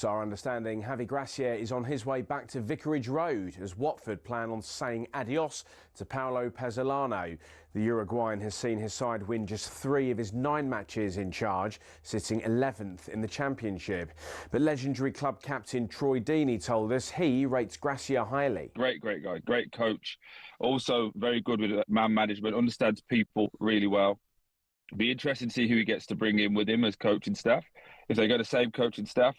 It's our understanding Javi Gracia is on his way back to Vicarage Road as Watford plan on saying adios to Paulo Pezzolano. The Uruguayan has seen his side win just 3 of his 9 matches in charge, sitting 11th in the Championship. But legendary club captain Troy Deeney told us he rates Gracia highly. Great guy, great coach. Also very good with man management, understands people really well. Be interesting to see who he gets to bring in with him as coaching staff. If they got the same coaching staff,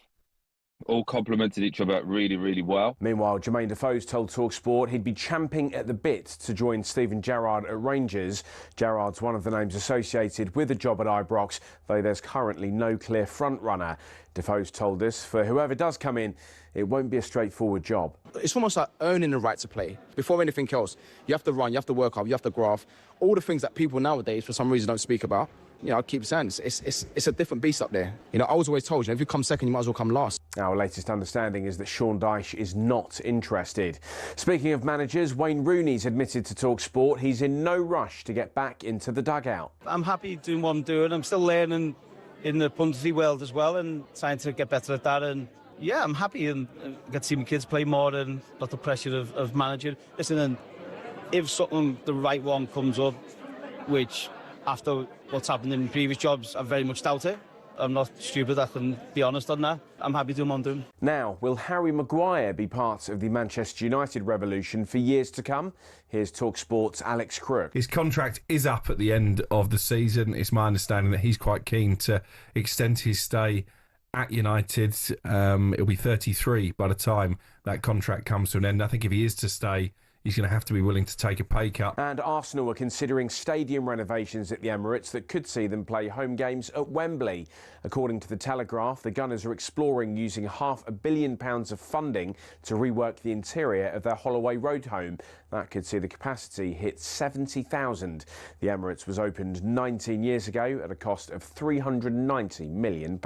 all complemented each other really, really well. Meanwhile, Jermaine Defoe's told talkSPORT he'd be champing at the bit to join Steven Gerrard at Rangers. Gerrard's one of the names associated with the job at Ibrox, though there's currently no clear front-runner. Defoe's told us for whoever does come in, it won't be a straightforward job. It's almost like earning the right to play. Before anything else, you have to run, you have to work hard, you have to graph. All the things that people nowadays, for some reason, don't speak about. You know, I keep saying it's a different beast up there. You know, I was always told, if you come second, you might as well come last. Our latest understanding is that Sean Dyche is not interested. Speaking of managers, Wayne Rooney's admitted to talkSPORT he's in no rush to get back into the dugout. I'm happy doing what I'm doing. I'm still learning in the punditry world as well and trying to get better at that. And yeah, I'm happy and get to see my kids play more and not the pressure of managing. Listen, and if something, the right one comes up, which after what's happened in previous jobs, I very much doubt it. I'm not stupid, I can be honest on that. I'm happy doing what I'm doing. Now, will Harry Maguire be part of the Manchester United revolution for years to come? Here's talkSPORT's Alex Crook. His contract is up at the end of the season. It's my understanding that he's quite keen to extend his stay at United. It'll be 33 by the time that contract comes to an end. I think if he is to stay, he's going to have to be willing to take a pay cut. And Arsenal are considering stadium renovations at the Emirates that could see them play home games at Wembley. According to The Telegraph, the Gunners are exploring using £500 million of funding to rework the interior of their Holloway Road home. That could see the capacity hit 70,000. The Emirates was opened 19 years ago at a cost of £390 million.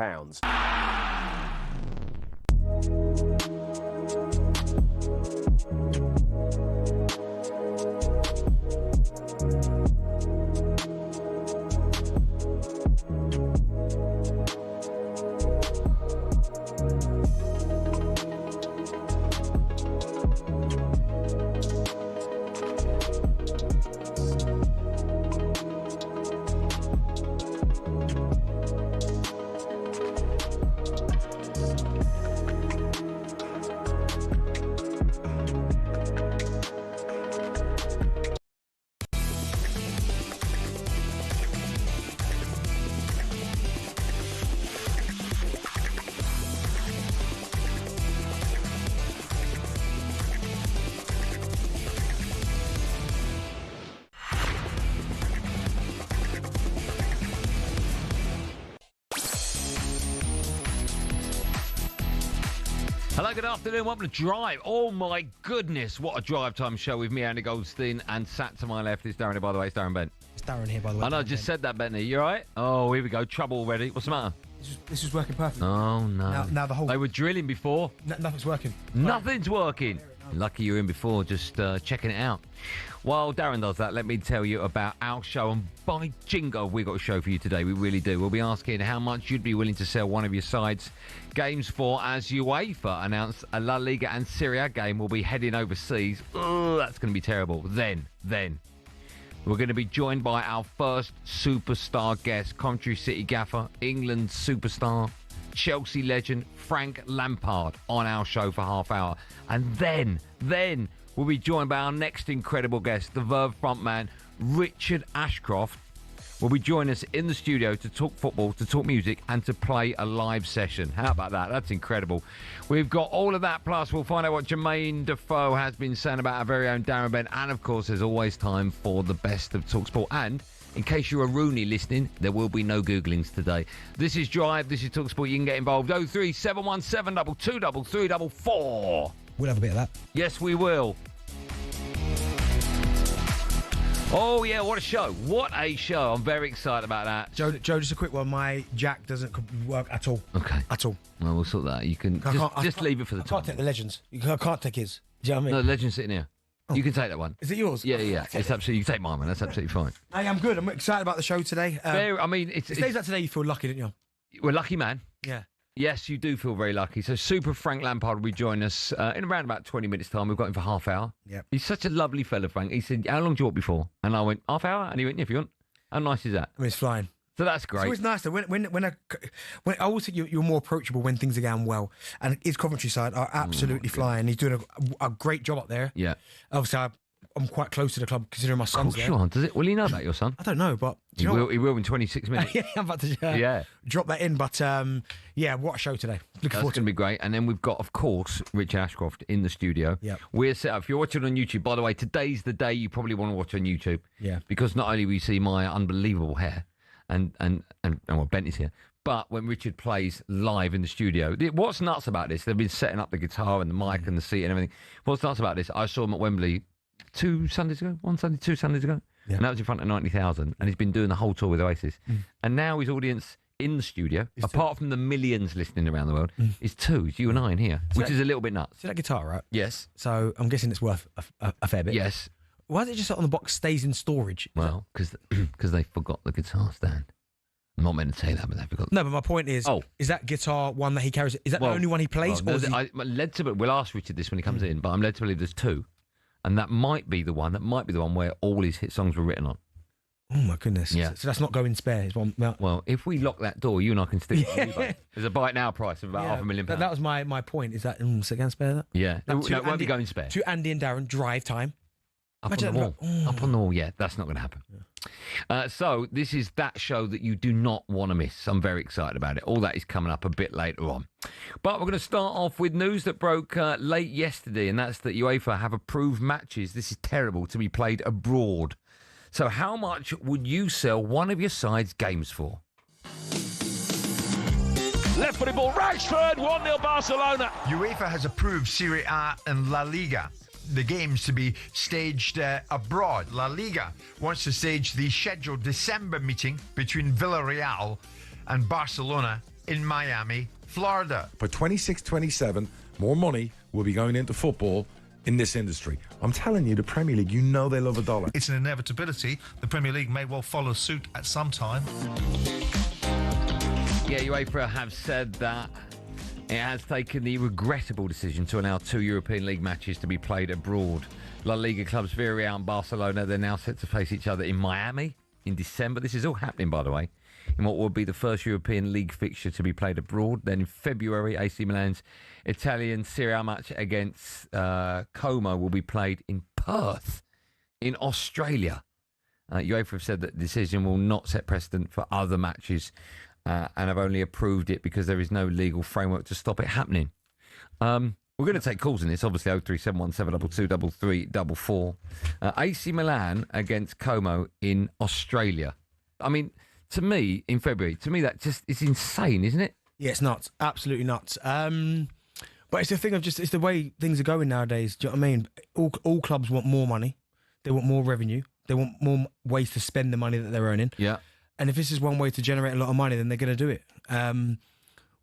Hello, good afternoon. Welcome to Drive. Oh, my goodness. What a drive time show with me, Andy Goldstein. And sat to my left is Darren here, by the way. It's Darren Bent. It's Darren here, by the way. I know, I just said that, Bentley. You all right? Oh, here we go. Trouble already. What's the matter? This is working perfectly. Oh, no. Now the whole... They were drilling before. Nothing's working. Nothing's working. Lucky you were in before, just checking it out. While Darren does that, let me tell you about our show. And by jingo, we've got a show for you today. We really do. We'll be asking how much you'd be willing to sell one of your side's games for as UEFA announced a La Liga and Serie A game will be heading overseas. Oh, that's going to be terrible. Then, we're going to be joined by our first superstar guest, Coventry City Gaffer, England's superstar, Chelsea legend Frank Lampard on our show for half hour. And then we'll be joined by our next incredible guest, the Verve frontman Richard Ashcroft. Will be joining us in the studio to talk football, to talk music and to play a live session. How about that? That's incredible. We've got all of that, plus we'll find out what Jermaine Defoe has been saying about our very own Darren Bent. And of course, there's always time for the best of talkSPORT. And in case you're a Rooney listening, there will be no Googlings today. This is Drive, this is talkSPORT. You can get involved. 03717 223344. We'll have a bit of that. Yes, we will. Oh, yeah, what a show. What a show. I'm very excited about that. Joe, just a quick one. My jack doesn't work at all. Okay. At all. Well, we'll sort that. You can just leave it for the time. I can't take the Legends. I can't take his. Do you know what I mean? No, the Legend's sitting here. Oh. You can take that one. Is it yours? Yeah. It's absolutely. You can take mine, man. That's absolutely fine. Hey, I'm good. I'm excited about the show today. I mean, it's days like today, you feel lucky, don't you? We're lucky, man. Yeah. Yes, you do feel very lucky. So Super Frank Lampard will be joining us in around about 20 minutes' time. We've got him for half hour. Yep. He's such a lovely fella, Frank. He said, how long do you want before? And I went, half hour? And he went, yeah, if you want. How nice is that? I mean, it's flying. So that's It's great. always nice though. When I always think you're more approachable when things are going well. And his Coventry side are absolutely flying. He's doing a great job up there. Yeah. Obviously, I'm quite close to the club considering my son's there. Sure. Does it? Will he know about your son? I don't know, but do He you know will, he will in 26 minutes. yeah, I'm about to Yeah. drop that in. But yeah, what a show today. Looking That's forward going to be great. And then we've got, of course, Richard Ashcroft in the studio. Yep. We're set up. If you're watching on YouTube, by the way, today's the day you probably want to watch on YouTube. Yeah. Because not only will you see my unbelievable hair, and well, Bent is here, but when Richard plays live in the studio, what's nuts about this? They've been setting up the guitar and the mic and the seat and everything. What's nuts about this? I saw him at Wembley 2 Sundays ago, 2 Sundays ago, Yeah. and that was in front of 90,000. And he's been doing the whole tour with Oasis. And now his audience in the studio, apart from the millions listening around the world, is 2. It's you and I in here, which is a little bit nuts. See that guitar, right? Yes. So I'm guessing it's worth a fair bit. Yes. Why is it just sit on the box, stays in storage? Well, because they forgot the guitar stand. I'm not meant to say that, but they forgot. No, but my point is, is that guitar one that he carries? Is that the only one he plays? Well, or is he... I'm led to, we'll ask Richard this when he comes in, but I'm led to believe there's 2. And that might be the one where all his hit songs were written on. Oh my goodness! Yeah. So that's not going spare. It's one. Well, if we lock that door, you and I can stick it on eBay. There's a buy it now price of about £500,000. That was my point. Is that so can spare that? Yeah. Now, No, it won't be going spare. To Andy and Darren, drive time. Up on the wall. Up on the wall, yeah. That's not going to happen. Yeah. So this is that show that you do not want to miss. I'm very excited about it. All that is coming up a bit later on. But we're going to start off with news that broke late yesterday, and that's that UEFA have approved matches, this is terrible, to be played abroad. So how much would you sell one of your side's games for? Left footed ball, Rashford, 1-0 Barcelona. UEFA has approved Serie A and La Liga, the games to be staged abroad. La Liga wants to stage the scheduled December meeting between Villarreal and Barcelona in Miami, Florida. For 26-27, more money will be going into football in this industry. I'm telling you, the Premier League, you know they love a dollar. It's an inevitability. The Premier League may well follow suit at some time. Yeah, UEFA have said that it has taken the regrettable decision to allow 2 European League matches to be played abroad. La Liga clubs Villarreal and Barcelona, they're now set to face each other in Miami in December. This is all happening, by the way, in what will be the first European League fixture to be played abroad. Then in February, AC Milan's Italian Serie A match against Como will be played in Perth in Australia. UEFA have said that the decision will not set precedent for other matches and have only approved it because there is no legal framework to stop it happening. We're going to take calls in this, obviously, 0371 722 3344. AC Milan against Como in Australia. I mean, to me, in February, that just is insane, isn't it? Yeah, it's nuts. Absolutely nuts. But it's the thing of just, it's the way things are going nowadays. Do you know what I mean? All clubs want more money. They want more revenue. They want more ways to spend the money that they're earning. Yeah. And if this is one way to generate a lot of money, then they're going to do it.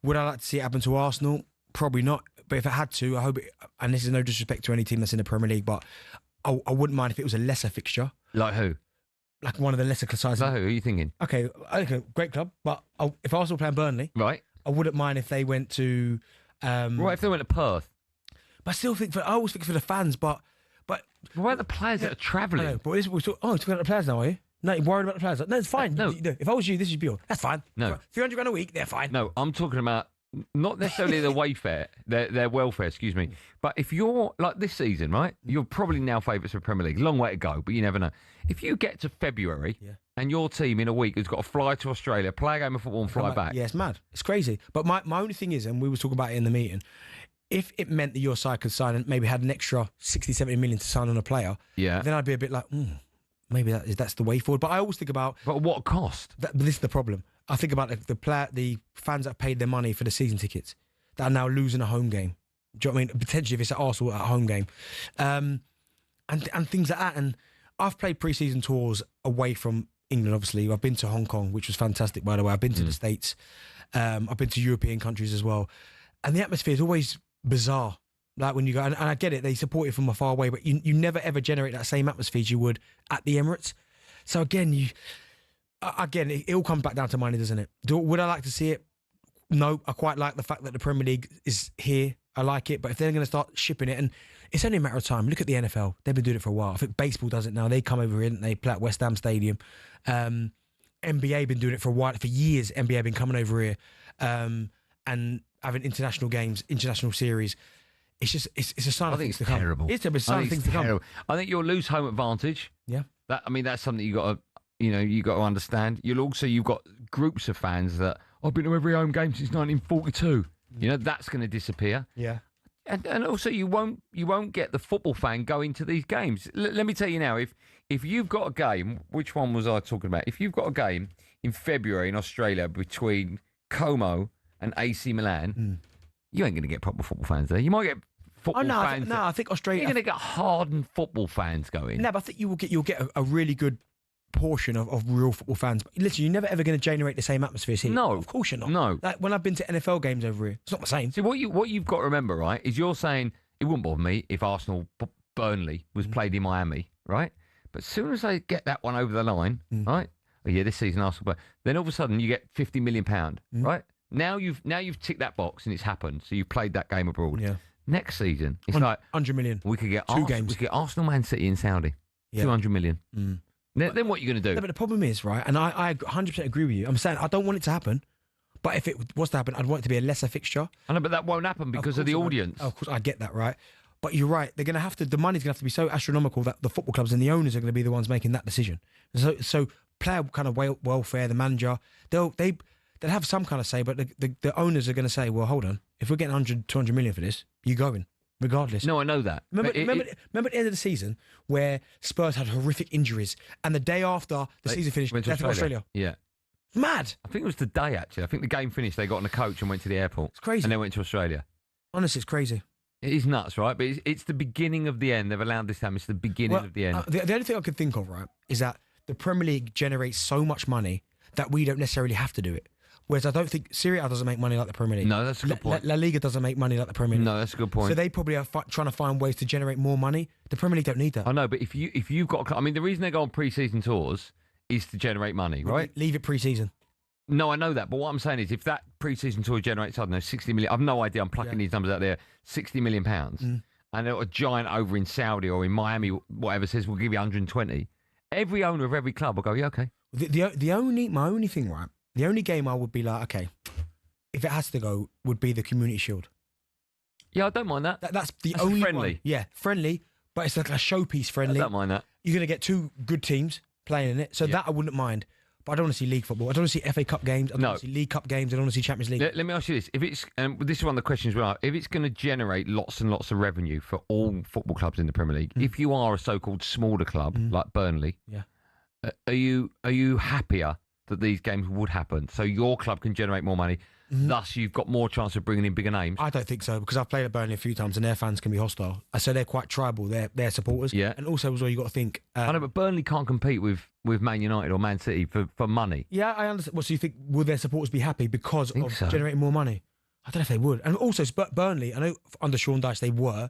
Would I like to see it happen to Arsenal? Probably not. But if it had to, I hope it, and this is no disrespect to any team that's in the Premier League, but I wouldn't mind if it was a lesser fixture. Like who? Like one of the lesser sides. Like who are you thinking? Okay, great club. But if Arsenal playing Burnley, right, I wouldn't mind if they went to... right, if they went to Perth. But I still think, I always think for the fans, but... What about the players that are travelling? I know, but we're talking about the players now, are you? No, you're worried about the players. No, it's fine. No. If I was you, this would be all. That's fine. No. £300 a week, they're fine. No, I'm talking about not necessarily the wayfare, their welfare, excuse me. But if you're, like this season, right, you're probably now favourites for Premier League. Long way to go, but you never know. If you get to February and your team in a week has got to fly to Australia, play a game of football and fly back. Yeah, it's mad. It's crazy. But my only thing is, and we were talking about it in the meeting, if it meant that your side could sign and maybe had an extra 60, 70 million to sign on a player, then I'd be a bit like, maybe that's the way forward. But I always think about... But what cost? But this is the problem. I think about the fans that paid their money for the season tickets that are now losing a home game. Do you know what I mean? Potentially if it's at Arsenal at a home game. And things like that. And I've played pre-season tours away from England, obviously. I've been to Hong Kong, which was fantastic, by the way. I've been to the States. I've been to European countries as well. And the atmosphere is always bizarre. Like when you go, and I get it, they support it from afar away, but you never ever generate that same atmosphere as you would at the Emirates. So again, it all comes back down to money, doesn't it? Would I like to see it? no, I quite like the fact that the Premier League is here. I like it, but if they're going to start shipping it, and it's only a matter of time. Look at the NFL; they've been doing it for a while. I think baseball does it now. They come over here and they play at West Ham Stadium. NBA been doing it for a while, for years. NBA been coming over here and having international games, international series. It's just it's a sign of things to come. Terrible. It's a sign of things to come. I think you'll lose home advantage. Yeah. That's something you got to understand. You've got groups of fans that I've been to every home game since 1942. That's going to disappear. Yeah. And also you won't get the football fan going to these games. Let me tell you now, if you've got a game, which one was I talking about? If you've got a game in February in Australia between Como and AC Milan, you ain't going to get proper football fans there. You might get football fans. I think Australia. You're going to get hardened football fans going. No, but I think you'll get a really good portion of real football fans. But literally, you're never ever going to generate the same atmospheres here. No, of course you're not. No, like when I've been to NFL games over here, it's not the same. See, what you've got to remember, right, is you're saying it wouldn't bother me if Arsenal Burnley was played in Miami, right? But as soon as they get that one over the line, right? Oh yeah, this season Arsenal, then all of a sudden you get £50 million, right? Now you've ticked that box and it's happened. So you've played that game abroad. Yeah. Next season, it's like 100 million. We could get two games. We could get Arsenal, Man City in Saudi. Yeah. 200 million. Then what are you going to do? No, but the problem is, right, and I 100% agree with you. I'm saying I don't want it to happen, but if it was to happen, I'd want it to be a lesser fixture. I know, but that won't happen because of the audience. Of course, I get that, right? But you're right. They're going to have to. The money's going to have to be so astronomical that the football clubs and the owners are going to be the ones making that decision. So player kind of welfare, the manager, they'll have some kind of say, but the owners are going to say, well, hold on, if we're getting 100, 200 million for this, you're going. Regardless. No, I know that. Remember at the end of the season where Spurs had horrific injuries and the day after the season finished, they went to Australia. Yeah. It's mad. I think it was the day, actually. I think the game finished, they got on a coach and went to the airport. It's crazy. And they went to Australia. Honestly, it's crazy. It is nuts, right? But it's the beginning of the end. They've allowed this to happen. It's the beginning of the end. The only thing I could think of, right, is that the Premier League generates so much money that we don't necessarily have to do it. Whereas I don't think Serie A doesn't make money like the Premier League. No, that's a good point. La Liga doesn't make money like the Premier League. No, that's a good point. So they probably are trying to find ways to generate more money. The Premier League don't need that. I know, but if you've got, I mean, the reason they go on pre-season tours is to generate money, right? Leave it pre-season. No, I know that, but what I'm saying is, if that pre-season tour generates, I don't know, 60 million. I've no idea. I'm plucking these numbers out there. £60 million, and a giant over in Saudi or in Miami, whatever, says we'll give you 120. Every owner of every club will go, yeah, okay. My only thing, right? The only game I would be like, okay, if it has to go, would be the Community Shield. Yeah, I don't mind that. That's only friendly. One. Yeah, friendly, but it's like a showpiece friendly. I don't mind that. You're going to get two good teams playing in it, so that I wouldn't mind. But I don't want to see league football. I don't want to see FA Cup games. I don't want to see League Cup games. I don't want to see Champions League. Let me ask you this. If it's, and this is one of the questions we are, if it's going to generate lots and lots of revenue for all football clubs in the Premier League, if you are a so-called smaller club like Burnley, are you happier that these games would happen so your club can generate more money, thus you've got more chance of bringing in bigger names? I don't think so, because I've played at Burnley a few times and their fans can be hostile. So they're quite tribal, their supporters. Yeah. And also as well, you've got to think... I know, but Burnley can't compete with Man United or Man City for money. Yeah, I understand. Well, so you think, will their supporters be happy because of generating more money? I don't know if they would. And also, Burnley, I know under Sean Dyche they were,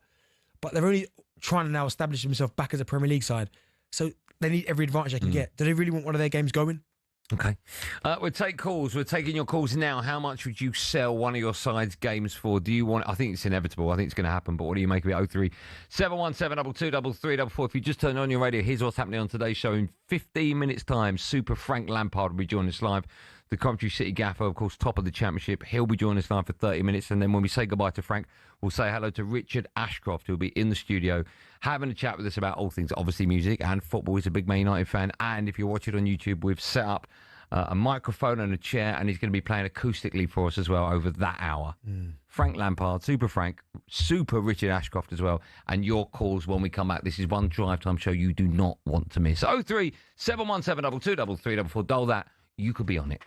but they're only trying to now establish themselves back as a Premier League side. So they need every advantage they can get. Do they really want one of their games going? Okay. We'll take calls. We're taking your calls now. How much would you sell one of your side's games for? Do you want... I think it's inevitable. I think it's going to happen. But what do you make of it? 03 717 223344. If you just turn on your radio, here's what's happening on today's show. In 15 minutes' time, Super Frank Lampard will be joining us live. The Coventry City Gaffer, of course, top of the championship. He'll be joining us live for 30 minutes. And then when we say goodbye to Frank, we'll say hello to Richard Ashcroft, who'll be in the studio having a chat with us about all things, obviously music and football. He's a big Man United fan. And if you watch it on YouTube, we've set up a microphone and a chair, and he's going to be playing acoustically for us as well over that hour. Frank Lampard, Super Frank, Super Richard Ashcroft as well. And your calls when we come back. This is one drive time show you do not want to miss. 03 717 223344. Dial that. You could be on it.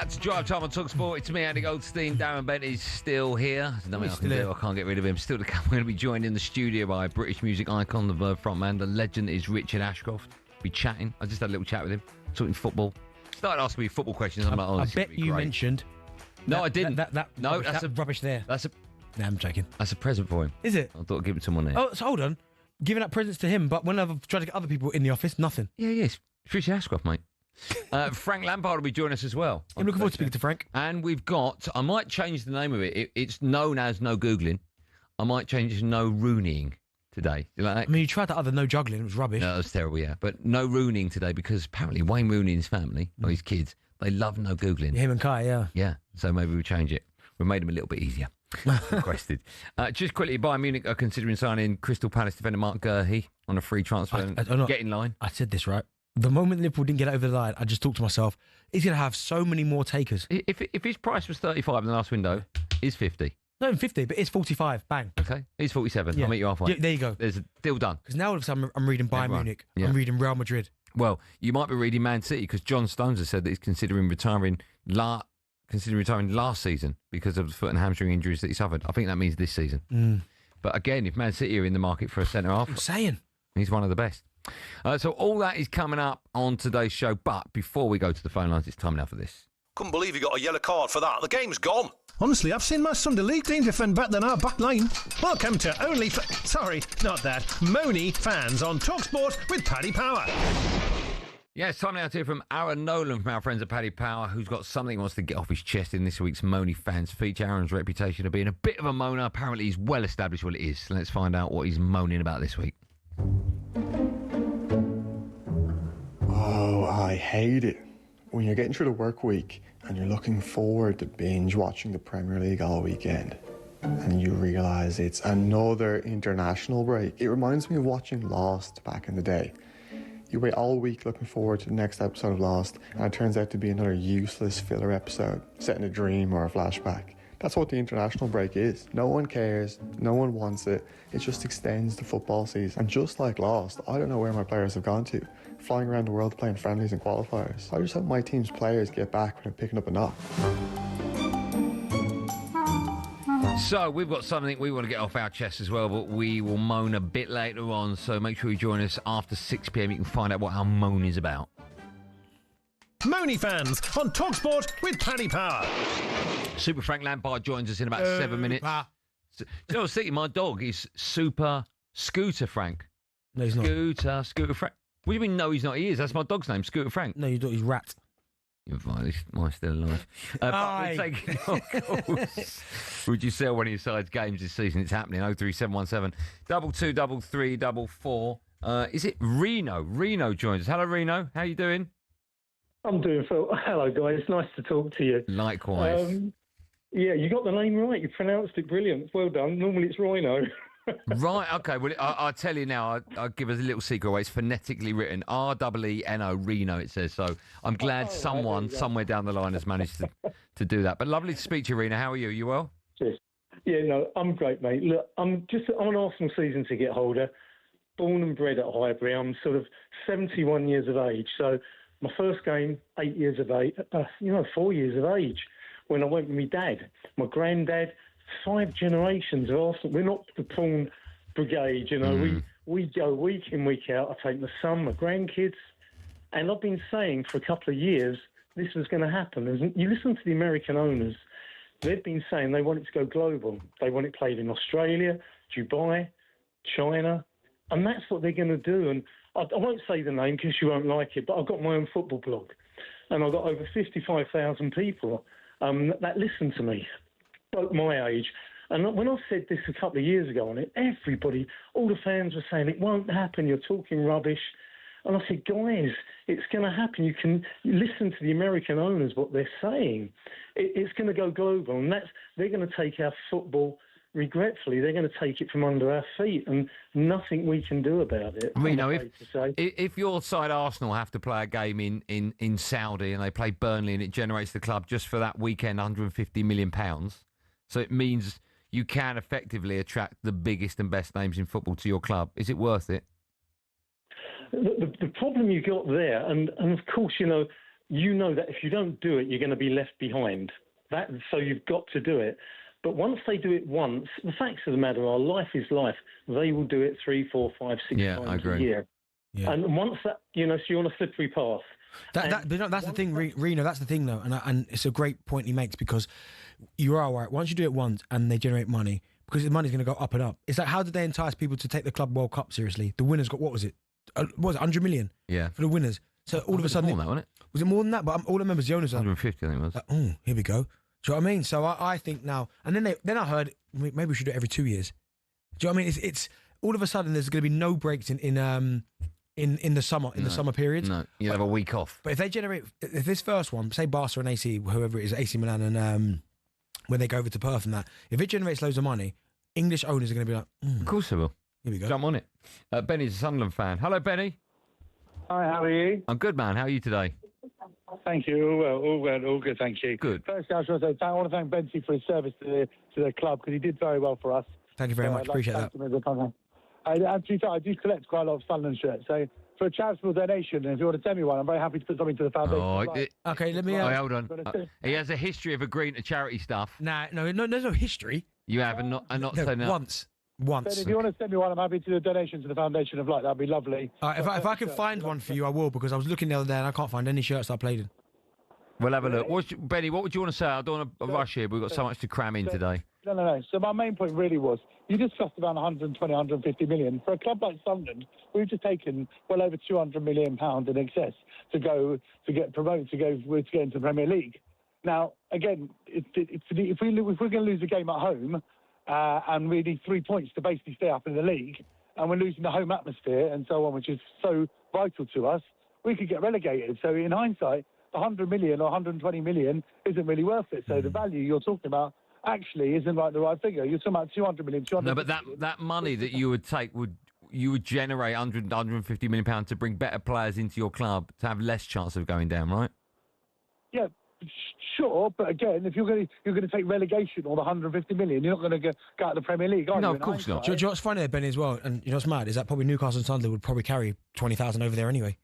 That's Drive Time on talkSPORT. It's me, Andy Goldstein. Darren Bent is still here. There's nothing I can do. I can't get rid of him. Still to come. We're going to be joined in the studio by British music icon, the Verve frontman. The legend is Richard Ashcroft. Be chatting. I just had a little chat with him, talking football. Started asking me football questions. I'm like, oh, I bet you mentioned. No, I didn't. No, that's a rubbish there. No, I'm joking. That's a present for him. Is it? I thought I'd give it to someone there. Oh, so hold on. Giving out presents to him, but when I've tried to get other people in the office, nothing. Yeah, yes. It's Richard Ashcroft, mate. Frank Lampard will be joining us as well. I'm looking forward to speaking to Frank. And we've got, I might change the name of it. It's known as No Googling. I might change it to No Rooneying today. You like that? I mean, you tried that other No Juggling. It was rubbish. No, it was terrible, yeah. But No Rooneying today because apparently Wayne Rooney and his family, or his kids, they love No Googling. Him and Kai, yeah. Yeah, so maybe we'll change it. We made them a little bit easier. Requested. Just quickly, Bayern Munich are considering signing Crystal Palace defender Mark Guehi on a free transfer. Get in line. I said this, right? The moment Liverpool didn't get over the line, I just thought to myself, he's going to have so many more takers. If his price was 35 in the last window, he's 50. No, 50, but it's 45. Bang. Okay, he's 47. Yeah. I'll meet you halfway. Yeah, there you go. There's a deal done. Because now all of a sudden I'm reading Bayern Munich. Yeah. I'm reading Real Madrid. Well, you might be reading Man City because John Stones has said that he's considering retiring last season because of the foot and hamstring injuries that he suffered. I think that means this season. But again, if Man City are in the market for a centre-half... I'm saying. He's one of the best. So all that is coming up on today's show. But before we go to the phone lines, it's time now for this. Couldn't believe you got a yellow card for that. The game's gone. Honestly, I've seen my Sunday League team defend better than our back line. Welcome to Moany Fans on talkSPORT with Paddy Power. Yeah, it's time now to hear from Aaron Nolan from our friends at Paddy Power, who's got something he wants to get off his chest in this week's Moany Fans feature. Aaron's reputation of being a bit of a moaner. Apparently, he's well established what it is. Let's find out what he's moaning about this week. Oh, I hate it. When you're getting through the work week and you're looking forward to binge watching the Premier League all weekend and you realise it's another international break. It reminds me of watching Lost back in the day. You wait all week looking forward to the next episode of Lost and it turns out to be another useless filler episode set in a dream or a flashback. That's what the international break is. No one cares, no one wants it. It just extends the football season. And just like Lost, I don't know where my players have gone to. Flying around the world playing friendlies and qualifiers. I just hope my team's players get back when they're picking up a knock. So we've got something we want to get off our chest as well, but we will moan a bit later on. So make sure you join us after 6 p.m. You can find out what our moan is about. Moany Fans on talkSPORT with Paddy Power. Super Frank Lampard joins us in about 7 minutes. So, you know, see, my dog is Super Scooter Frank. No, he's not. Scooter Frank. What do you mean, no, he's not? He is. That's my dog's name, Scooter Frank. No, you thought he's Rat. You're fine. Mine's still alive. But we're taking your calls. Would you sell one of your side's games this season? It's happening. 03717 223344. Is it Reno? Reno joins us. Hello, Reno. How you doing? I'm doing well. Hello, guys. Nice to talk to you. Likewise. Yeah, you got the name right. You pronounced it brilliant. Well done. Normally it's Rhino. Right, okay. Well, I'll tell you now. I'll give us a little secret away. It's phonetically written R-E-E-N-O, Reno, it says. So I'm glad someone somewhere down the line has managed to do that. But lovely to speak to you, Reno. How are you? You well? Cheers. Yeah, no, I'm great, mate. Look, I'm an Arsenal season ticket holder, born and bred at Highbury. I'm sort of 71 years of age. So my first game, 8 years of age, 4 years of age, when I went with my dad, my granddad, 5 generations of Arsenal. We're not the prawn brigade, you know. We go week in, week out. I take my son, my grandkids, and I've been saying for a couple of years this was going to happen. You listen to the American owners, they've been saying they want it to go global. They want it played in Australia, Dubai, China, and that's what they're going to do. And I won't say the name because you won't like it, but I've got my own football blog, and I've got over 55,000 people that listen to me, both my age. And when I said this a couple of years ago on it, everybody, all the fans were saying, it won't happen, you're talking rubbish. And I said, guys, it's going to happen. You can listen to the American owners, what they're saying. It's going to go global, and they're going to take our football, regretfully, they're going to take it from under our feet, and nothing we can do about it. Reno, if your side Arsenal have to play a game in Saudi and they play Burnley and it generates the club just for that weekend £150 million, so it means you can effectively attract the biggest and best names in football to your club. Is it worth it? The problem you got there, and of course, you know that if you don't do it, you're going to be left behind. So you've got to do it. But once they do it once, the facts of the matter are, life is life. They will do it 3, 4, 5, 6 times a year. Yeah. And once that, so you're on a slippery path. That's the thing, Reno. That's the thing, though, and it's a great point he makes, because you are right. Once you do it once and they generate money, because the money's going to go up and up. It's like, how did they entice people to take the Club World Cup seriously? The winners got, what was it? 100 million? Yeah. For the winners. So all of a sudden, more than that, wasn't it? Was it more than that? But all I remember is the owners. 150, I think it was. Like, oh, here we go. Do you know what I mean? So I think now, and then I heard maybe we should do it every 2 years. Do you know what I mean? It's all of a sudden there's going to be no breaks in the summer periods. No, you have a week off. But if this first one, say Barca and AC, whoever it is, AC Milan, and when they go over to Perth and that, if it generates loads of money, English owners are going to be like, of course they will. Here we go. Jump on it. Benny's a Sunderland fan. Hello, Benny. Hi, how are you? I'm good, man. How are you today? Thank you. All well, all good, thank you. Good. First, I want to thank Benty for his service to the club, because he did very well for us. Thank you very much. Appreciate that. I do collect quite a lot of Sunderland shirts. So for a charitable donation, and if you want to send me one, I'm very happy to put something to the foundation. Okay, let me. Hold on. He has a history of agreeing to charity stuff. No, there's no history. You have, and not saying that. Once. Ben, if you want to send me one, I'm happy to do a donation to the Foundation of Light. That'd be lovely. If I can find one for you, I will, because I was looking the other day and I can't find any shirts I played in. We'll have a look. Benny, what would you want to say? I don't want to rush here, but we've got so much to cram in today. No. So my main point really was, you discussed about 120, 150 million. For a club like Sunderland, we've just taken well over £200 million in excess to get promoted, to get into the Premier League. Now, again, if we're going to lose a game at home, and we need 3 points to basically stay up in the league, and we're losing the home atmosphere and so on, which is so vital to us, we could get relegated. So in hindsight, 100 million or 120 million isn't really worth it. So the value you're talking about actually isn't the right figure. You're talking about 200 million, 200 No, but that money that you would take you would generate 150 million pounds to bring better players into your club to have less chance of going down, right? Yeah. Sure, but again, if you're going to take relegation or the 150 million, you're not going to go out of the Premier League, are you? No, of course not. Do you know what's funny there, Benny, as well? And you know what's mad is that probably Newcastle and Sunderland would probably carry 20,000 over there anyway.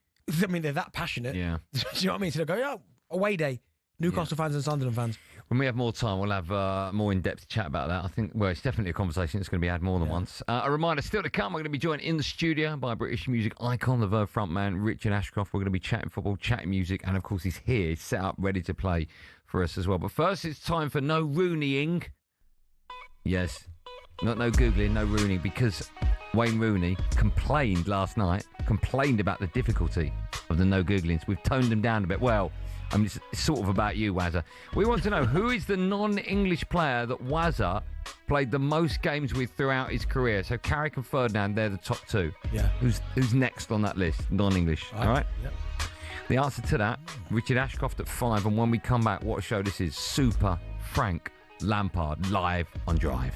I mean, they're that passionate. Yeah. Do you know what I mean? So they go, away day. Newcastle fans and Sunderland fans. When we have more time, we'll have more in-depth chat about that. I think, it's definitely a conversation that's going to be had more than once. A reminder, still to come, we're going to be joined in the studio by British music icon, the Verve frontman, Richard Ashcroft. We're going to be chatting football, chatting music, and of course he's here, he's set up, ready to play for us as well. But first, it's time for no Rooneying. Yes, no Googling, no Rooneying, because Wayne Rooney complained last night, about the difficulty of the no Googlings. We've toned them down a bit. Well, I mean, it's sort of about you, Wazza. We want to know, who is the non-English player that Wazza played the most games with throughout his career? So Carrick and Ferdinand, they're the top two. Yeah. Who's next on that list, non-English? All right? Yep. The answer to that, Richard Ashcroft at 5. And when we come back, what a show this is. Super Frank Lampard live on Drive.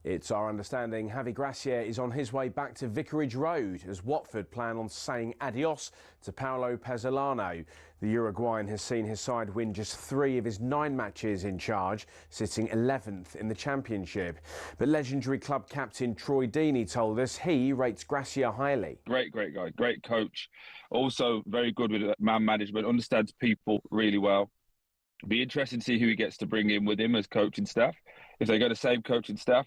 It's our understanding Javi Gracia is on his way back to Vicarage Road as Watford plan on saying adios to Paulo Pezzolano. The Uruguayan has seen his side win just 3 of his 9 matches in charge, sitting 11th in the Championship. But legendary club captain Troy Deeney told us he rates Gracia highly. Great guy, great coach. Also very good with man management, understands people really well. Be interesting to see who he gets to bring in with him as coaching staff. If they got the same coaching staff,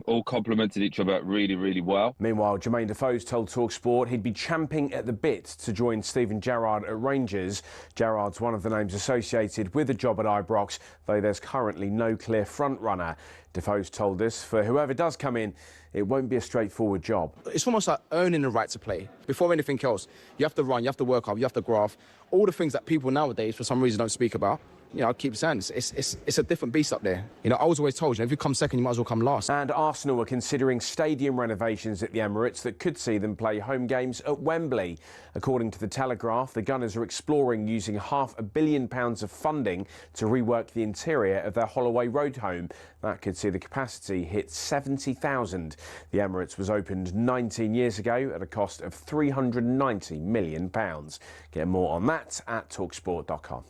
all complemented each other really, really well. Meanwhile, Jermaine Defoe's told talkSPORT he'd be champing at the bit to join Steven Gerrard at Rangers. Gerrard's one of the names associated with the job at Ibrox, though there's currently no clear front-runner. Defoe's told us for whoever does come in, it won't be a straightforward job. It's almost like earning the right to play. Before anything else, you have to run, you have to work hard, you have to graft. All the things that people nowadays, for some reason, don't speak about. You know, I keep saying it's a different beast up there. You know, I was always told, if you come second, you might as well come last. And Arsenal are considering stadium renovations at the Emirates that could see them play home games at Wembley. According to the Telegraph, the Gunners are exploring using £500 million of funding to rework the interior of their Holloway Road home. That could see the capacity hit 70,000. The Emirates was opened 19 years ago at a cost of £390 million. Get more on that at talksport.com.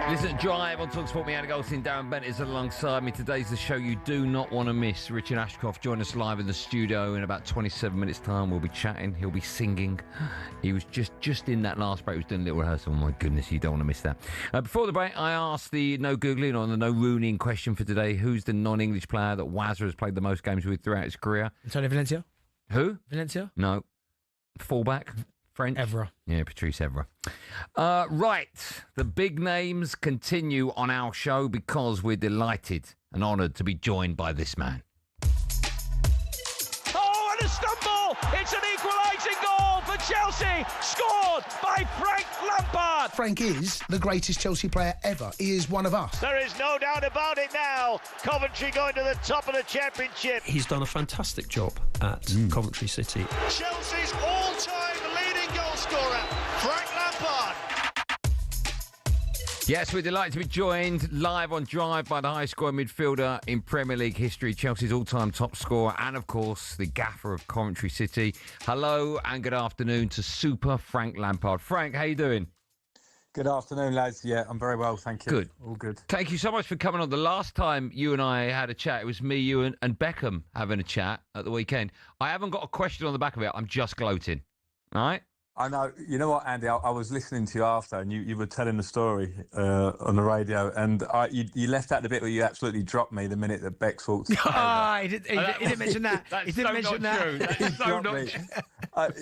Listen, Drive on talkSPORT. Me, Andy Goldstein Darren Bent is alongside me. Today's the show you do not want to miss. Richard Ashcroft join us live in the studio in about 27 minutes' time. We'll be chatting. He'll be singing. He was just in that last break. He was doing a little rehearsal. Oh, my goodness, you don't want to miss that. Before the break, I asked the no Googling or the no Rooning question for today. Who's the non-English player that Wazza has played the most games with throughout his career? Antonio Valencia? Who? Valencia? No. Fullback? French? Evra. Yeah, Patrice Evra. Right. The big names continue on our show because we're delighted and honoured to be joined by this man. Oh, and a stumble! It's an equalising goal for Chelsea, scored by Frank Lampard. Frank is the greatest Chelsea player ever. He is one of us. There is no doubt about it now. Coventry going to the top of the Championship. He's done a fantastic job at Coventry City. Chelsea's all-time leading goal scorer, Frank Lampard. Yes, we're delighted to be joined live on Drive by the highest-scoring midfielder in Premier League history, Chelsea's all-time top scorer, and, of course, the gaffer of Coventry City. Hello and good afternoon to Super Frank Lampard. Frank, how you doing? Good afternoon, lads. Yeah, I'm very well, thank you. Good. All good. Thank you so much for coming on. The last time you and I had a chat, it was me, you and Beckham having a chat at the weekend. I haven't got a question on the back of it. I'm just gloating. All right? I know. You know what, Andy? I was listening to you after, and you were telling the story on the radio, and you left out the bit where you absolutely dropped me the minute that Bex walked. He didn't mention that. He didn't mention that. That's so not true.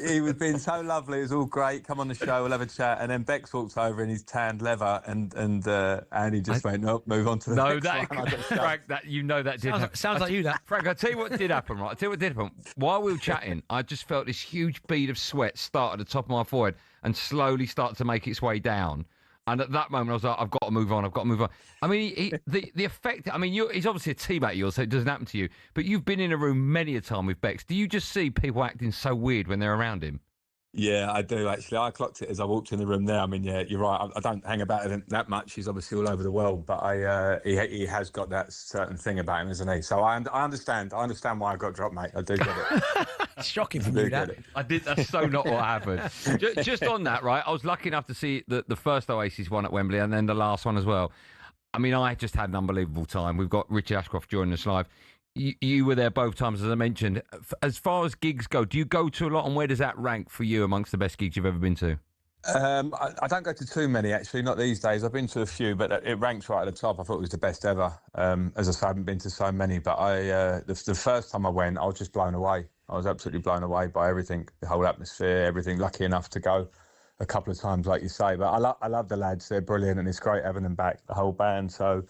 He was being so lovely. It was all great. Come on the show, we'll have a chat. And then Bex walked over in his tanned leather, and Andy just went, nope, move on to the next one. Frank, that did happen. Sounds like you, that. Frank, I'll tell you what did happen, right? I'll tell you what did happen. While we were chatting, I just felt this huge bead of sweat start at the top of my forehead and slowly start to make its way down. And at that moment, I was like, I've got to move on. I've got to move on. I mean, the effect, I mean, he's obviously a teammate of yours, so it doesn't happen to you. But you've been in a room many a time with Bex. Do you just see people acting so weird when they're around him? Yeah, I do actually. I clocked it as I walked in the room there. I mean, yeah, you're right. I don't hang about him that much. He's obviously all over the world, but he has got that certain thing about him, isn't he? So I understand. I understand why I got dropped, mate. I do get it. It's shocking from you, that. I did. That's so not what happened. Just on that, right? I was lucky enough to see the first Oasis one at Wembley and then the last one as well. I mean, I just had an unbelievable time. We've got Richard Ashcroft joining us live. You were there both times, as I mentioned. As far as gigs go, do you go to a lot, and where does that rank for you amongst the best gigs you've ever been to? I don't go to too many, actually, not these days. I've been to a few, but it ranks right at the top. I thought it was the best ever. As I say, I haven't been to so many, but the first time I went, I was just blown away. I was absolutely blown away by everything, the whole atmosphere, everything. Lucky enough to go a couple of times, like you say. But I love the lads. They're brilliant, and it's great having them back, the whole band. So...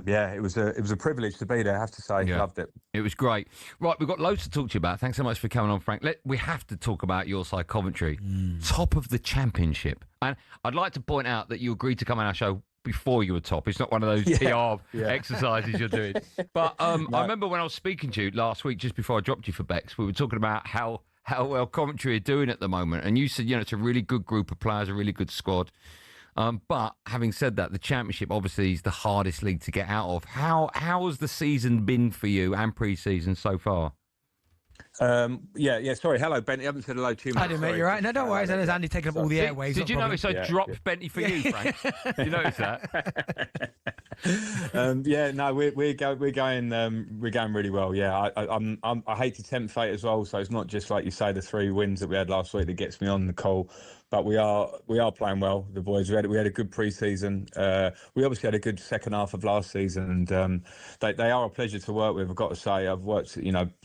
yeah, it was a privilege to be there, I have to say. Yeah. Loved it. It was great. Right, we've got loads to talk to you about. Thanks so much for coming on, Frank. We have to talk about your side, Coventry. Top of the Championship. And I'd like to point out that you agreed to come on our show before you were top. It's not one of those PR exercises you're doing. But I remember when I was speaking to you last week, just before I dropped you for Bex, we were talking about how well Coventry are doing at the moment. And you said, it's a really good group of players, a really good squad. But having said that, the Championship obviously is the hardest league to get out of. How has the season been for you and pre-season so far? Sorry. Hello, Benty. I haven't said hello to you. I didn't, mate. You're right. No, don't worry. There's Andy taking up all the airwaves. Did you notice I dropped Benty for you, Frank? Did you notice that? We're going really well. Yeah, I hate to tempt fate as well. So it's not just like you say, the 3 wins that we had last week that gets me on the call. But we are playing well, the boys. We had a good pre-season. We obviously had a good second half of last season, and they are a pleasure to work with. I've got to say, I've worked,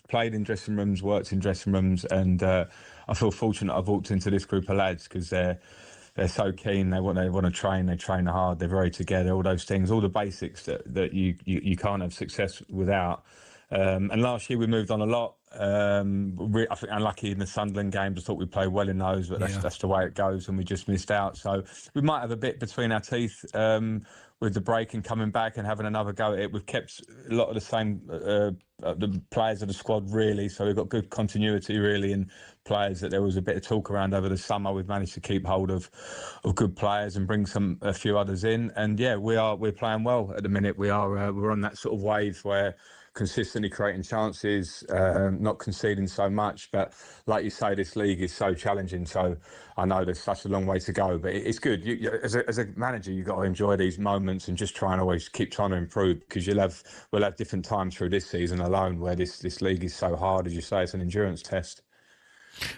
played in dressing rooms, worked in dressing rooms, and I feel fortunate I've walked into this group of lads because they're so keen. They want to train. They train hard. They're very together. All those things, all the basics that you can't have success without. And last year we moved on a lot. I think unlucky in the Sunderland games. I thought we played well in those, but that's the way it goes, and we just missed out. So we might have a bit between our teeth with the break and coming back and having another go at it. We've kept a lot of the same the players of the squad, really. So we've got good continuity, really, and players that there was a bit of talk around over the summer. We've managed to keep hold of good players and bring a few others in. And yeah, we're playing well at the minute. We're on that sort of wave where consistently creating chances, not conceding so much. But like you say, this league is so challenging. So I know there's such a long way to go, but it's good. As a manager, you've got to enjoy these moments and just try and always keep trying to improve, because we'll have different times through this season alone where this league is so hard. As you say, it's an endurance test.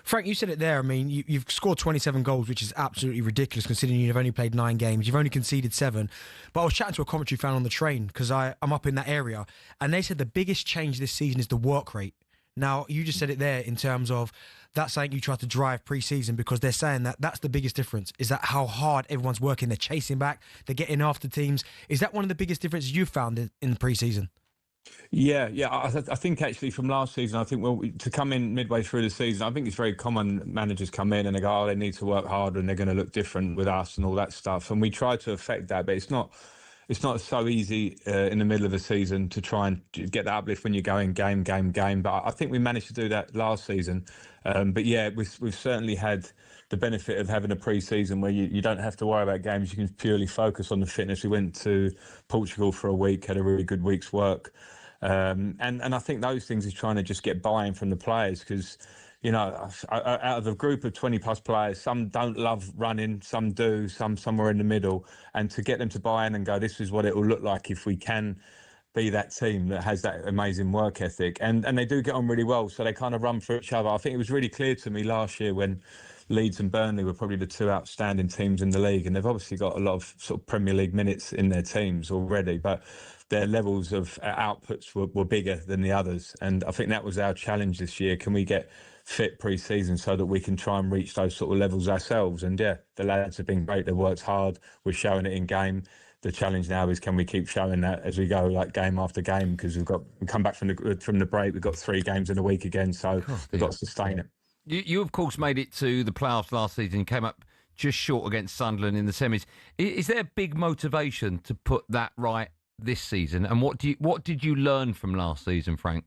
Frank, you said it there. I mean, you've scored 27 goals, which is absolutely ridiculous considering you've only played 9 games. You've only conceded 7. But I was chatting to a Coventry fan on the train because I'm up in that area, and they said the biggest change this season is the work rate. Now, you just said it there in terms of that's something you try to drive pre-season, because they're saying that's the biggest difference, is that how hard everyone's working. They're chasing back, they're getting after teams. Is that one of the biggest differences you've found in pre-season? Yeah. I think actually from last season, I think to come in midway through the season, I think it's very common managers come in and they go, they need to work harder and they're going to look different with us and all that stuff. And we try to affect that, but it's not so easy in the middle of the season to try and get that uplift when you're going game. But I think we managed to do that last season. But yeah, we've certainly had the benefit of having a pre-season where you don't have to worry about games. You can purely focus on the fitness. We went to Portugal for a week, had a really good week's work. And I think those things is trying to just get buy-in from the players, because, out of a group of 20 plus players, some don't love running, some do, somewhere in the middle. And to get them to buy in and go, this is what it will look like if we can be that team that has that amazing work ethic. And they do get on really well, so they kind of run for each other. I think it was really clear to me last year when Leeds and Burnley were probably the 2 outstanding teams in the league, and they've obviously got a lot of sort of Premier League minutes in their teams already, but their levels of outputs were bigger than the others. And I think that was our challenge this year. Can we get fit pre-season so that we can try and reach those sort of levels ourselves? And yeah, the lads have been great. They've worked hard. We're showing it in game. The challenge now is, can we keep showing that as we go, like game after game? Because we come back from the break. We've got 3 games in a week again, so we've got to sustain it. You of course made it to the playoffs last season. You came up just short against Sunderland in the semis. Is there a big motivation to put that right this season? And what did you learn from last season, Frank?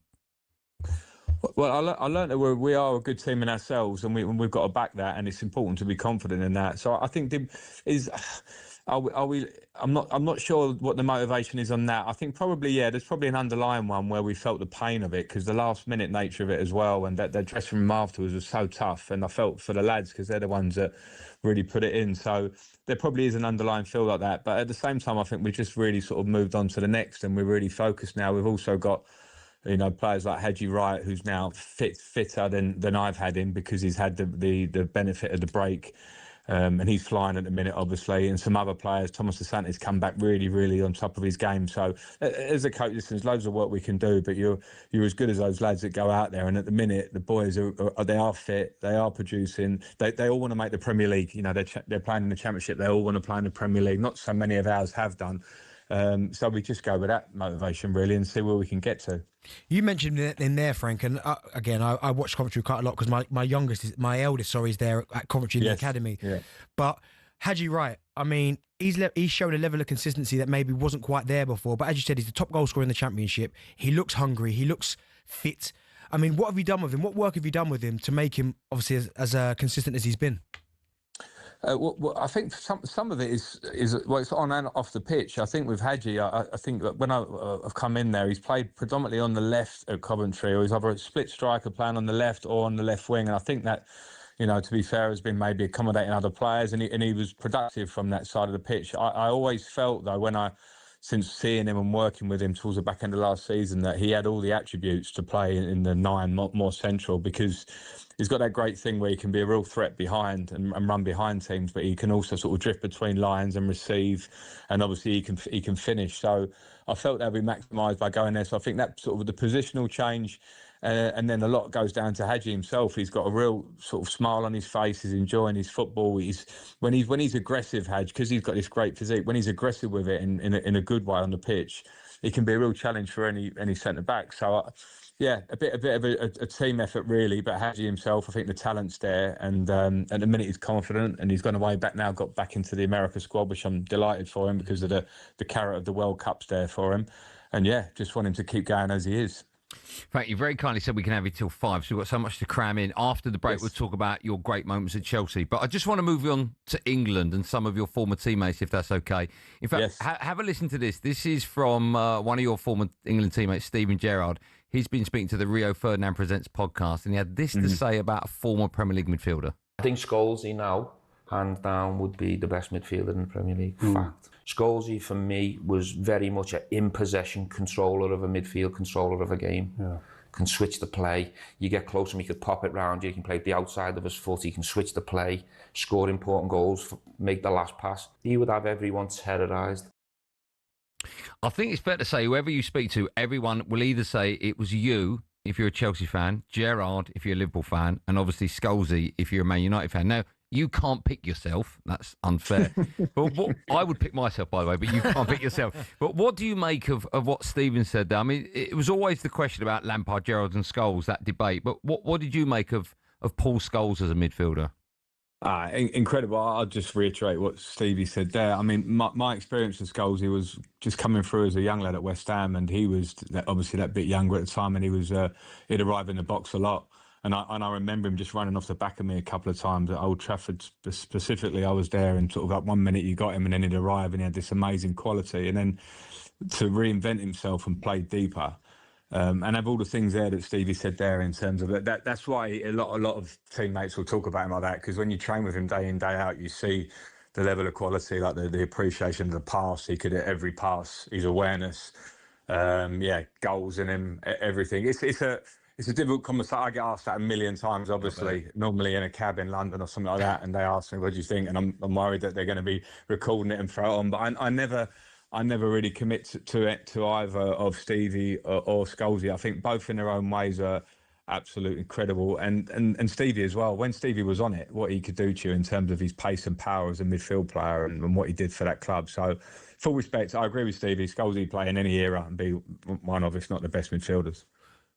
Well, I learned that we are a good team in ourselves, and we've got to back that, and it's important to be confident in that. So I think are we? I'm not sure what the motivation is on that. I think probably there's probably an underlying one where we felt the pain of it because the last minute nature of it as well, and that dressing room afterwards was so tough, and I felt for the lads because they're the ones that really put it in. So there probably is an underlying feel like that, but at the same time, I think we just really sort of moved on to the next, and we're really focused now. We've also got, you know, players like Haji Wright, who's now fitter than I've had him because he's had the benefit of the break, and he's flying at the minute, obviously. And some other players, Thomas Asante's come back really on top of his game. So as a coach, listen, there's loads of work we can do, but you're as good as those lads that go out there. And at the minute, the boys they are fit, they are producing. They all want to make the Premier League. You know, they're playing in the Championship. They all want to play in the Premier League. Not so many of ours have done. So we just go with that motivation really and see where we can get to. You mentioned it in there, Frank, and again, I watch Coventry quite a lot because my eldest, is there at Coventry in the academy. Yeah. But Haji Wright, I mean, he's shown a level of consistency that maybe wasn't quite there before. But as you said, he's the top goal scorer in the Championship. He looks hungry. He looks fit. I mean, what have you done with him? What work have you done with him to make him obviously as consistent as he's been? Well, I think some of it is it's on and off the pitch. I think with Haji, I think that when I've come in there, he's played predominantly on the left at Coventry, or he's either a split striker playing on the left or on the left wing. And I think that, you know, to be fair, has been maybe accommodating other players, and he was productive from that side of the pitch. I always felt though since seeing him and working with him towards the back end of last season, that he had all the attributes to play in the 9 more central, because he's got that great thing where he can be a real threat behind and run behind teams, but he can also sort of drift between lines and receive, and obviously he can finish. So I felt that we maximised by going there. So I think that sort of the positional change, and then a lot goes down to Haji himself. He's got a real sort of smile on his face. He's enjoying his football. When he's aggressive, Haji, because he's got this great physique. When he's aggressive with it in a good way on the pitch, it can be a real challenge for any centre back. So. A bit of a team effort really, but Haji himself, I think the talent's there, and at the minute he's confident, and he's gone away back now, got back into the America squad, which I'm delighted for him because of the carrot of the World Cup's there for him, and just want him to keep going as he is. Frank, you very kindly said we can have you till 5, so we've got so much to cram in. After the break, We'll talk about your great moments at Chelsea. But I just want to move on to England and some of your former teammates, if that's okay. In fact, have a listen to this. This is from one of your former England teammates, Steven Gerrard. He's been speaking to the Rio Ferdinand Presents podcast, and he had this to say about a former Premier League midfielder. I think Scholesy now, hands down, would be the best midfielder in the Premier League. Fact. Scholesy, for me, was very much an in-possession controller of a midfield, controller of a game. Yeah. Can switch the play. You get close to him, he could pop it round you. He can play the outside of his foot. He can switch the play, score important goals, make the last pass. He would have everyone terrorised. I think it's fair to say, whoever you speak to, everyone will either say it was you if you're a Chelsea fan, Gerrard if you're a Liverpool fan, and obviously Scholesy if you're a Man United fan. Now, you can't pick yourself. That's unfair. But I would pick myself, by the way, but you can't pick yourself. But what do you make of what Steven said there? I mean, it was always the question about Lampard, Gerrard and Scholes, that debate. But what did you make of Paul Scholes as a midfielder? Incredible. I'll just reiterate what Stevie said there. I mean, my experience with Scholes, he was just coming through as a young lad at West Ham, and he was obviously that bit younger at the time, and he'd arrive in the box a lot. And I remember him just running off the back of me a couple of times at Old Trafford specifically. I was there, and sort of like 1 minute you got him, and then he'd arrive and he had this amazing quality. And then to reinvent himself and play deeper. And have all the things there that Stevie said there in terms of that. That's why a lot of teammates will talk about him like that, because when you train with him day in, day out, you see the level of quality, like the appreciation of the pass. He could hit every pass, his awareness, goals in him, everything. It's a difficult conversation. I get asked that a million times, obviously, normally in a cab in London or something like that, and they ask me, what do you think? And I'm worried that they're going to be recording it and throw it on, but I never really commit to either of Stevie or Scholesy. I think both in their own ways are absolutely incredible. And Stevie as well. When Stevie was on it, what he could do to you in terms of his pace and power as a midfield player and what he did for that club. So, full respect, I agree with Stevie. Scholesy play in any era and be one of, if not the best midfielders.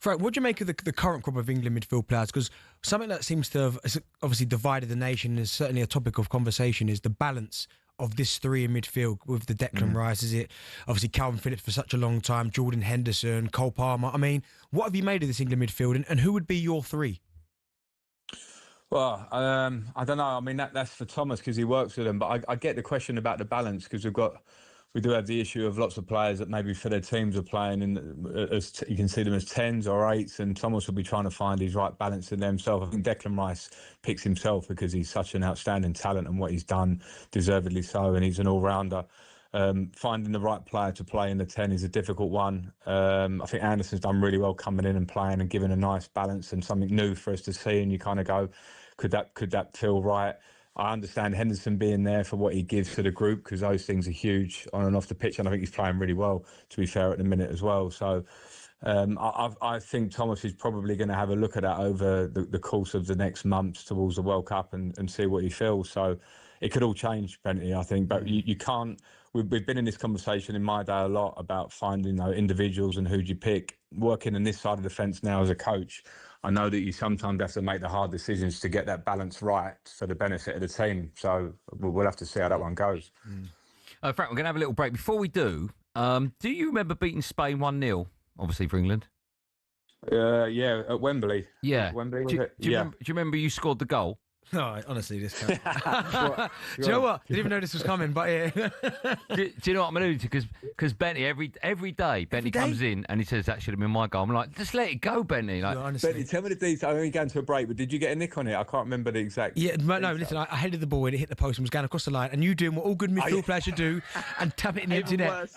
Frank, what do you make of the current crop of England midfield players? Because something that seems to have obviously divided the nation, is certainly a topic of conversation, is the balance of this three in midfield with the Declan Rice. Is it obviously Calvin Phillips for such a long time, Jordan Henderson, Cole Palmer? I mean, what have you made of this England midfield, and who would be your three? Well, I don't know. I mean, that's for Thomas because he works with them. But I get the question about the balance because we do have the issue of lots of players that maybe for their teams are playing you can see them as 10s or 8s, and Thomas will be trying to find his right balance in themselves. I think Declan Rice picks himself because he's such an outstanding talent and what he's done, deservedly so, and he's an all-rounder. Finding the right player to play in the 10 is a difficult one. I think Anderson's done really well coming in and playing and giving a nice balance and something new for us to see, and you kind of go, could that feel right? I understand Henderson being there for what he gives to the group because those things are huge on and off the pitch, and I think he's playing really well, to be fair, at the minute as well. So I think Thomas is probably going to have a look at that over the course of the next months towards the World Cup and see what he feels. So it could all change, Bentley, I think, but you can't. We've been in this conversation in my day a lot about finding individuals and who do you pick. Working on this side of the fence now as a coach, I know that you sometimes have to make the hard decisions to get that balance right for the benefit of the team. So we'll have to see how that one goes. Frank, we're going to have a little break. Before we do you remember beating Spain 1-0, obviously, for England? Yeah, at Wembley. Yeah. At Wembley, was do it? you remember you scored the goal? No, honestly, this can't. Do you know what? Didn't even know this was coming, but yeah. do you know what I'm alluding to? Because Benny, every day, Benny comes in and he says, that should have been my goal. I'm like, just let it go, Benny. Like, Benny, tell me the details. I'm only going to a break, but did you get a nick on it? I can't remember the exact. Yeah, no, listen, I headed the ball in, it hit the post and was going across the line, and you doing what all good midfield players should do and tap it in the empty net.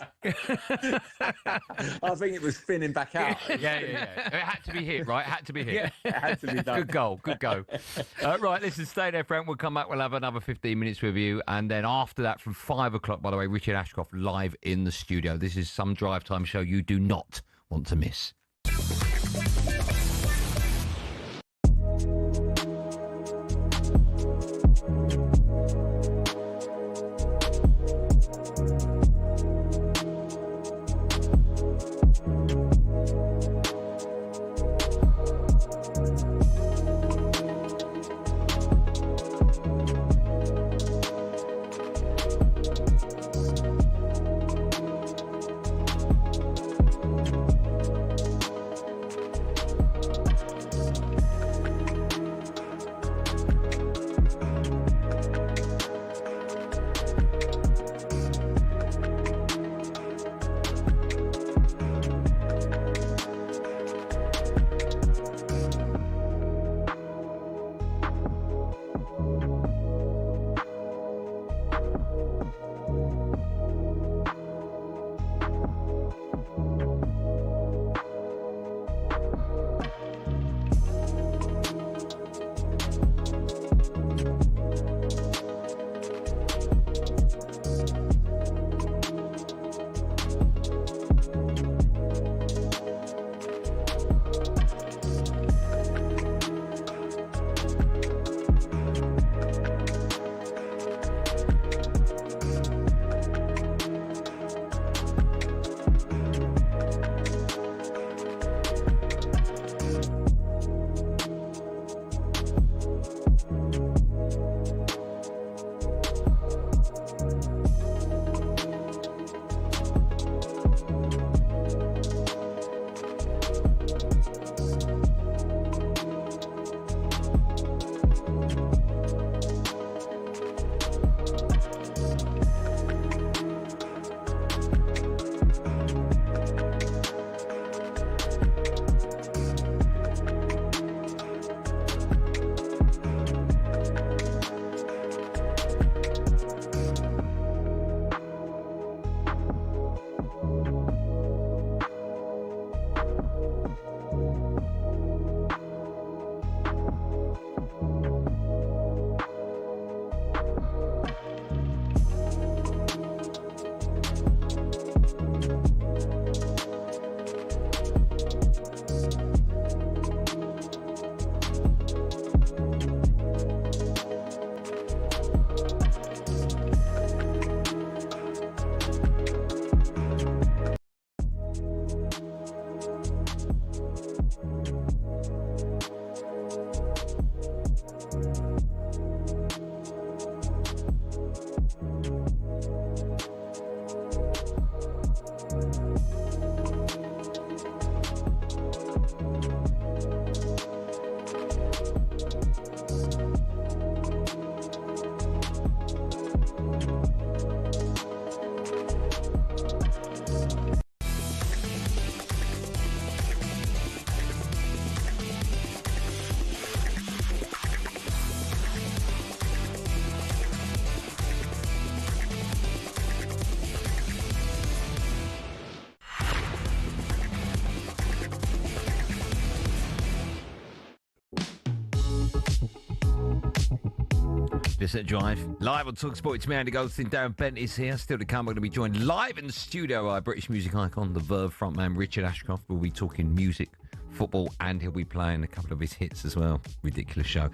I think it was spinning back out. Yeah. It had to be hit, right? It had to be hit. Yeah, it had to be done. Good goal. Right, listen, stay there, Frank. We'll come back. We'll have another 15 minutes with you. And then after that, from 5 o'clock, by the way, Richard Ashcroft live in the studio. This is some drive time show you do not want to miss. us at Drive. Live on talkSPORT, it's me, Andy Goldstein Darren Bent is here. Still to come, we're going to be joined live in the studio by British music icon, the Verve frontman Richard Ashcroft. We'll be talking music, football, and he'll be playing a couple of his hits as well. Ridiculous show.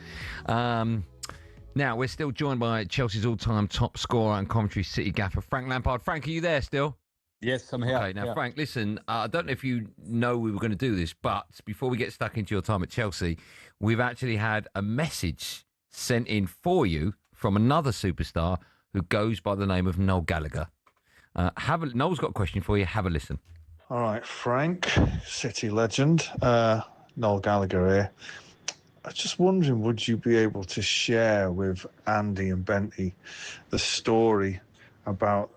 Now, we're still joined by Chelsea's all-time top scorer and Coventry City gaffer, Frank Lampard. Frank, are you there still? Yes, I'm here. Okay, now, Frank, listen, I don't know if you know we were going to do this, but before we get stuck into your time at Chelsea, we've actually had a message sent in for you from another superstar who goes by the name of Noel Gallagher. Noel's got a question for you. Have a listen. All right, Frank, City legend, Noel Gallagher here. I was just wondering, would you be able to share with Andy and Benty the story about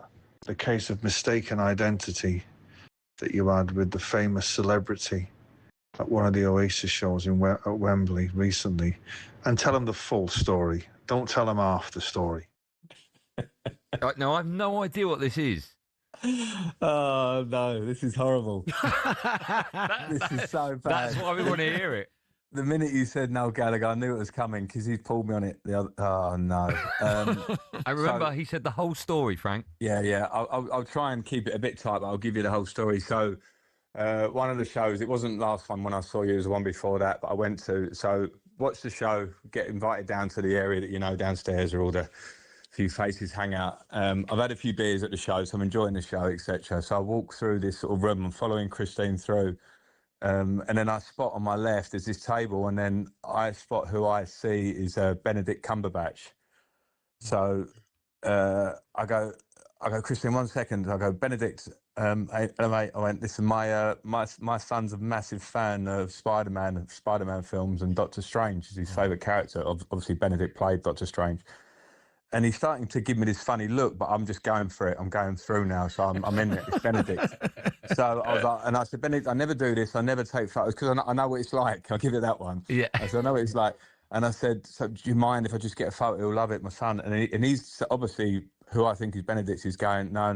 the case of mistaken identity that you had with the famous celebrity at one of the Oasis shows at Wembley recently, and tell him the full story. Don't tell him half the story. No, I have no idea what this is. Oh, no, this is horrible. This is so bad. That's why we want to hear it. The minute you said Noel Gallagher, I knew it was coming because he pulled me on it. Oh, no. I remember he said the whole story, Frank. Yeah. I'll try and keep it a bit tight, but I'll give you the whole story. So one of the shows, it wasn't last time when I saw you, it was the one before that, but I went to. So watch the show, get invited down to the area that you know downstairs where all the few faces hang out. I've had a few beers at the show, so I'm enjoying the show, etc. So I walk through this sort of room, I'm following Christine through. And then I spot on my left is this table, and then I spot who I see is Benedict Cumberbatch. So I go, Christine, 1 second. I go, Benedict, hey, mate. I went, listen, my son's a massive fan of Spider-Man films, and Doctor Strange is his favourite character. Obviously, Benedict played Doctor Strange. And he's starting to give me this funny look, but I'm just going for it. I'm going through now, so I'm in it. It's Benedict. So I was like, and I said, Benedict, I never do this. I never take photos because I know what it's like. I'll give it that one. Yeah. I said, I know what it's like. And I said, so do you mind if I just get a photo? He'll love it, my son. And he's obviously who I think is Benedict. He's going, no.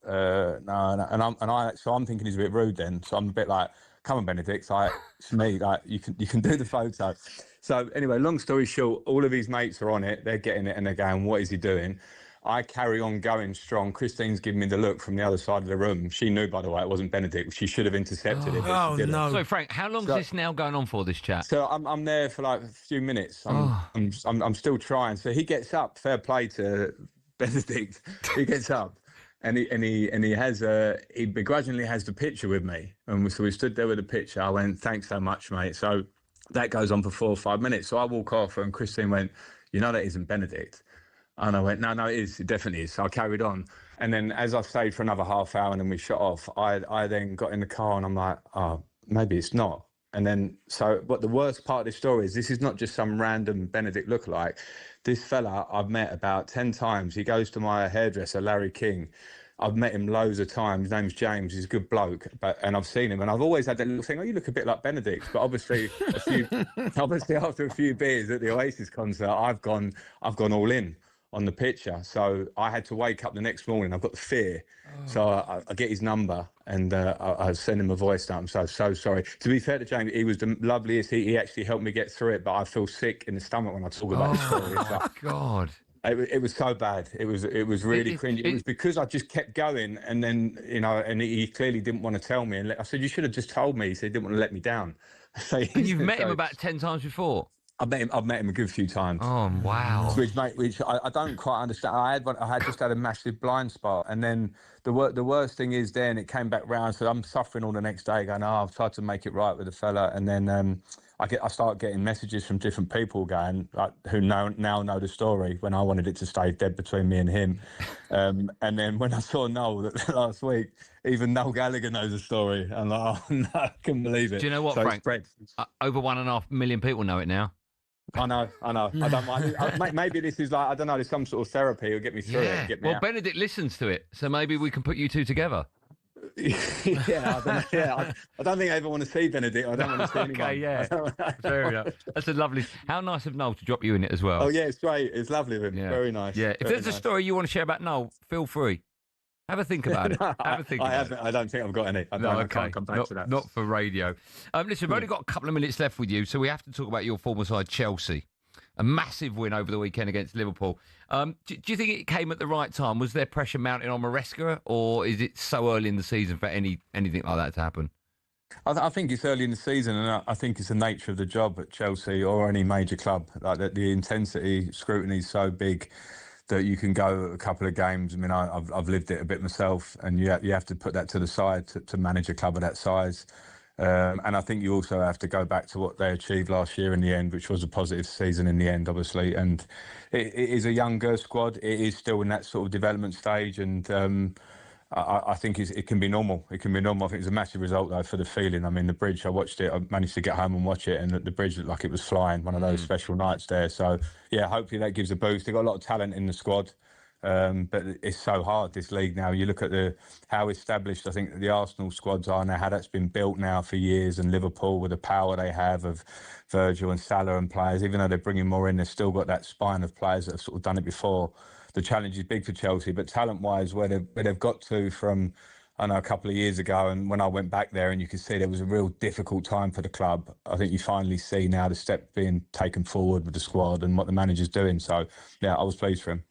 And so I'm thinking he's a bit rude then. So I'm a bit like, come on, Benedict. It's me. Like you can do the photo. So anyway, long story short, all of his mates are on it. They're getting it and they're going, what is he doing? I carry on going strong. Christine's giving me the look from the other side of the room. She knew, by the way, it wasn't Benedict. She should have intercepted it. Oh, no. So, Frank, how long is this now going on for, this chat? So I'm there for like a few minutes. I'm still trying. So he gets up. Fair play to Benedict. He gets up. And he begrudgingly has the picture with me. And so we stood there with the picture. I went, thanks so much, mate. So that goes on for 4 or 5 minutes. So I walk off and Christine went, you know that isn't Benedict. And I went, no, it is. It definitely is. So I carried on. And then as I stayed for another half hour and then we shut off, I then got in the car and I'm like, oh, maybe it's not. And then, so what the worst part of this story is, this is not just some random Benedict lookalike. This fella I've met about 10 times. He goes to my hairdresser, Larry King. I've met him loads of times. His name's James. He's a good bloke, and I've seen him. And I've always had that little thing, oh, you look a bit like Benedict. But obviously, after a few beers at the Oasis concert, I've gone all in on the picture. So I had to wake up the next morning. I've got the fear. Oh. So I get his number and I send him a voice note. I'm so sorry. To be fair to James, he was the loveliest. He actually helped me get through it, but I feel sick in the stomach when I talk about this story. Oh, God. It was so bad. It was really cringy. It was because I just kept going, and then and he clearly didn't want to tell me. And I said, you should have just told me. He said he didn't want to let me down. So and you've met him about 10 times before. I've met him a good few times. Oh wow! Which I don't quite understand. I had just had a massive blind spot, and then the worst thing is then it came back round. So I'm suffering all the next day, going, oh, I've tried to make it right with the fella, and then I start getting messages from different people going who now know the story when I wanted it to stay dead between me and him, and then when I saw Noel last week, even Noel Gallagher knows the story. I'm like, oh no, I couldn't believe it. Do you know what, Frank? Over 1.5 million people know it now. I know. I don't mind. Maybe this is like, I don't know, there's some sort of therapy will get me through it. Get me out. Benedict listens to it, so maybe we can put you two together. I don't think I ever want to see Benedict. I don't want to see anyone. Okay, yeah. Fair enough. That's a lovely... How nice of Noel to drop you in it as well. Oh, yeah, it's great. It's lovely of him. Yeah. Very nice. Yeah. If there's a story you want to share about Noel, feel free. Have a think about it. I don't think I've got any. I can't come back to that. Not for radio. Listen, we've only got a couple of minutes left with you, so we have to talk about your former side, Chelsea. a massive win over the weekend against Liverpool. Do you think it came at the right time? Was there pressure mounting on Maresca, or is it so early in the season for anything like that to happen? I think it's early in the season, and I think it's the nature of the job at Chelsea or any major club. Like that, the intensity, scrutiny is so big that you can go a couple of games. I mean, I've lived it a bit myself, and you have to put that to the side to manage a club of that size. And I think you also have to go back to what they achieved last year in the end, which was a positive season in the end, obviously. And it is a younger squad. It is still in that sort of development stage, and I think it can be normal. It can be normal. I think it's a massive result, though, for the feeling. I mean, the Bridge, I watched it. I managed to get home and watch it, and the Bridge looked like it was flying, one of those special nights there. So, yeah, hopefully that gives a boost. They've got a lot of talent in the squad, but it's so hard, this league now. You look at how established I think the Arsenal squads are now, how that's been built now for years, and Liverpool with the power they have of Virgil and Salah and players. Even though they're bringing more in, they've still got that spine of players that have sort of done it before. The challenge is big for Chelsea, but talent-wise, where they've got to from, I know, a couple of years ago, and when I went back there and you could see there was a real difficult time for the club, I think you finally see now the step being taken forward with the squad and what the manager's doing. So, yeah, I was pleased for him.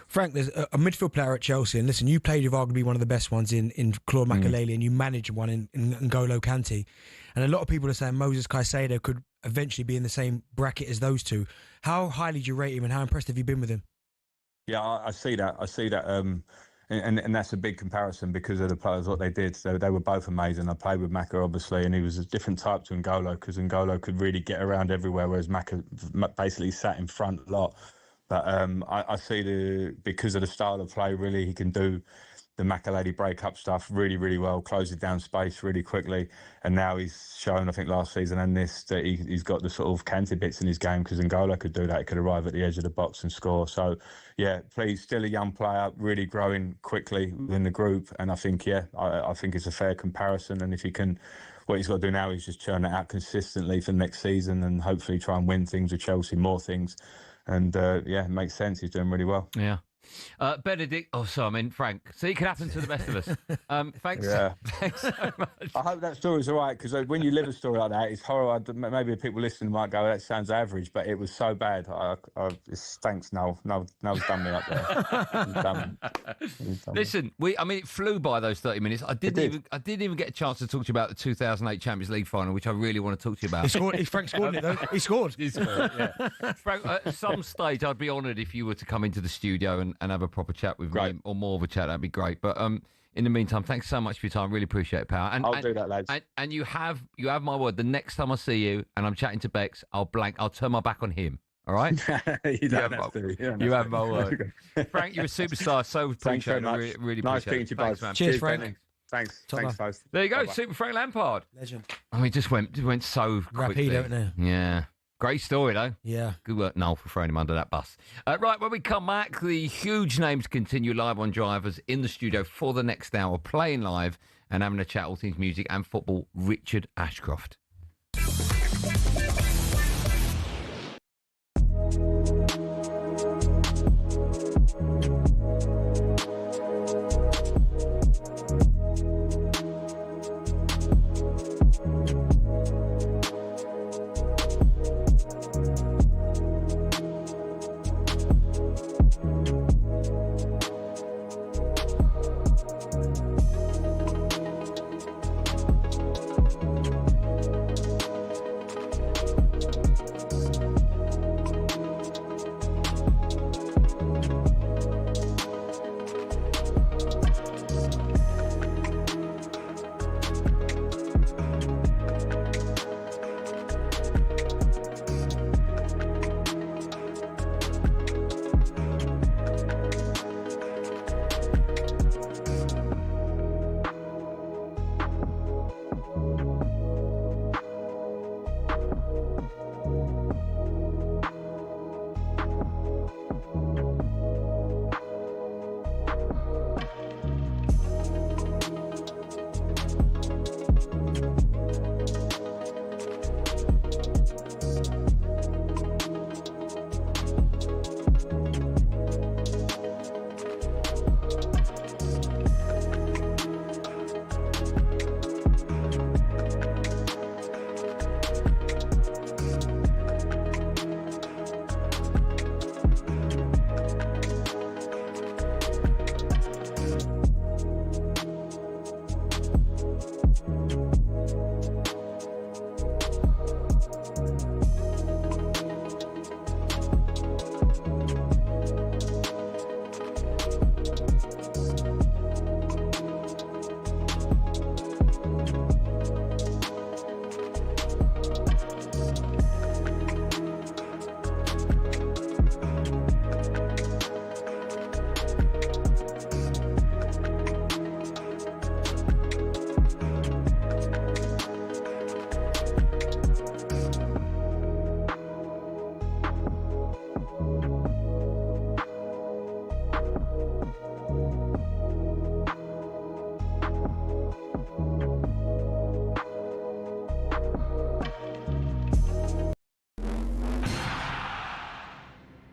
Frank, there's a midfield player at Chelsea, and listen, you played with arguably one of the best ones in Claude Makelele, and you managed one in N'Golo Kante. And a lot of people are saying Moses Caicedo could eventually be in the same bracket as those two. How highly do you rate him, and how impressed have you been with him? Yeah, I see that. And that's a big comparison because of the players, what they did. So they were both amazing. I played with Maka, obviously, and he was a different type to N'Golo because N'Golo could really get around everywhere, whereas Maka basically sat in front a lot. But I see because of the style of play, really, he can do the Makelele break-up stuff really, really well, closes down space really quickly. And now he's shown, I think, last season and this, that he's got the sort of Kante bits in his game because N'Golo could do that. He could arrive at the edge of the box and score. So, yeah, he's still a young player, really growing quickly within the group. And I think, I think it's a fair comparison. And if he can, what he's got to do now is just churn it out consistently for next season and hopefully try and win things with Chelsea, more things. And, it makes sense. He's doing really well. Yeah. Frank. So it can happen to the best of us. Thanks so much. I hope that story's all right, because when you live a story like that, it's horrible. Maybe people listening might go, that sounds average, but it was so bad. Thanks, Noel. Noel's done me up there. Listen, it flew by those 30 minutes. I didn't even get a chance to talk to you about the 2008 Champions League final, which I really want to talk to you about. Frank scored it, though. He scored. Yeah. Frank, at some stage, I'd be honoured if you were to come into the studio and have a proper chat with me, or more of a chat. That'd be great. But in the meantime, thanks so much for your time. Really appreciate it, pal. I'll do that, lads. And you have my word. The next time I see you and I'm chatting to Bex, I'll turn my back on him. All right? You have my word. Frank, you're a superstar. So appreciate it. Really appreciate it. Nice speaking to you both. Man. Cheers, Frank. Thanks, folks. There you go. Bye-bye. Super Frank Lampard. Legend. It just went so quickly. Rapid, don't it? Yeah. Great story, though. Yeah. Good work, Noel, for throwing him under that bus. Right, when we come back, the huge names continue live on Drivers in the studio for the next hour, playing live and having a chat, all things music and football. Richard Ashcroft.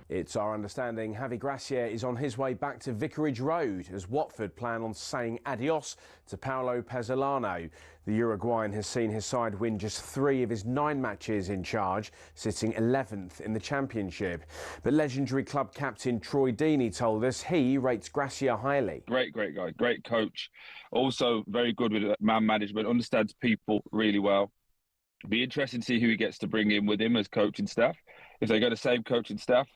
It's our understanding Javi Gracia is on his way back to Vicarage Road as Watford plan on saying adios to Paulo Pezzolano. The Uruguayan has seen his side win just 3 of his 9 matches in charge, sitting 11th in the Championship. But legendary club captain Troy Deeney told us he rates Gracia highly. Great guy, great coach. Also very good with man management, understands people really well. Be interesting to see who he gets to bring in with him as coaching staff. If they got the same coaching staff,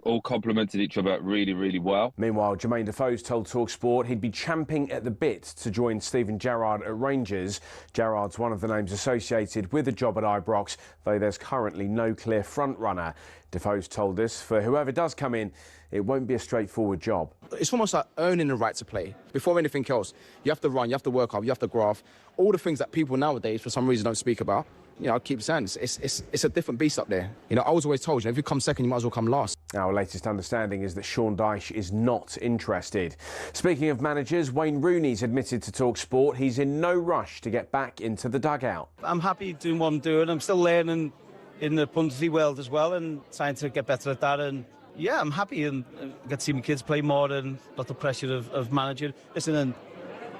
all complemented each other really, really well. Meanwhile, Jermaine Defoe's told talkSPORT he'd be champing at the bit to join Steven Gerrard at Rangers. Gerrard's one of the names associated with the job at Ibrox, though there's currently no clear front-runner. Defoe's told us for whoever does come in, it won't be a straightforward job. It's almost like earning the right to play. Before anything else, you have to run, you have to work hard, you have to graph. All the things that people nowadays, for some reason, don't speak about. You know, I keep saying it's a different beast up there. You know, I was always told, if you come second, you might as well come last. Our latest understanding is that Sean Dyche is not interested. Speaking of managers, Wayne Rooney's admitted to talkSPORT he's in no rush to get back into the dugout. I'm happy doing what I'm doing. I'm still learning in the punditry world as well and trying to get better at that. And yeah, I'm happy and get to see my kids play more and not the pressure of managing. Listen, and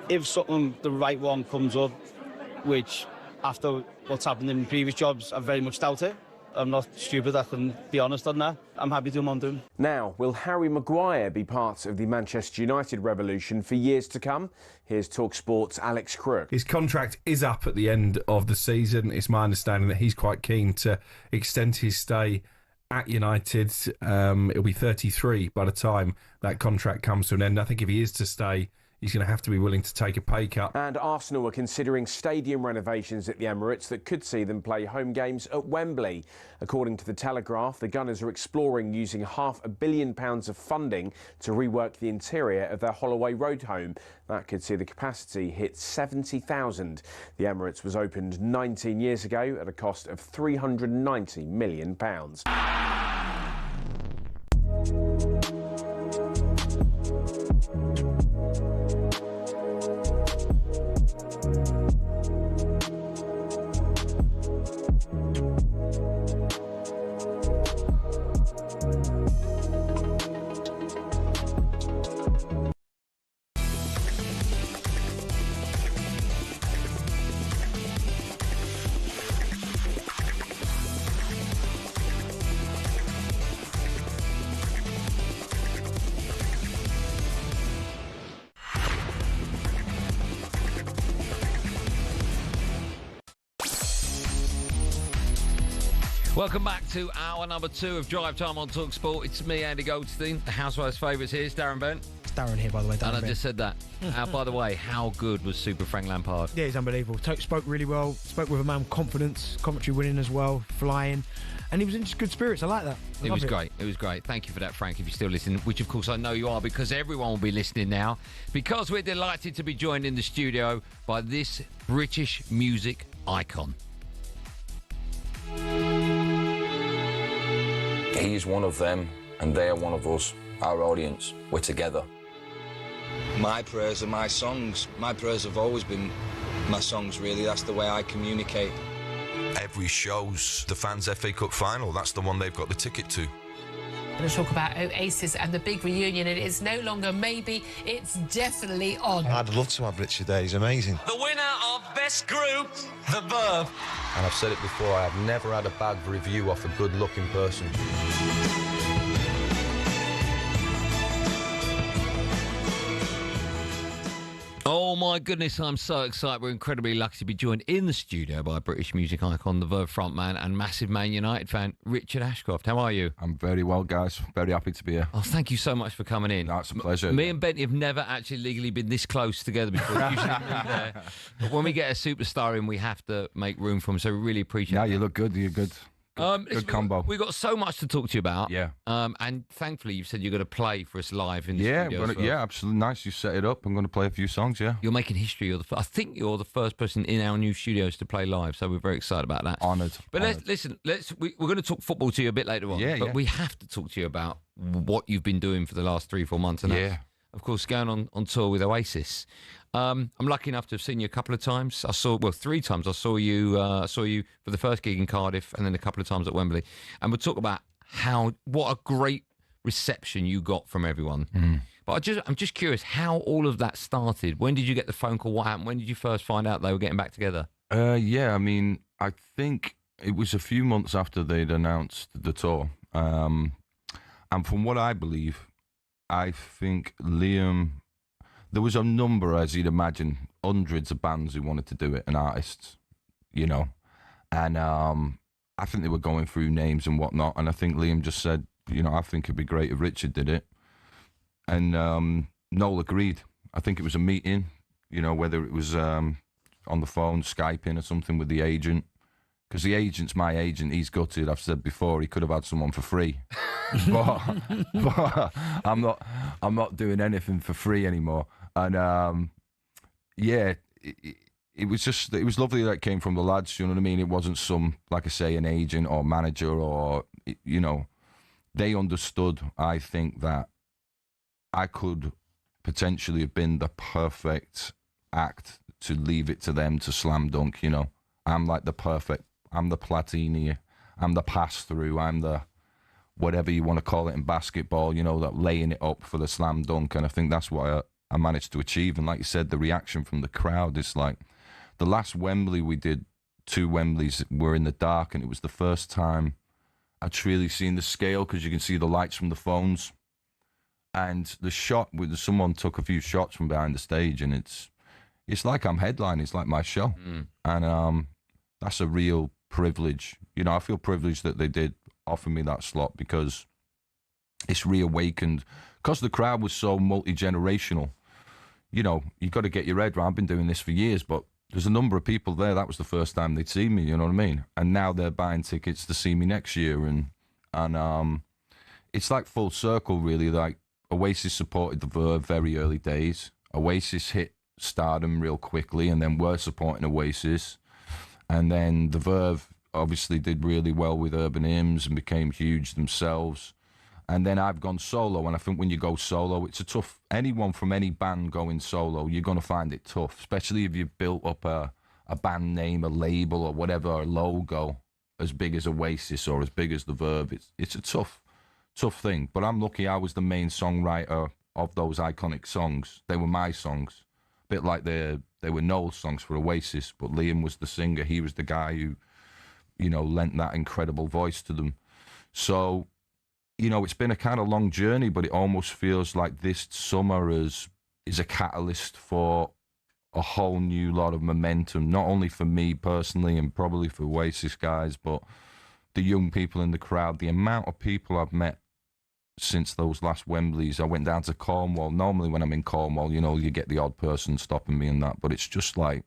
if something, the right one comes up, which after what's happened in previous jobs, I very much doubt it. I'm not stupid, I can be honest on that. I'm happy doing what I'm doing. Now, will Harry Maguire be part of the Manchester United revolution for years to come? Here's talkSPORT's Alex Crook. His contract is up at the end of the season. It's my understanding that he's quite keen to extend his stay at United. He'll be 33 by the time that contract comes to an end. I think if he is to stay, he's going to have to be willing to take a pay cut. And Arsenal are considering stadium renovations at the Emirates that could see them play home games at Wembley. According to the Telegraph, the Gunners are exploring using £500 million of funding to rework the interior of their Holloway Road home. That could see the capacity hit 70,000. The Emirates was opened 19 years ago at a cost of £390 million. Welcome back to hour number 2 of Drive Time on talkSPORT. It's me, Andy Goldstein. The Housewives' favourites here is Darren Bent. It's Darren here, by the way. And I just said that. By the way, how good was Super Frank Lampard? Yeah, he's unbelievable. Spoke really well. Spoke with a man with confidence. Commentary winning as well. Flying. And he was in just good spirits. I like that. It was great. It was great. Thank you for that, Frank, if you're still listening, which of course I know you are, because everyone will be listening now, because we're delighted to be joined in the studio by this British music icon. He's one of them, and they're one of us, our audience. We're together. My prayers are my songs. My prayers have always been my songs, really. That's the way I communicate. Every show's the Fans FA Cup final. That's the one they've got the ticket to. We're going to talk about Oasis and the big reunion. It is no longer maybe, it's definitely on. I'd love to have Richard there. He's amazing. The winner of Best Group, The Verve. And I've said it before, I have never had a bad review off a good-looking person. Oh my goodness, I'm so excited. We're incredibly lucky to be joined in the studio by British music icon, the Verve frontman and massive Man United fan, Richard Ashcroft. How are you? I'm very well, guys. Very happy to be here. Oh, thank you so much for coming in. That's a pleasure. Me and Bentley have never actually legally been this close together before. Usually but when we get a superstar in, we have to make room for him, so we really appreciate it. Yeah, you look good. You're good. Good combo. We've got so much to talk to you about. Yeah. And thankfully, you've said you're going to play for us live in the studio as well. Yeah, absolutely. Nice. You set it up. I'm going to play a few songs, yeah. You're making history. I think you're the first person in our new studios to play live, so we're very excited about that. Honoured. But we're going to talk football to you a bit later on. Yeah, but we have to talk to you about what you've been doing for the last 3-4 months. And that's, of course, going on tour with Oasis. I'm lucky enough to have seen you a couple of times. 3 times. I saw you for the first gig in Cardiff and then a couple of times at Wembley. And we'll talk about what a great reception you got from everyone. But I'm just curious how all of that started. When did you get the phone call? What happened? When did you first find out they were getting back together? Yeah, I mean, I think it was a few months after they'd announced the tour. And from what I believe, I think Liam, there was a number, as you'd imagine, hundreds of bands who wanted to do it, and artists, you know. And I think they were going through names and whatnot. And I think Liam just said, you know, I think it'd be great if Richard did it. And Noel agreed. I think it was a meeting, you know, whether it was on the phone, Skyping or something with the agent. Because the agent's my agent, he's gutted. I've said before, he could have had someone for free. but I'm not doing anything for free anymore. And yeah, it was lovely that it came from the lads, you know what I mean? It wasn't some, like I say, an agent or manager or, you know, they understood, I think, that I could potentially have been the perfect act to leave it to them to slam dunk, you know. I'm like the Platini, I'm the pass-through, I'm the whatever you want to call it in basketball, you know, that laying it up for the slam dunk. And I think that's what I managed to achieve. And like you said, the reaction from the crowd is like, the last Wembley we did, 2 Wembleys were in the dark, and it was the first time I'd really seen the scale, because you can see the lights from the phones. And the shot, someone took a few shots from behind the stage, and it's like I'm headlining, it's like my show. And that's a real privilege. You know, I feel privileged that they did offer me that slot, because it's reawakened, because the crowd was so multi-generational. You know, you got to get your head around. I've been doing this for years, but there's a number of people there, that was the first time they'd seen me, you know what I mean? And now they're buying tickets to see me next year. And it's like full circle, really. Like, Oasis supported the Verve very early days. Oasis hit stardom real quickly, and then we're supporting Oasis. And then the Verve obviously did really well with Urban Hymns and became huge themselves. And then I've gone solo, and I think when you go solo, it's a tough, anyone from any band going solo, you're going to find it tough, especially if you've built up a band name, a label or whatever, a logo as big as Oasis or as big as the Verve. It's a tough thing. But I'm lucky I was the main songwriter of those iconic songs. They were my songs, a bit like they were Noel's songs for Oasis, but Liam was the singer. He was the guy who, you know, lent that incredible voice to them. So, you know, it's been a kind of long journey, but it almost feels like this summer is a catalyst for a whole new lot of momentum, not only for me personally and probably for Oasis guys, but the young people in the crowd. The amount of people I've met since those last Wembleys. I went down to Cornwall. Normally when I'm in Cornwall, you know, you get the odd person stopping me and that, but it's just like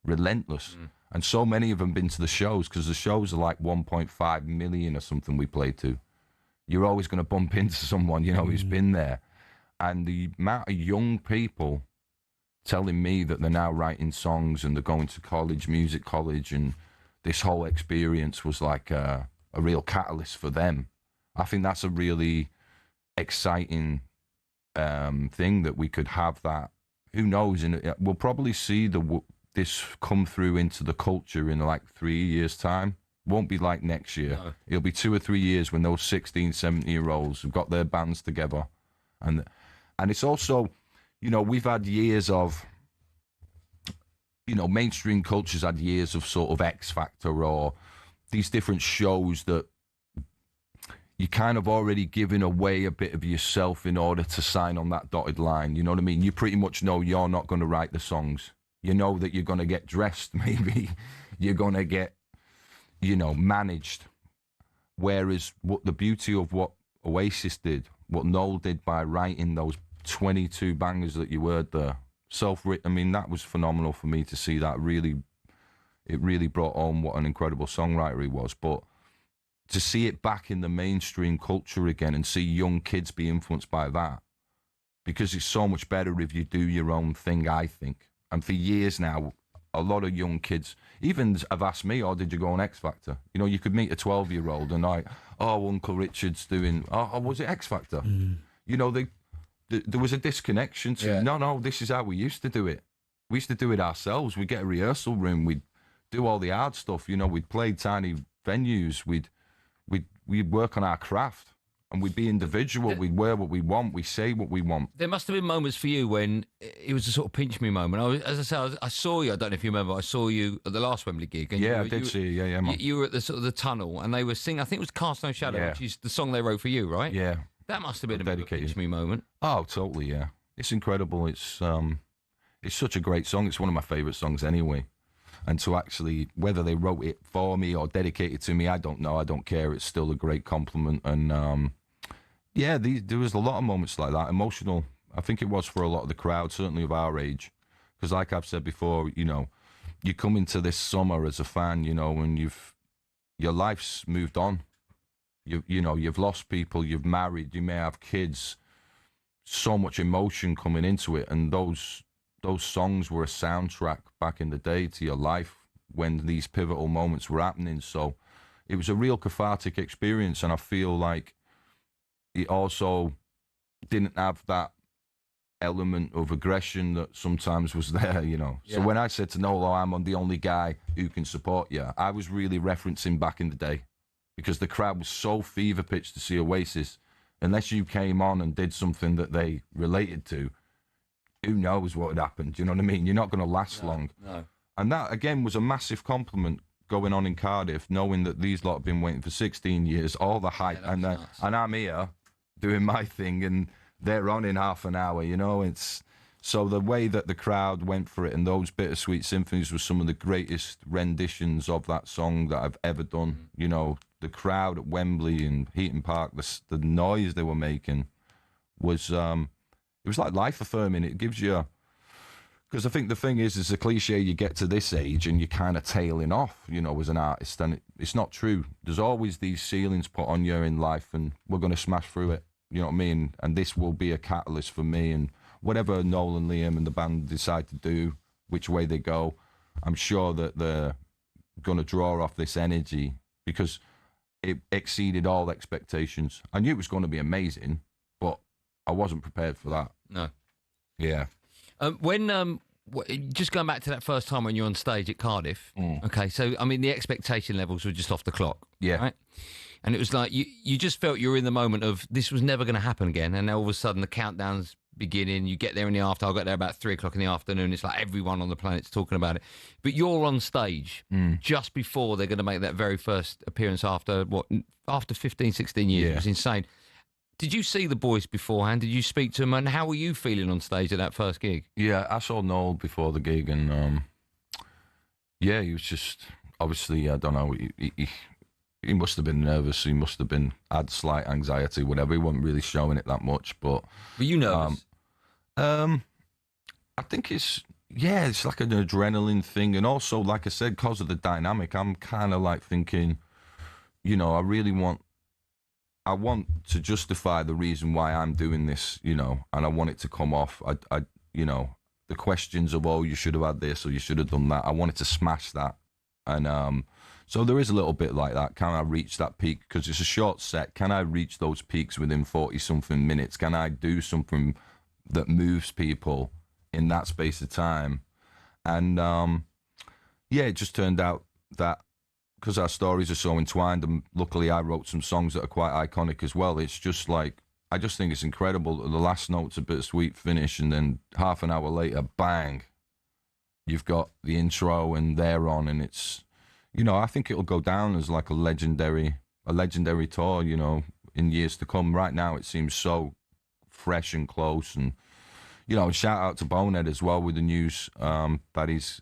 relentless. And so many of them been to the shows, because the shows are like 1.5 million or something we played to. You're always going to bump into someone, you know, who's been there. And the amount of young people telling me that they're now writing songs and they're going to college, music college, and this whole experience was like a real catalyst for them. I think that's a really exciting thing, that we could have that. Who knows? And we'll probably see this come through into the culture in like 3 years' time. Won't be like next year. No. It'll be 2 or 3 years when those 16, 17-year-olds have got their bands together. And it's also, you know, we've had years of, you know, mainstream culture's had years of sort of X Factor or these different shows that you're kind of already giving away a bit of yourself in order to sign on that dotted line. You know what I mean? You pretty much know you're not going to write the songs. You know that you're going to get dressed, maybe. You're going to get, you know, managed. Whereas what the beauty of what Oasis did, what Noel did by writing those 22 bangers that you heard there, self-written, I mean, that was phenomenal for me to see that. It really brought home what an incredible songwriter he was. But to see it back in the mainstream culture again and see young kids be influenced by that, because it's so much better if you do your own thing, I think. And for years now, a lot of young kids even have asked me, oh, did you go on X Factor? You know, you could meet a 12-year-old and like, oh, Uncle Richard's doing, oh, was it X Factor? You know, there was a disconnection to, no, this is how we used to do it. We used to do it ourselves. We'd get a rehearsal room. We'd do all the hard stuff. You know, we'd play tiny venues. We'd we'd work on our craft. And we'd be individual. We'd wear what we want. We say what we want. There must have been moments for you when it was a sort of pinch me moment. As I said, I saw you. I don't know if you remember. I saw you at the last Wembley gig. And I did see you. Yeah, man. You were at the sort of the tunnel, and they were singing. I think it was "Cast No Shadow," which is the song they wrote for you, right? Yeah. That must have been a pinch me moment. Oh, totally. Yeah. It's incredible. It's such a great song. It's one of my favourite songs anyway. And to actually, whether they wrote it for me or dedicated to me, I don't know. I don't care. It's still a great compliment. And yeah, there was a lot of moments like that, emotional. I think it was for a lot of the crowd, certainly of our age. Because like I've said before, you know, you come into this summer as a fan, you know, and your life's moved on. You know, you've lost people, you've married, you may have kids. So much emotion coming into it. And those songs were a soundtrack back in the day to your life when these pivotal moments were happening. So it was a real cathartic experience. And I feel like it also didn't have that element of aggression that sometimes was there, you know. Yeah. So when I said to Noel, I'm the only guy who can support you, I was really referencing back in the day because the crowd was so fever-pitched to see Oasis. Unless you came on and did something that they related to, who knows what had happened, you know what I mean? You're not going to last long. No. And that, again, was a massive compliment going on in Cardiff, knowing that these lot have been waiting for 16 years, all the hype, and I'm here doing my thing, and they're on in half an hour, you know. It's so the way that the crowd went for it, and those bittersweet symphonies were some of the greatest renditions of that song that I've ever done. You know, the crowd at Wembley and Heaton Park, the noise they were making was it was like life affirming. It gives you, because I think the thing is a cliche, you get to this age and you're kind of tailing off, you know, as an artist, and it's not true. There's always these ceilings put on you in life, and we're going to smash through it. You know what I mean? And this will be a catalyst for me, and whatever Noel and Liam and the band decide to do, which way they go, I'm sure that they're going to draw off this energy because it exceeded all expectations. I knew it was going to be amazing, but I wasn't prepared for that. No. Yeah. Just going back to that first time when you're on stage at Cardiff, okay, so, I mean, the expectation levels were just off the clock. Yeah. Right? And it was like you just felt you were in the moment of this was never going to happen again. And then all of a sudden the countdown's beginning. You get there in the afternoon. I got there about 3 o'clock in the afternoon. It's like everyone on the planet's talking about it. But you're on stage just before they're going to make that very first appearance after 15, 16 years. Yeah. It was insane. Did you see the boys beforehand? Did you speak to them? And how were you feeling on stage at that first gig? Yeah, I saw Noel before the gig, and yeah, he was just obviously, I don't know, he must have been nervous. He must have had slight anxiety, whatever. He wasn't really showing it that much, but were you nervous? I think it's like an adrenaline thing, and also, like I said, because of the dynamic, I'm kind of like thinking, you know, I want to justify the reason why I'm doing this, you know, and I want it to come off. I you know, the questions of, oh, you should have had this or you should have done that. I wanted to smash that, and so there is a little bit like that. Can I reach that peak? Because it's a short set. Can I reach those peaks within 40-something minutes? Can I do something that moves people in that space of time? And yeah, it just turned out that because our stories are so entwined, and luckily I wrote some songs that are quite iconic as well. It's just like, I just think it's incredible that the last note's a bittersweet finish, and then half an hour later, bang, you've got the intro and they're on, and it's, you know, I think it'll go down as like a legendary tour, you know, in years to come. Right now, it seems so fresh and close, and, you know, shout out to Bonehead as well with the news that he's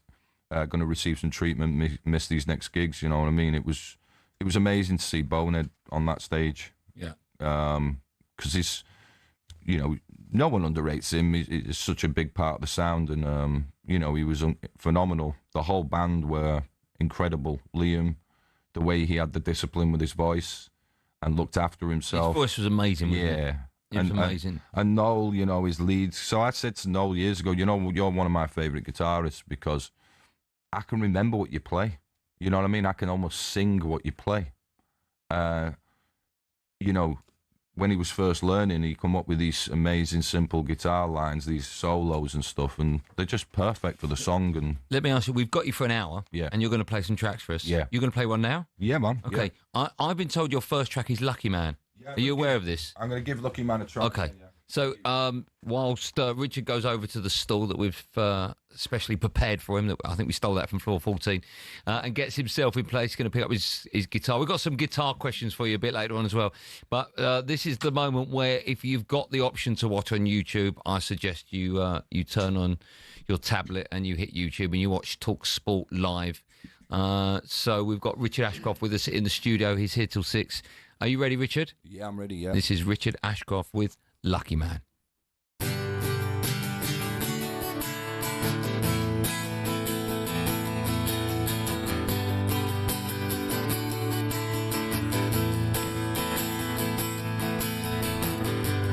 going to receive some treatment, miss these next gigs. You know what I mean? It was amazing to see Bonehead on that stage. Yeah. Because he's, you know, no one underrates him. He's such a big part of the sound, and you know, he was phenomenal. The whole band were incredible. Liam, the way he had the discipline with his voice and looked after himself. His voice was amazing. Yeah. It was amazing. And Noel, you know, his leads. So I said to Noel years ago, you know, you're one of my favourite guitarists because I can remember what you play. You know what I mean? I can almost sing what you play. You know, when he was first learning, he come up with these amazing simple guitar lines, these solos and stuff, and they're just perfect for the song. And let me ask you, we've got you for an hour, yeah, and you're going to play some tracks for us. Yeah. You're going to play one now? Yeah, man. Okay. Yeah. I've been told your first track is Lucky Man. Yeah, Are you aware of this? I'm going to give Lucky Man a try. Okay. Yeah. So whilst Richard goes over to the stall that we've specially prepared for him, that I think we stole that from floor 14, and gets himself in place, going to pick up his guitar. We've got some guitar questions for you a bit later on as well. But this is the moment where if you've got the option to watch on YouTube, I suggest you turn on your tablet and you hit YouTube and you watch talkSPORT live. So we've got Richard Ashcroft with us in the studio. He's here till 6. Are you ready, Richard? Yeah, I'm ready, yeah. This is Richard Ashcroft with Lucky Man.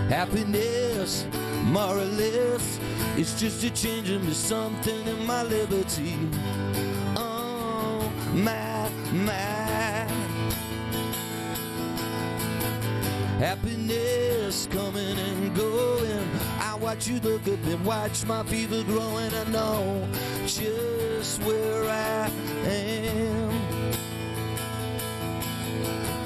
Happiness, more or less, it's just a change in me, something in my liberty. Oh, my. Happiness coming and going. I watch you look up and watch my fever growing. I know just where I am.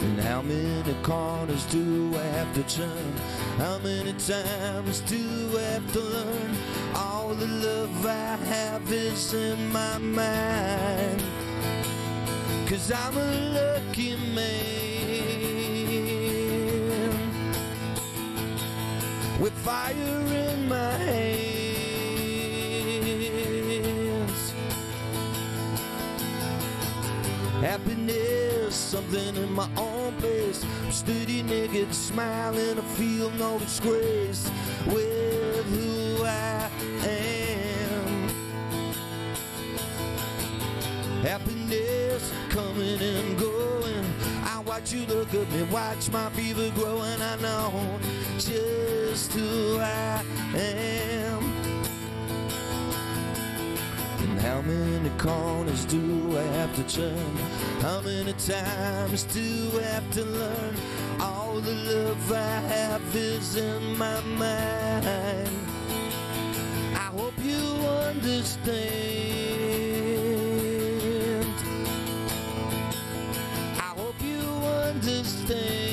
And how many corners do I have to turn? How many times do I have to learn? All the love I have is in my mind. 'Cause I'm a lucky man. With fire in my hands. Happiness, something in my own place. I'm steady, naked, smiling, I feel no disgrace with who I am. Happiness coming and going. I watch you look at me, watch my fever growing. I know just who I am. And how many corners do I have to turn? How many times do I have to learn? All the love I have is in my mind. I hope you understand. I hope you understand.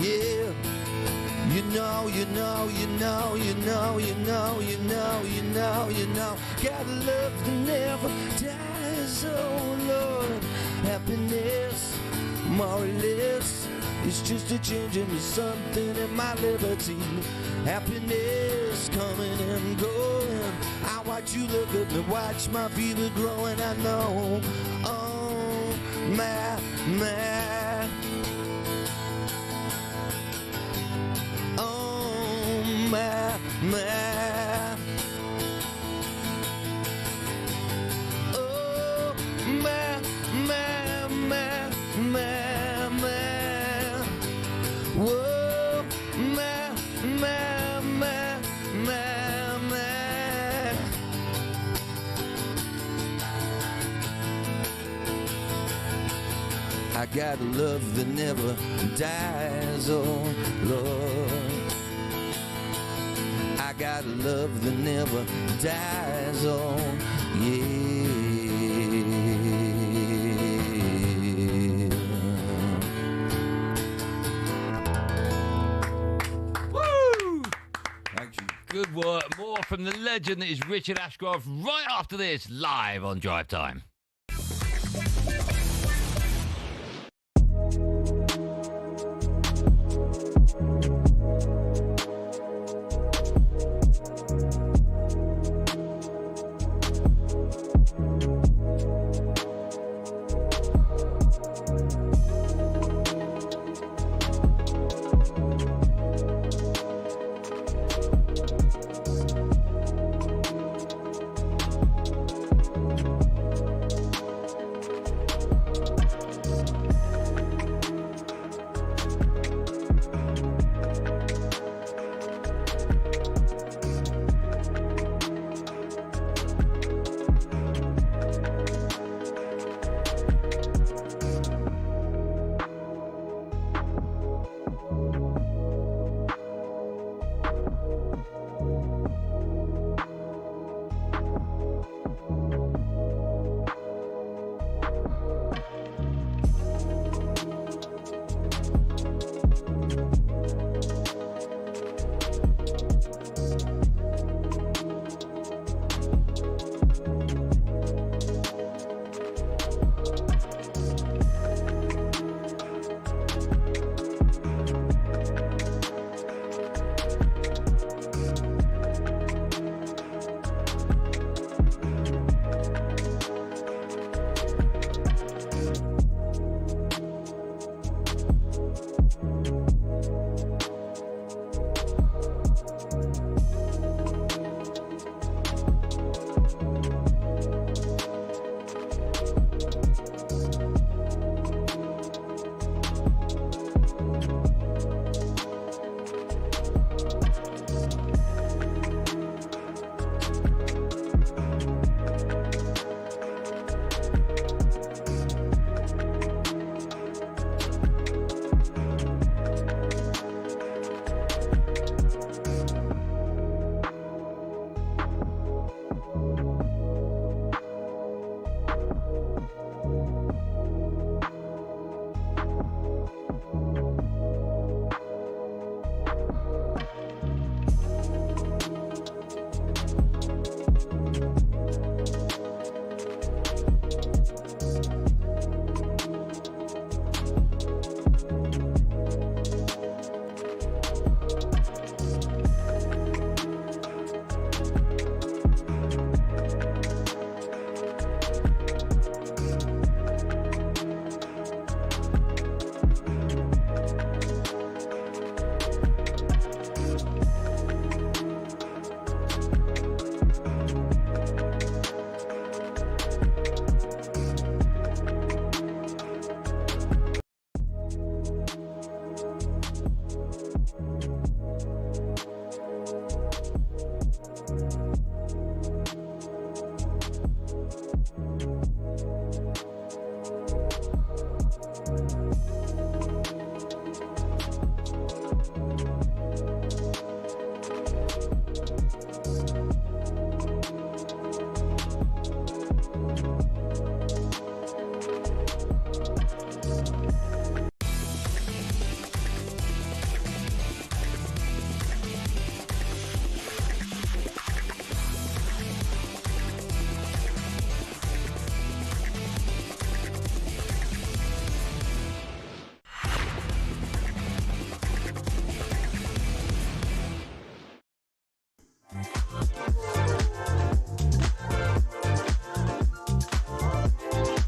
Yeah, you know. Gotta love that never dies, oh Lord. Happiness, more or less, it's just a change in me, something in my liberty. Happiness coming and going. I watch you look at me, watch my fever growing. I know, oh my. Oh my. Oh my. Whoa, my. I got a love that never dies, oh Lord. I got a love that never dies, oh yeah. Woo! Thank you. Good work. More from the legend that is Richard Ashcroft right after this, live on Drive Time.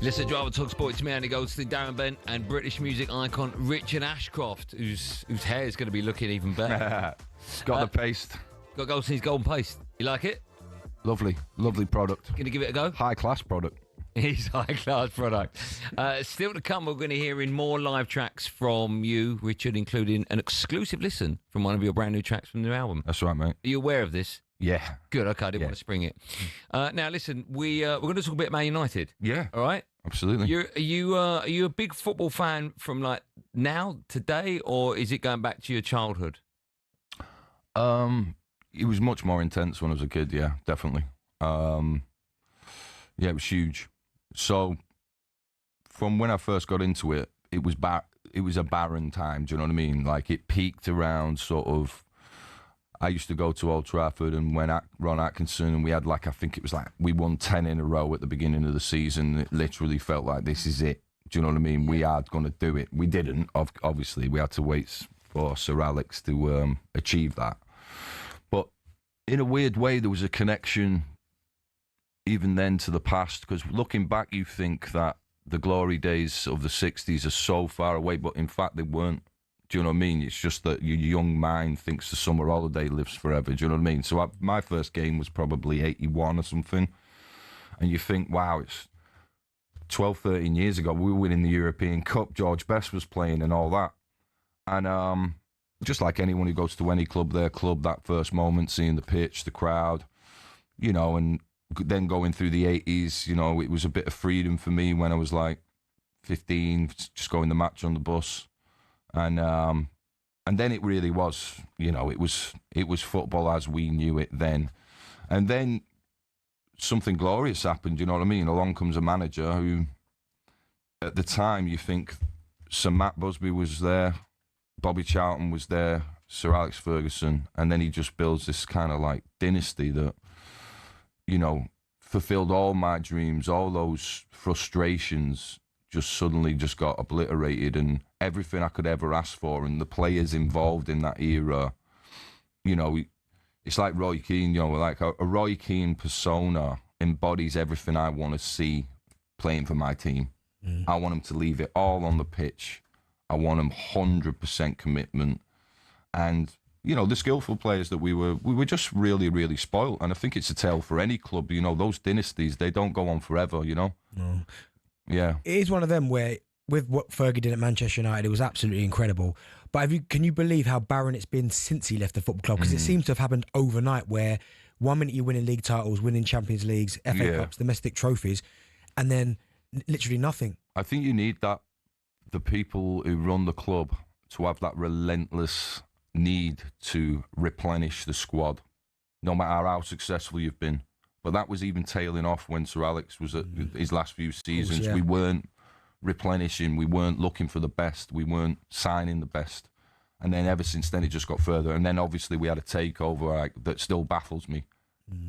Listen, driver talkSPORT. It's me, Andy Goldstein Darren Bent, and British music icon Richard Ashcroft, whose hair is going to be looking even better. Got the paste. Got Goldstein's golden paste. You like it? Lovely product. Going to give it a go? High class product. It's high class product. Still to come, we're going to hear in more live tracks from you, Richard, including an exclusive listen from one of your brand new tracks from the new album. That's right, mate. Are you aware of this? Yeah. Good. Okay, I didn't want to spring it. Now, listen, we're going to talk a bit about Man United. Yeah. All right. Absolutely. Are you a big football fan from like now, today, or is it going back to your childhood? It was much more intense when I was a kid. Yeah, definitely. Yeah, it was huge. So, from when I first got into it, it was a barren time. Do you know what I mean? Like it peaked around sort of. I used to go to Old Trafford, and when Ron Atkinson, and we had like, I think it was like, we won 10 in a row at the beginning of the season. It literally felt like this is it. Do you know what I mean? We are going to do it. We didn't, obviously. We had to wait for Sir Alex to achieve that. But in a weird way, there was a connection even then to the past, because looking back, you think that the glory days of the 60s are so far away, but in fact, they weren't. Do you know what I mean? It's just that your young mind thinks the summer holiday lives forever. Do you know what I mean? So my first game was probably 81 or something. And you think, wow, it's 12, 13 years ago. We were winning the European Cup. George Best was playing and all that. And just like anyone who goes to any club, their club, that first moment, seeing the pitch, the crowd, you know, and then going through the 80s, you know, it was a bit of freedom for me when I was like 15, just going to match on the bus. And then it really was, you know, it was football as we knew it then. And then something glorious happened, you know what I mean? Along comes a manager who, at the time, you think Sir Matt Busby was there, Bobby Charlton was there, Sir Alex Ferguson, and then he just builds this kind of like dynasty that, you know, fulfilled all my dreams, all those frustrations just suddenly just got obliterated, and everything I could ever ask for, and the players involved in that era, you know, it's like Roy Keane, you know, like a Roy Keane persona embodies everything I want to see playing for my team. I want him to leave it all on the pitch. I want him 100% commitment. And, you know, the skillful players that we were just really, really spoiled. And I think it's a tale for any club, you know, those dynasties, they don't go on forever, you know? No. Yeah. It is one of them where, with what Fergie did at Manchester United, it was absolutely incredible. But can you believe how barren it's been since he left the football club? Because it seems to have happened overnight, where 1 minute you're winning league titles, winning Champions Leagues, FA Cups, domestic trophies, and then literally nothing. I think you need that, the people who run the club, to have that relentless need to replenish the squad, no matter how successful you've been. But that was even tailing off when Sir Alex was at his last few seasons. Course, yeah. We weren't replenishing. We weren't looking for the best. We weren't signing the best. And then ever since then, it just got further. And then obviously we had a takeover that still baffles me.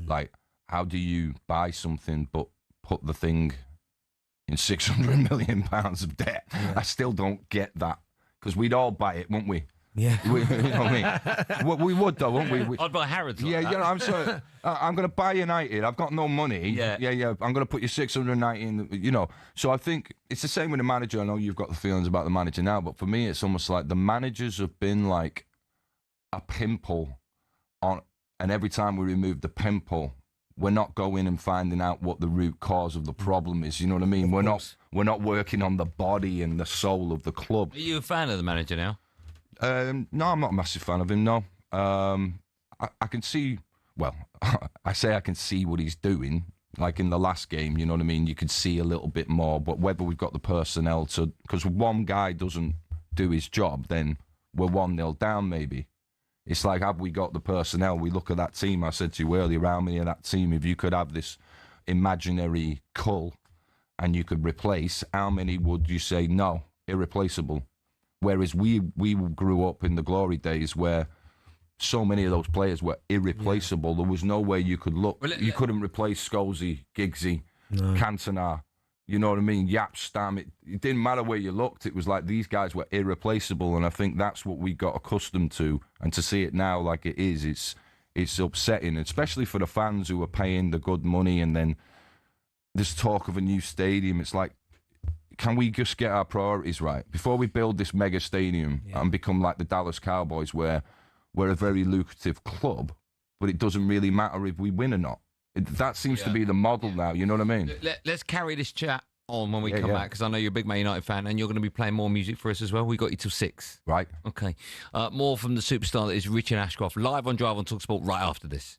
Like, how do you buy something but put the thing in £600 million of debt? Yeah. I still don't get that. Because we'd all buy it, wouldn't we? Yeah. You know what I mean? We would, though, wouldn't we? I'd buy Harrods. Yeah, you know, I'm sorry. I'm going to buy United. I've got no money. Yeah. I'm going to put you 690 in, you know. So I think it's the same with the manager. I know you've got the feelings about the manager now, but for me, it's almost like the managers have been like a pimple on, and every time we remove the pimple, we're not going and finding out what the root cause of the problem is. You know what I mean? We're not working on the body and the soul of the club. Are you a fan of the manager now? No, I'm not a massive fan of him, no. I can see well, I say I can see what he's doing. Like in the last game, you know what I mean? You could see a little bit more, but whether we've got the personnel to... Because one guy doesn't do his job, then we're 1-0 down maybe. It's like, have we got the personnel? We look at that team. I said to you earlier, how many of that team, if you could have this imaginary cull and you could replace, how many would you say, no, irreplaceable? Whereas we grew up in the glory days where so many of those players were irreplaceable. Yeah. There was no way you could look. Well, you couldn't replace Scholesy, Giggsy, Cantona. You know what I mean? Yap, Stam. It didn't matter where you looked. It was like these guys were irreplaceable, and I think that's what we got accustomed to. And to see it now like it is, it's upsetting, especially for the fans who are paying the good money. And then there's talk of a new stadium. It's like, can we just get our priorities right before we build this mega stadium and become like the Dallas Cowboys, where we're a very lucrative club, but it doesn't really matter if we win or not. That seems to be the model now, you know what I mean? Let's carry this chat on when we come back, because I know you're a big Man United fan and you're going to be playing more music for us as well. We got you till 6. Right. Okay. More from the superstar that is Richard Ashcroft, live on Drive on talkSPORT right after this.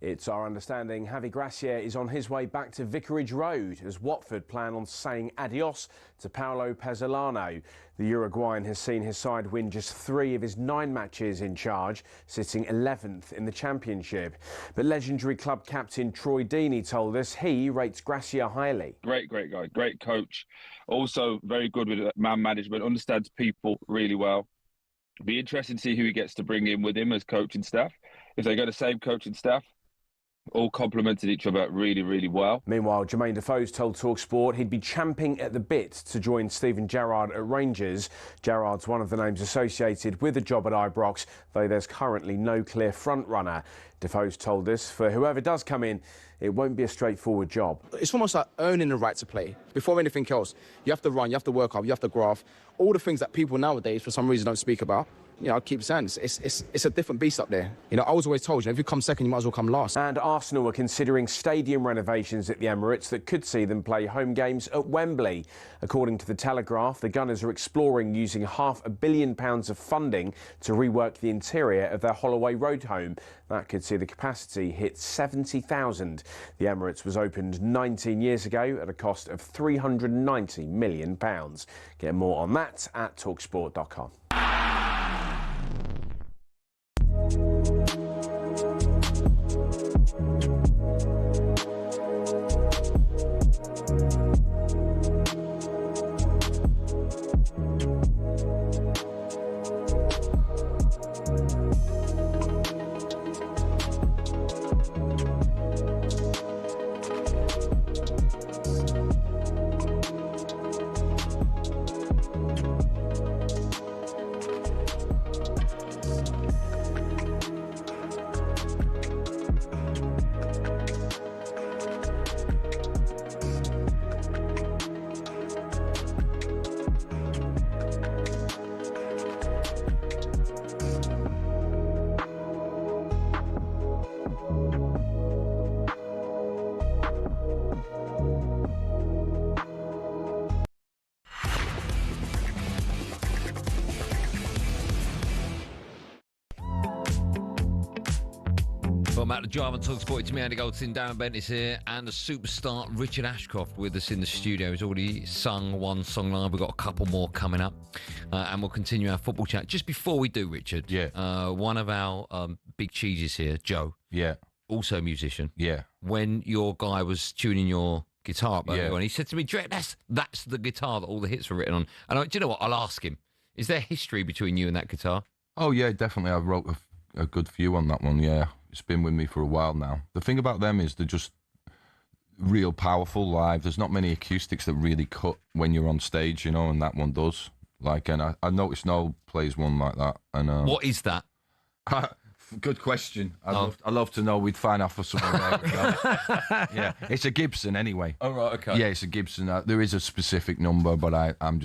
It's our understanding Javi Gracia is on his way back to Vicarage Road as Watford plan on saying adios to Paulo Pezzolano. The Uruguayan has seen his side win just 3 of his 9 matches in charge, sitting 11th in the Championship. But legendary club captain Troy Deeney told us he rates Gracia highly. Great guy, great coach. Also very good with man management, understands people really well. It'll be interesting to see who he gets to bring in with him as coaching staff. If they got the same coaching staff, all complemented each other really, really well. Meanwhile, Jermaine Defoe's told talkSPORT he'd be champing at the bit to join Steven Gerrard at Rangers. Gerrard's one of the names associated with the job at Ibrox, though there's currently no clear front-runner. Defoe's told us for whoever does come in, it won't be a straightforward job. It's almost like earning the right to play. Before anything else, you have to run, you have to work hard, you have to graft. All the things that people nowadays, for some reason, don't speak about. you know, I keep saying it's a different beast up there. You know, I was always told, you know, if you come second, you might as well come last. And Arsenal are considering stadium renovations at the Emirates that could see them play home games at Wembley. According to the Telegraph, the Gunners are exploring using £500 million of funding to rework the interior of their Holloway Road home. That could see the capacity hit 70,000. The Emirates was opened 19 years ago at a cost of £390 million. Get more on that at talksport.com. Well, Matt the Drive on talkSPORT. It's me, Andy Goldstein Darren Bent is here, and the superstar Richard Ashcroft with us in the studio. He's already sung one song live. We've got a couple more coming up, and we'll continue our football chat. Just before we do, Richard, one of our big cheeses here, Joe, also a musician, when your guy was tuning your guitar up earlier on, he said to me, that's the guitar that all the hits were written on. And I went, do you know what? I'll ask him. Is there history between you and that guitar? Oh, yeah, definitely. I wrote a good few on that one, yeah. It's been with me for a while now. The thing about them is they're just real powerful live. There's not many acoustics that really cut when you're on stage, you know, and that one does. Like, and I noticed Noel plays one like that. And what is that? Good question. I'd love to know. We'd find out for someone there. Yeah, it's a Gibson anyway. Oh, right, okay. Yeah, it's a Gibson. There is a specific number, but I'm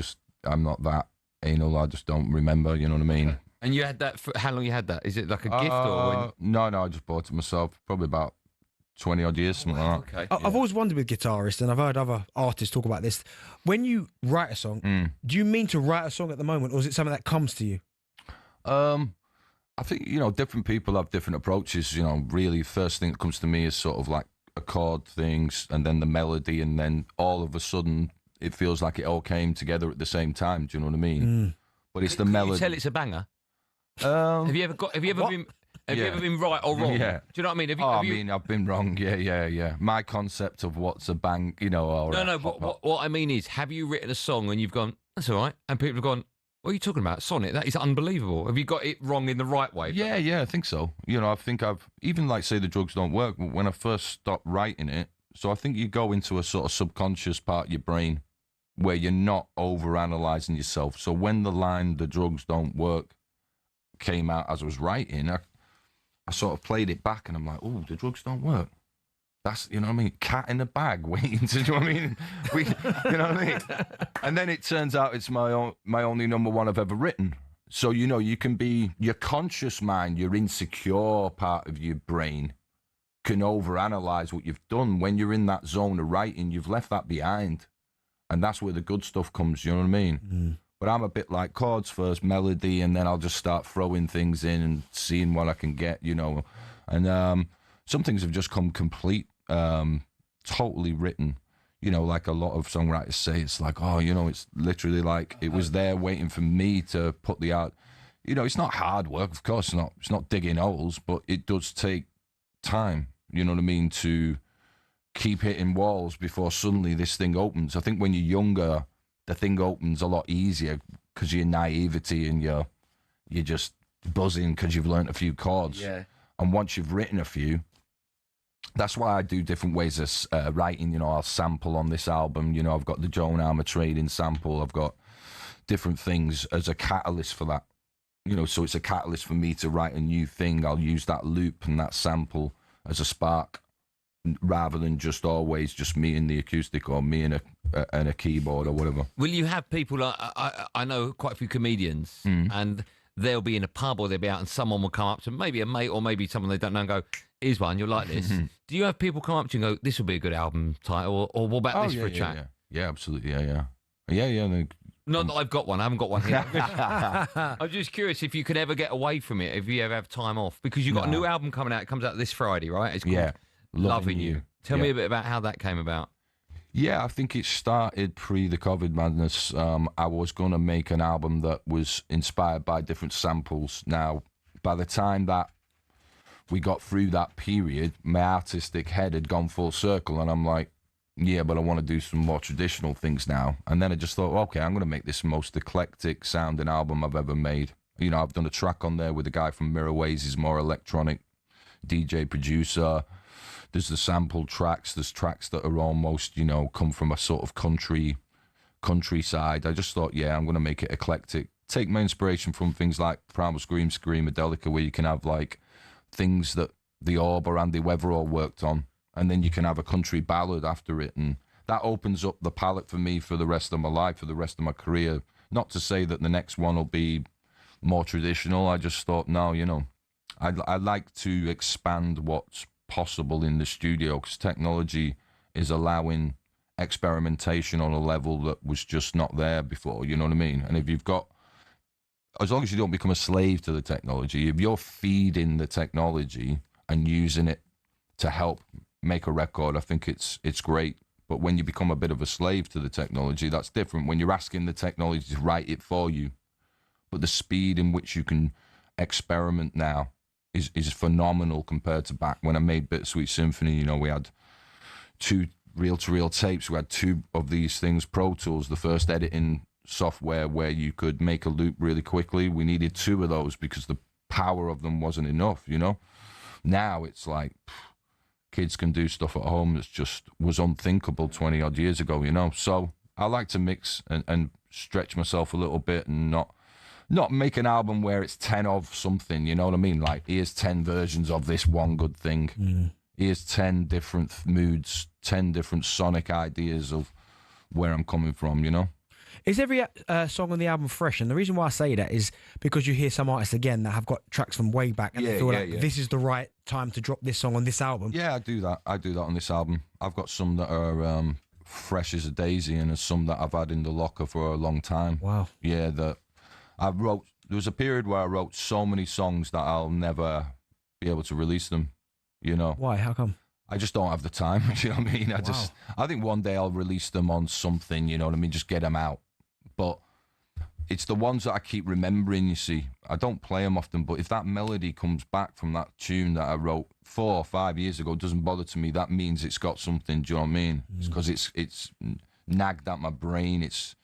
not that anal. I just don't remember, you know what I mean? And you had that for how long? You had that? Is it like a gift or? No, I just bought it myself. Probably about 20 odd years, something like that. Okay. I've always wondered with guitarists, and I've heard other artists talk about this. When you write a song, do you mean to write a song at the moment, or is it something that comes to you? I think, you know, different people have different approaches. You know, really, first thing that comes to me is sort of like a chord things, and then the melody, and then all of a sudden it feels like it all came together at the same time. Do you know what I mean? But it's the melody. Can you tell it's a banger? Have you ever been right or wrong? Yeah. Do you know what I mean? I mean, I've been wrong. Yeah. My concept of what's a bang, you know. Or no. What I mean is, have you written a song and you've gone, that's all right, and people have gone, what are you talking about, Sonic? That is unbelievable. Have you got it wrong in the right way? Yeah, I think so. You know, I think I've even like say the drugs don't work when I first stopped writing it. So I think you go into a sort of subconscious part of your brain where you're not over-analysing yourself. So when the line "the drugs don't work" came out as I was writing, I sort of played it back and I'm like, oh, the drugs don't work. That's, you know what I mean? Cat in a bag waiting to, you know what I mean? You know what I mean? And then it turns out it's my only number one I've ever written. So, you know, you can be, your conscious mind, your insecure part of your brain can overanalyze what you've done. When you're in that zone of writing, you've left that behind. And that's where the good stuff comes, you know what I mean? But I'm a bit like chords first, melody, and then I'll just start throwing things in and seeing what I can get, you know. And some things have just come complete, totally written. You know, like a lot of songwriters say, it's like, oh, you know, it's literally like it was there waiting for me to put the out. You know, it's not hard work, of course, it's not digging holes, but it does take time, you know what I mean, to keep hitting walls before suddenly this thing opens. I think when you're younger, the thing opens a lot easier because of your naivety and you're just buzzing because you've learnt a few chords. Yeah. And once you've written a few, that's why I do different ways of writing. You know, I'll sample on this album. You know, I've got the Joan Armour Trading sample. I've got different things as a catalyst for that. You know, so it's a catalyst for me to write a new thing. I'll use that loop and that sample as a spark, rather than just always just me and the acoustic or me and a keyboard or whatever. Will you have people like I know quite a few comedians, and they'll be in a pub or they'll be out and someone will come up to maybe a mate or maybe someone they don't know and go, here's one, you'll like this. Do you have people come up to you and go, this will be a good album title, or what about this for a track? Yeah, absolutely, yeah. Not that I've got one. I haven't got one here. I'm just curious if you can ever get away from it, if you ever have time off. Because you've got a new album coming out. It comes out this Friday, right? It's called Loving You. Tell me a bit about how that came about. Yeah, I think it started pre the COVID madness. I was going to make an album that was inspired by different samples. Now, by the time that we got through that period, my artistic head had gone full circle, and I'm like, yeah, but I want to do some more traditional things now. And then I just thought, okay, I'm going to make this most eclectic sounding album I've ever made. You know, I've done a track on there with a guy from Mirror Ways. He's more electronic DJ producer. There's the sample tracks. There's tracks that are almost, you know, come from a sort of countryside. I just thought, yeah, I'm going to make it eclectic. Take my inspiration from things like Primal Scream, Screamadelica, where you can have like things that the Orb or Andy Weatherall worked on, and then you can have a country ballad after it, and that opens up the palette for me for the rest of my life, for the rest of my career. Not to say that the next one will be more traditional. I just thought, no, you know, I'd like to expand what's possible in the studio, because technology is allowing experimentation on a level that was just not there before, you know what I mean? And if you've got, as long as you don't become a slave to the technology, if you're feeding the technology and using it to help make a record, I think it's great. But when you become a bit of a slave to the technology, that's different. When you're asking the technology to write it for you, but the speed in which you can experiment now is phenomenal compared to back when I made Bittersweet Symphony. You know, we had 2 reel-to-reel tapes. We had 2 of these things, Pro Tools, the first editing software where you could make a loop really quickly. We needed 2 of those because the power of them wasn't enough, you know? Now it's like kids can do stuff at home that's just was unthinkable 20 odd years ago, you know? So I like to mix and stretch myself a little bit and not make an album where it's 10 of something, you know what I mean? Like, here's 10 versions of this one good thing. Here's 10 different moods, 10 different sonic ideas of where I'm coming from, you know? Is every song on the album fresh? And the reason why I say that is because you hear some artists, again, that have got tracks from way back and they feel like this is the right time to drop this song on this album. Yeah, I do that. I do that on this album. I've got some that are fresh as a daisy, and there's some that I've had in the locker for a long time. Wow. Yeah, that I wrote. There was a period where I wrote so many songs that I'll never be able to release them, you know. Why? How come? I just don't have the time, do you know what I mean? I think one day I'll release them on something, you know what I mean? Just get them out. But it's the ones that I keep remembering, you see. I don't play them often, but if that melody comes back from that tune that I wrote 4 or 5 years ago, it doesn't bother to me. That means it's got something, do you know what I mean? It's because it's nagged at my brain. It's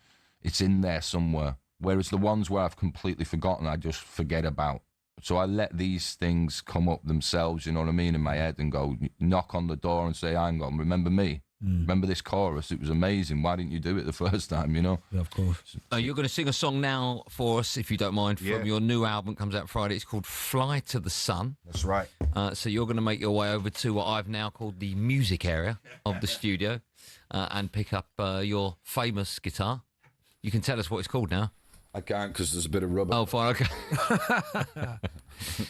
in there somewhere. Whereas the ones where I've completely forgotten, I just forget about. So I let these things come up themselves, you know what I mean, in my head, and go knock on the door and say, hang on, remember me? Remember this chorus? It was amazing. Why didn't you do it the first time, you know? Yeah, of course. You're going to sing a song now for us, if you don't mind, from your new album. It comes out Friday. It's called Fly to the Sun. That's right. So you're going to make your way over to what I've now called the music area of the studio and pick up your famous guitar. You can tell us what it's called now. I can't because there's a bit of rubber. Oh, fine, okay.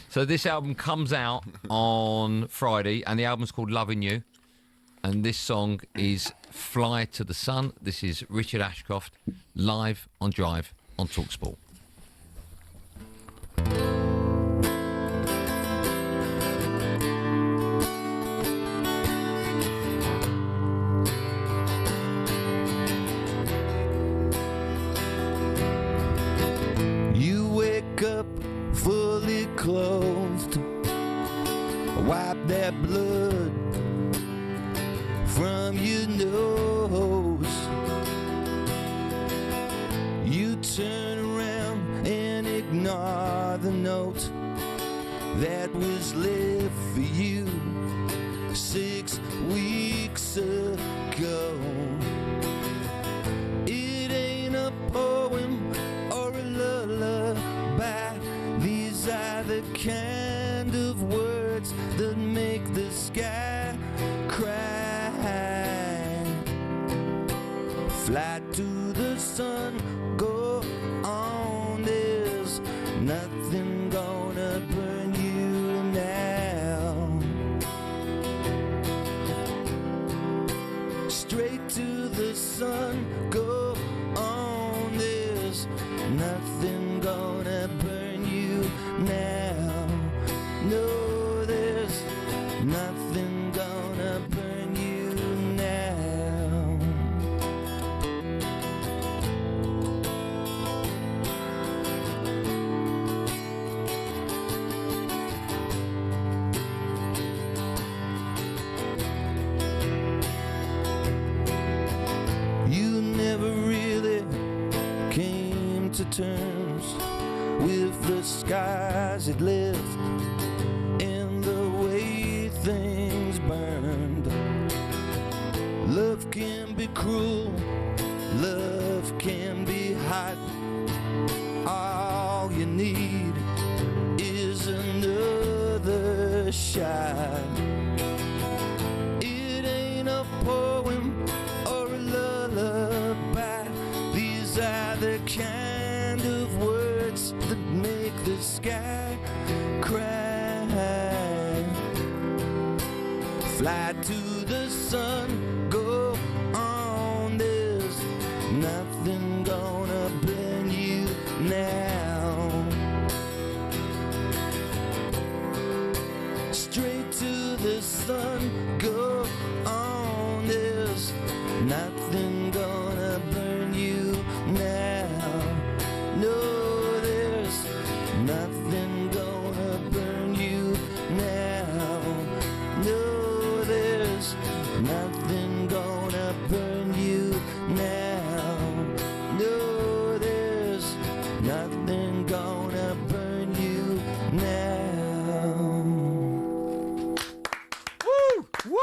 So this album comes out on Friday, and the album's called Loving You. And this song is Fly to the Sun. This is Richard Ashcroft, live on Drive on talkSPORT. You wake up fully clothed, wipe that blood from your nose. You turn around and ignore the note that was left for you 6 weeks ago. It ain't a poem or a lullaby. These are the kind of words that make the sky cry. Fly to the sun, go on, there's nothing gonna burn you now. Straight to the sun, go on, there's nothing gonna burn you now. No, there's nothing gonna burn you now. You never really came to terms with the skies it left and the way things burned. Love can be cruel, love can be hot. All you need is another shot. It ain't a poem or a lullaby. These are the kind of words that make the sky cry. Fly to the sun, go on, there's nothing gonna burn you now. Straight to the sun, go on, there's nothing gonna burn you now. No, there's nothing gonna burn you now. No, there's nothing gonna burn you now. No, there's nothing gonna burn you now. Woo! Woo!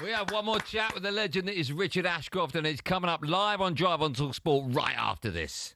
We have one more chat with the legend that is Richard Ashcroft, and it's coming up live on Drive on talkSPORT right after this.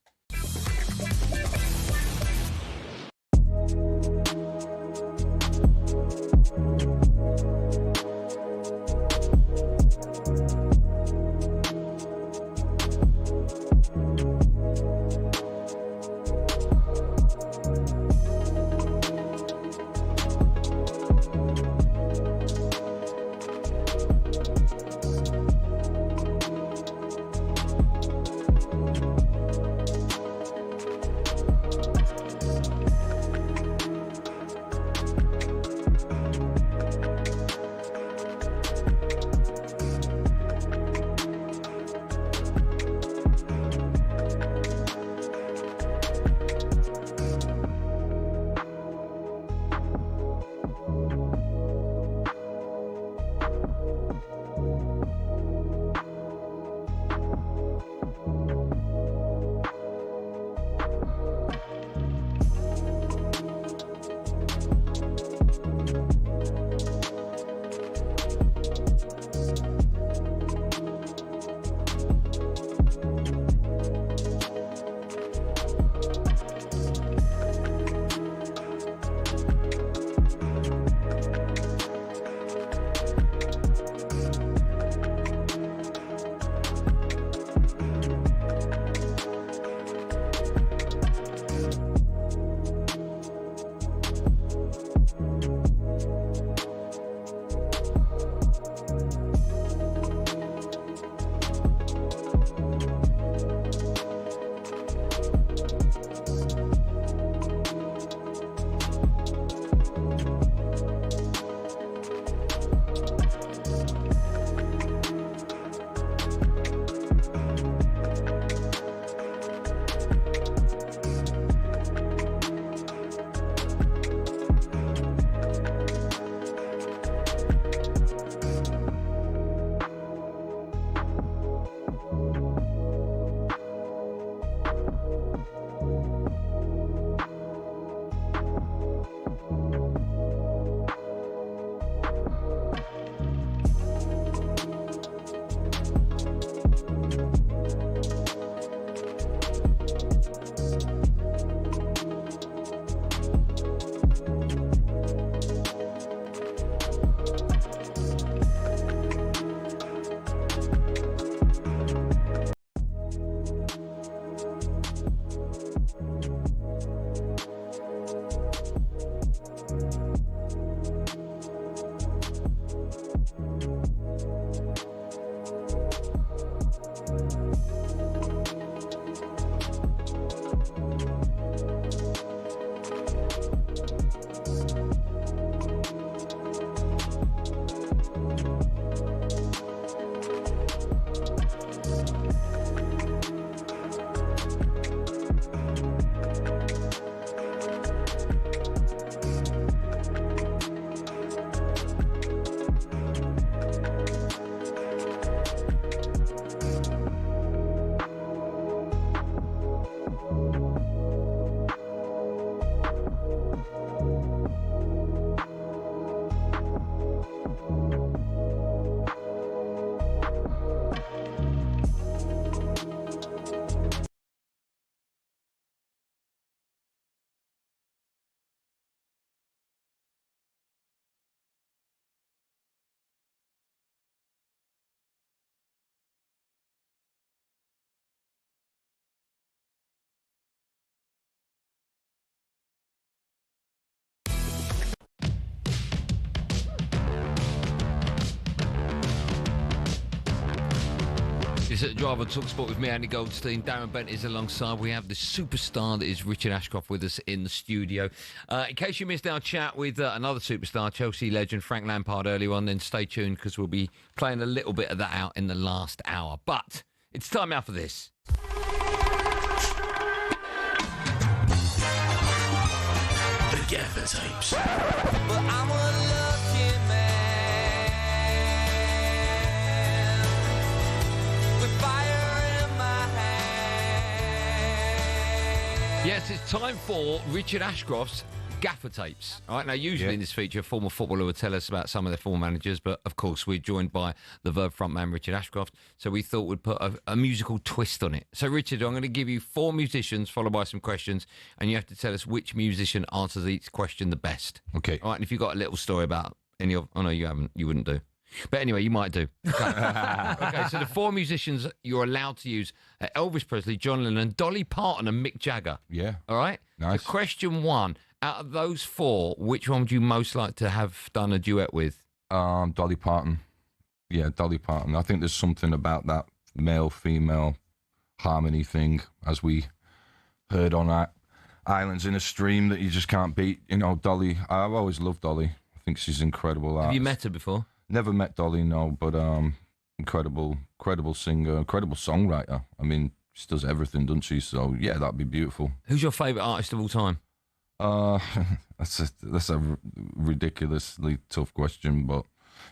Drive on talkSPORT with me, Andy Goldstein. Darren Bent is alongside. We have the superstar that is Richard Ashcroft with us in the studio. In case you missed our chat with another superstar, Chelsea legend Frank Lampard earlier on, then stay tuned because we'll be playing a little bit of that out in the last hour. But it's time now for this. The Gaffer Tapes. But I'm a lucky man with fire in my hand. Yes, it's time for Richard Ashcroft's Gaffer Tapes. All right, now usually in this feature, a former footballer would tell us about some of their former managers, but of course we're joined by the Verve frontman Richard Ashcroft, so we thought we'd put a musical twist on it. So Richard, I'm going to give you 4 musicians followed by some questions, and you have to tell us which musician answers each question the best. Okay. All right, and if you've got a little story about any of... Oh, no, you haven't. You wouldn't do. But anyway, you might do. Okay. Okay, so the 4 musicians you're allowed to use are Elvis Presley, John Lennon, Dolly Parton and Mick Jagger. Yeah. All right? Nice. So question 1, out of those 4, which one would you most like to have done a duet with? Dolly Parton. Yeah, Dolly Parton. I think there's something about that male-female harmony thing, as we heard on Islands in a Stream, that you just can't beat. You know, Dolly, I've always loved Dolly. I think she's incredible. Have you met her before? Never met Dolly, no, but incredible singer, incredible songwriter. I mean, she does everything, doesn't she? So, yeah, that'd be beautiful. Who's your favourite artist of all time? That's a ridiculously tough question, but,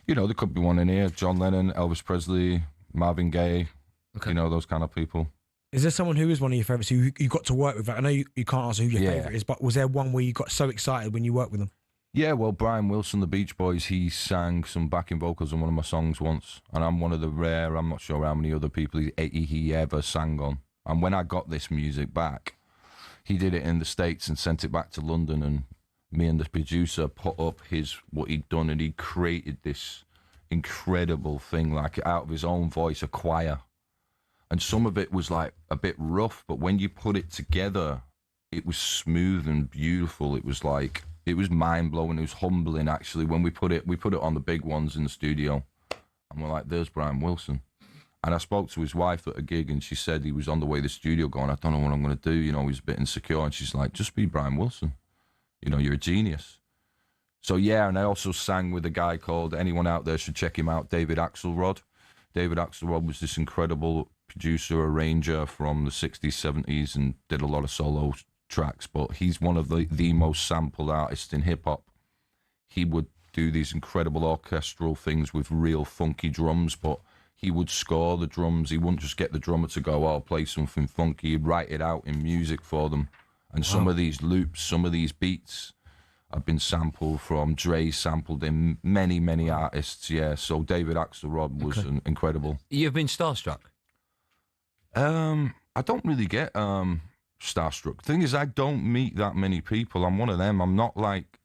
you know, there could be one in here. John Lennon, Elvis Presley, Marvin Gaye, you know, those kind of people. Is there someone who is one of your favourites who you got to work with? I know you can't answer who your favourite is, but was there one where you got so excited when you worked with them? Yeah, well, Brian Wilson, the Beach Boys, he sang some backing vocals on one of my songs once, and I'm one of the rare, I'm not sure how many other people he ever sang on. And when I got this music back, he did it in the States and sent it back to London, and me and the producer put up what he'd done, and he created this incredible thing, like out of his own voice, a choir. And some of it was like a bit rough, but when you put it together, it was smooth and beautiful. It was like... It was mind-blowing. It was humbling, actually, when we put it on the big ones in the studio. And we're like, there's Brian Wilson. And I spoke to his wife at a gig, and she said he was on the way to the studio going, I don't know what I'm going to do. You know, he's a bit insecure. And she's like, just be Brian Wilson. You know, you're a genius. So, yeah, and I also sang with a guy called, anyone out there should check him out, David Axelrod. David Axelrod was this incredible producer, arranger from the 60s, 70s, and did a lot of solo tracks, but he's one of the most sampled artists in hip-hop. He would do these incredible orchestral things with real funky drums, but he would score the drums. He wouldn't just get the drummer to go, I'll play something funky. He'd write it out in music for them. And some of these loops, some of these beats have been sampled from Dre, sampled in many, many artists, yeah. So David Axelrod was incredible. You've been starstruck? I don't really get... starstruck. Thing is, I don't meet that many people. I'm one of them. I'm not like,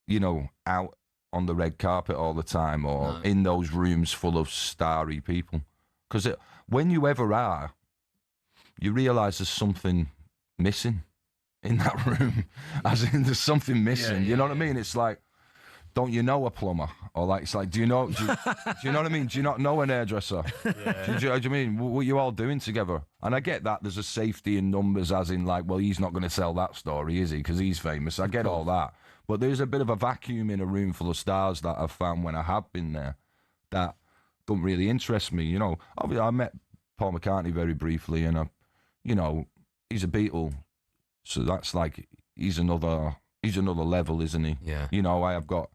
you know, out on the red carpet all the time or in those rooms full of starry people. Because when you ever are, you realise there's something missing in that room. As in, there's something missing. You know what I mean? It's like, don't you know a plumber? Or like, it's like, do you know what I mean? Do you not know an hairdresser? Do you mean? What are you all doing together? And I get that there's a safety in numbers, as in like, well, he's not going to sell that story, is he? Because he's famous. I get all that. But there's a bit of a vacuum in a room full of stars that I've found when I have been there that don't really interest me. You know, obviously I met Paul McCartney very briefly, and you know, he's a Beatle, so that's like he's another level, isn't he? Yeah. You know, I've got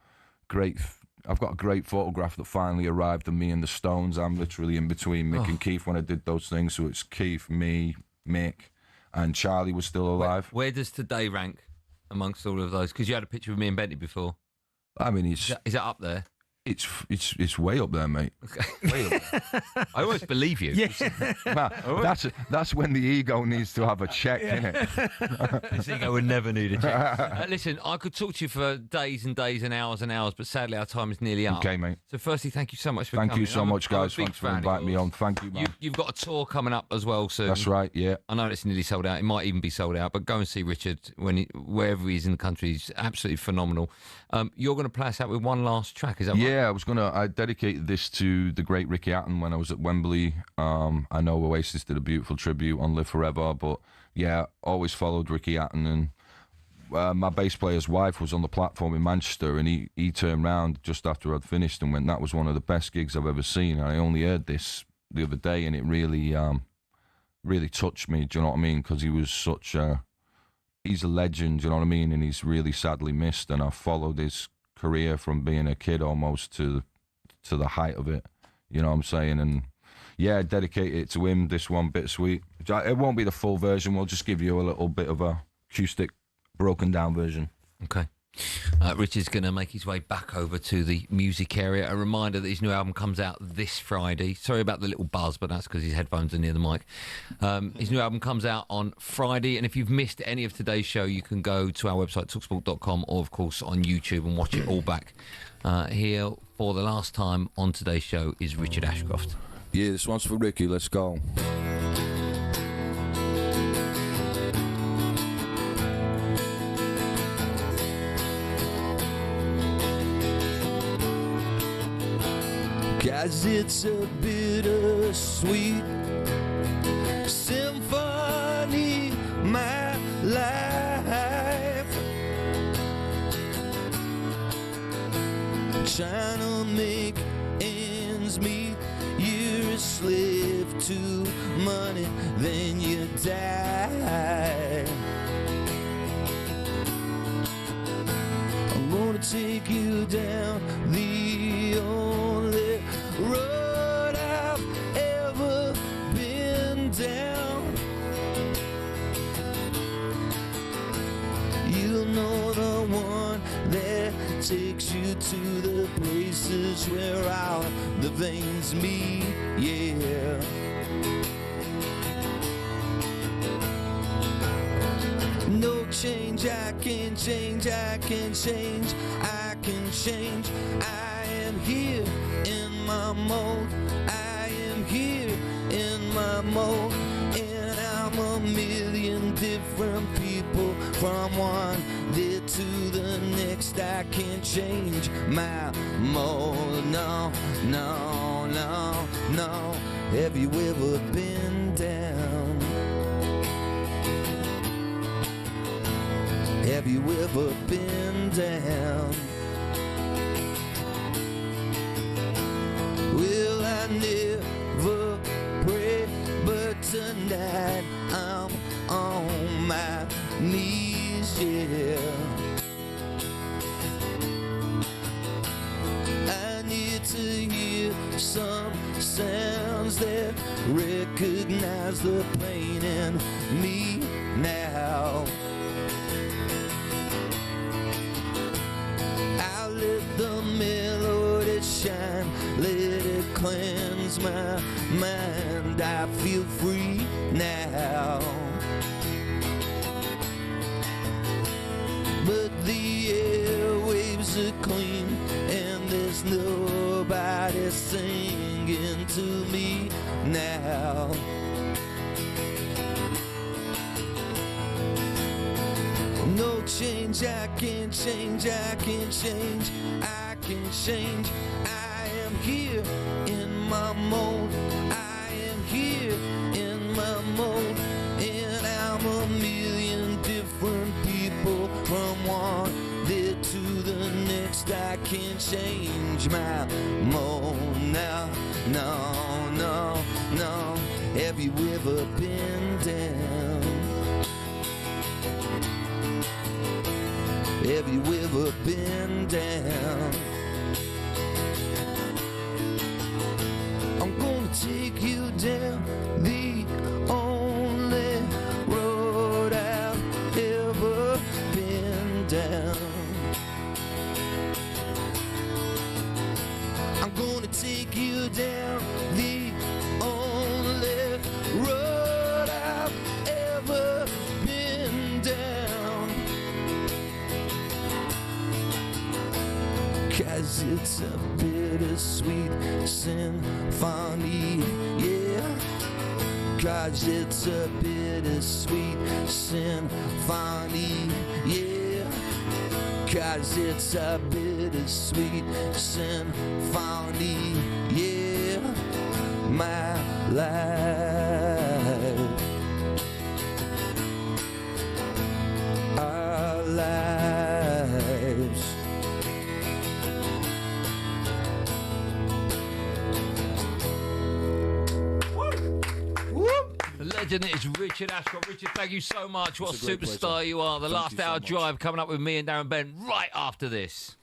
a great photograph that finally arrived of me and the Stones. I'm literally in between Mick and Keith when I did those things. So it's Keith, me, Mick, and Charlie was still alive. Where does today rank amongst all of those? Because you had a picture of me and Bentley before. I mean, is that up there? It's way up there, mate. Okay. Way up there. I always believe you. Yeah. That's when the ego needs to have a check, innit? This ego would never need a check. Listen, I could talk to you for days and days and hours, but sadly our time is nearly up. Okay, mate. So firstly, thank you so much for coming. Thank you so much, guys. Thanks for inviting me on. Thank you, man. You've got a tour coming up as well soon. That's right, yeah. I know it's nearly sold out. It might even be sold out, but go and see Richard wherever he is in the country. He's absolutely phenomenal. You're going to play us out with one last track, is that right? Yeah, Yeah, I dedicated this to the great Ricky Hatton when I was at Wembley. I know Oasis did a beautiful tribute on Live Forever, but yeah, always followed Ricky Hatton. And my bass player's wife was on the platform in Manchester, and he turned round just after I'd finished and went, "That was one of the best gigs I've ever seen." And I only heard this the other day, and it really, really touched me. Do you know what I mean? Because he was he's a legend. Do you know what I mean? And he's really sadly missed. And I followed his career from being a kid almost to the height of it. You know what I'm saying? And yeah, dedicate it to him. This one, Bittersweet. It won't be the full version. We'll just give you a little bit of a acoustic, broken down version. Okay. Richard's going to make his way back over to the music area. A reminder that his new album comes out this Friday. Sorry about the little buzz, but that's because his headphones are near the mic. His new album comes out on Friday, and if you've missed any of today's show, you can go to our website, talksport.com, or, of course, on YouTube and watch it all back. Here, for the last time on today's show, is Richard Ashcroft. Yeah, this one's for Ricky. Let's go. Cause it's a bittersweet symphony, my life. Trying to make ends meet, you're a slave to money, then you die. I'm gonna take you down the only road I've ever been down. You'll know the one that takes you to the places where all the veins meet, yeah. No change, I can change, I can change, I can change. I am here in my mode, I am here in my mode. And I'm a million different people from one day to the next. I can't change my mode, no, no, no, no. Have you ever been down? Have you ever been down? Well, I never pray, but tonight I'm on my knees, yeah. I need to hear some sounds that recognize the pain in me now. I'll let the melody shine, let it cleanse my mind. I feel free now. But the airwaves are clean, and there's nobody singing to me now. No change, I can change, I can change, I can change. I am here in my mode, I am here in my mode. And I'm a million different people from one day to the next. I can't change my mode now, no, no, no. Have you ever been down? Have you ever been down? I'm gonna take you down the only road I've ever been down. I'm gonna take you down the only road I've ever been down. 'Cause it's a bittersweet symphony, yeah. 'Cause it's a bittersweet symphony, yeah. 'Cause it's a bittersweet bittersweet symphony. Yeah, my life, our lives. The legend is Richard Ashcroft. Richard, thank you so much. What a superstar you are. The last hour drive coming up with me and Darren Bent right after this.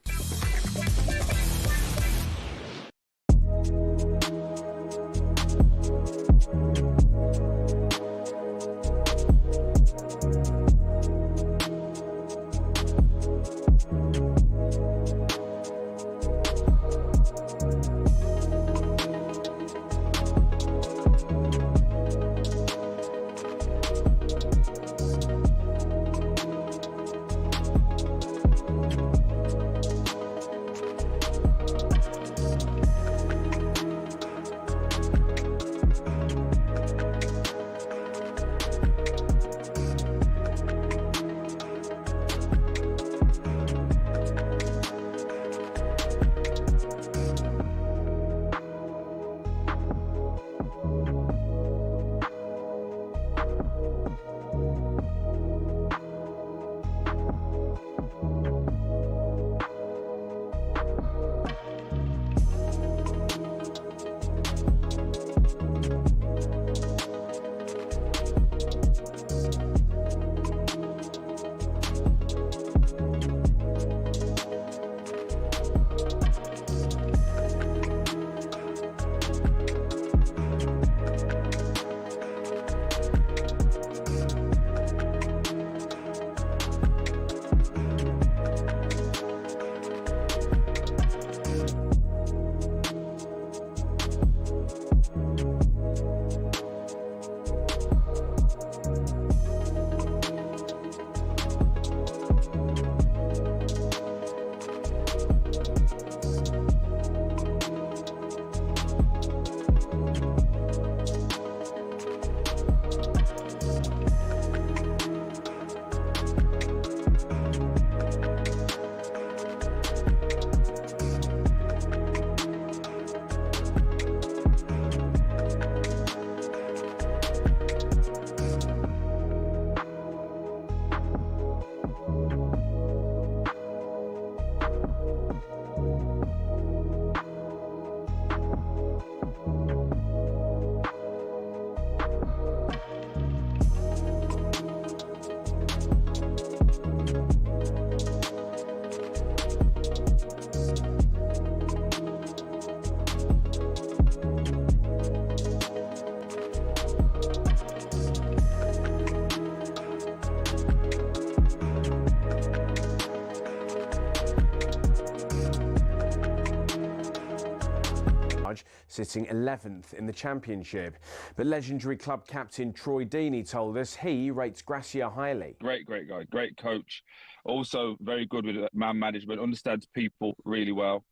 sitting 11th in the Championship. But legendary club captain Troy Deeney told us he rates Gracia highly. Great guy, great coach. Also very good with man management, understands people really well.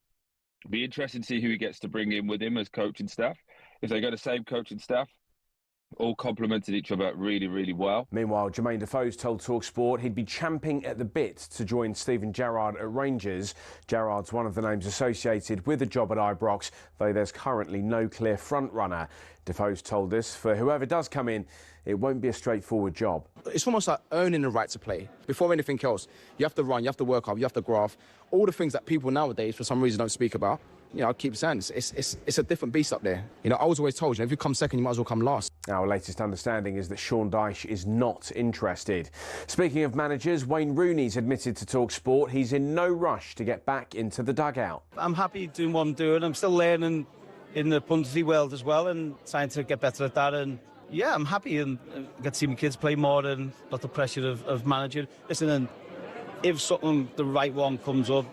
Be interesting to see who he gets to bring in with him as coaching staff. If they got the same coaching staff, all complemented each other really, really well. Meanwhile, Jermaine Defoe's told talkSPORT he'd be champing at the bit to join Steven Gerrard at Rangers. Gerrard's one of the names associated with the job at Ibrox, though there's currently no clear front-runner. Defoe's told us for whoever does come in, it won't be a straightforward job. It's almost like earning the right to play. Before anything else, you have to run, you have to work hard, you have to graft. All the things that people nowadays, for some reason, don't speak about. You know, I keep saying it's a different beast up there. You know, I was always told, if you come second, you might as well come last. Our latest understanding is that Sean Dyche is not interested. Speaking of managers, Wayne Rooney's admitted to talkSPORT he's in no rush to get back into the dugout. I'm happy doing what I'm doing. I'm still learning in the punditry world as well and trying to get better at that. And yeah, I'm happy and get to see my kids play more and not the pressure of managing. Listen, and if something, the right one comes up,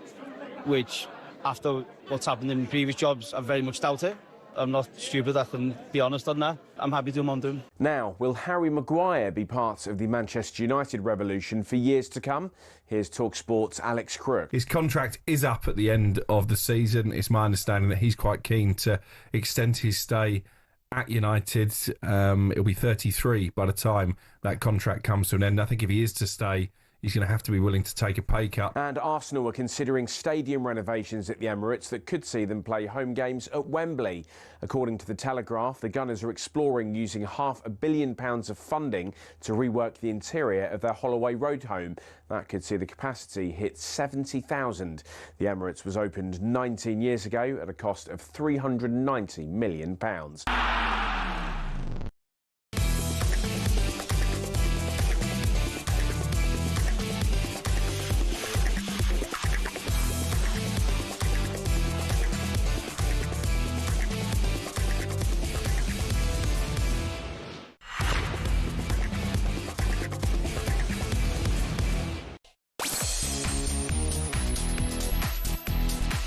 which after what's happened in previous jobs, I very much doubt it. I'm not stupid, I can be honest on that. I'm happy doing what I'm doing. Now, will Harry Maguire be part of the Manchester United revolution for years to come? Here's talkSPORT's Alex Crook. His contract is up at the end of the season. It's my understanding that he's quite keen to extend his stay at United. He'll be 33 by the time that contract comes to an end. I think if he is to stay, he's going to have to be willing to take a pay cut. And Arsenal are considering stadium renovations at the Emirates that could see them play home games at Wembley. According to the Telegraph, the Gunners are exploring using £500 million of funding to rework the interior of their Holloway Road home. That could see the capacity hit 70,000. The Emirates was opened 19 years ago at a cost of £390 million.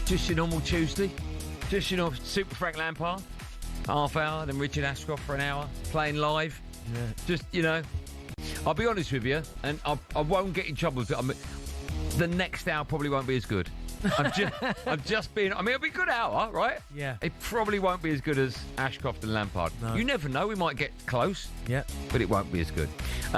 Just your normal Tuesday. Just your normal Super Frank Lampard. Half hour, then Richard Ashcroft for an hour. Playing live. Yeah. Just, you know. I'll be honest with you, and I won't get in trouble. The next hour probably won't be as good. I'm just being... I mean, it'll be a good hour, right? Yeah. It probably won't be as good as Ashcroft and Lampard. No. You never know. We might get close. Yeah. But it won't be as good.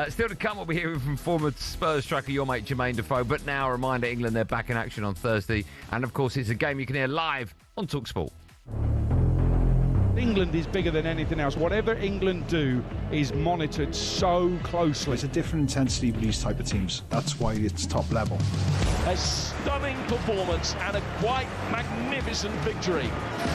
Still to come, we'll be hearing from former Spurs striker, your mate Jermaine Defoe. But now, a reminder, England, they're back in action on Thursday. And, of course, it's a game you can hear live on talkSPORT. England is bigger than anything else. Whatever England do is monitored so closely. It's a different intensity with these type of teams. That's why it's top level. A stunning performance and a quite magnificent victory.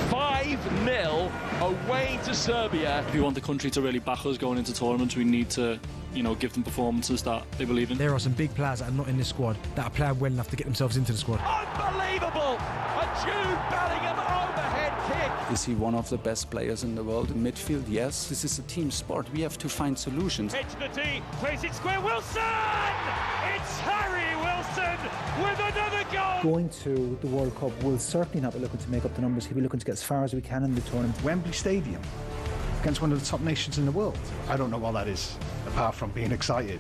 5-0 away to Serbia. If we want the country to really back us going into tournaments, we need to, you know, give them performances that they believe in. There are some big players that are not in this squad that are playing well enough to get themselves into the squad. Unbelievable! A Jude Bellingham overhead kick. Is he one of the best players in the world in midfield? Yes. This is a team sport. We have to find solutions. Edge the D, plays it square. Wilson! It's Harry Wilson with another goal. Going to the World Cup will certainly not be looking to make up the numbers. He'll be looking to get as far as we can in the tournament. Wembley Stadium against one of the top nations in the world. I don't know what that is, apart from being excited.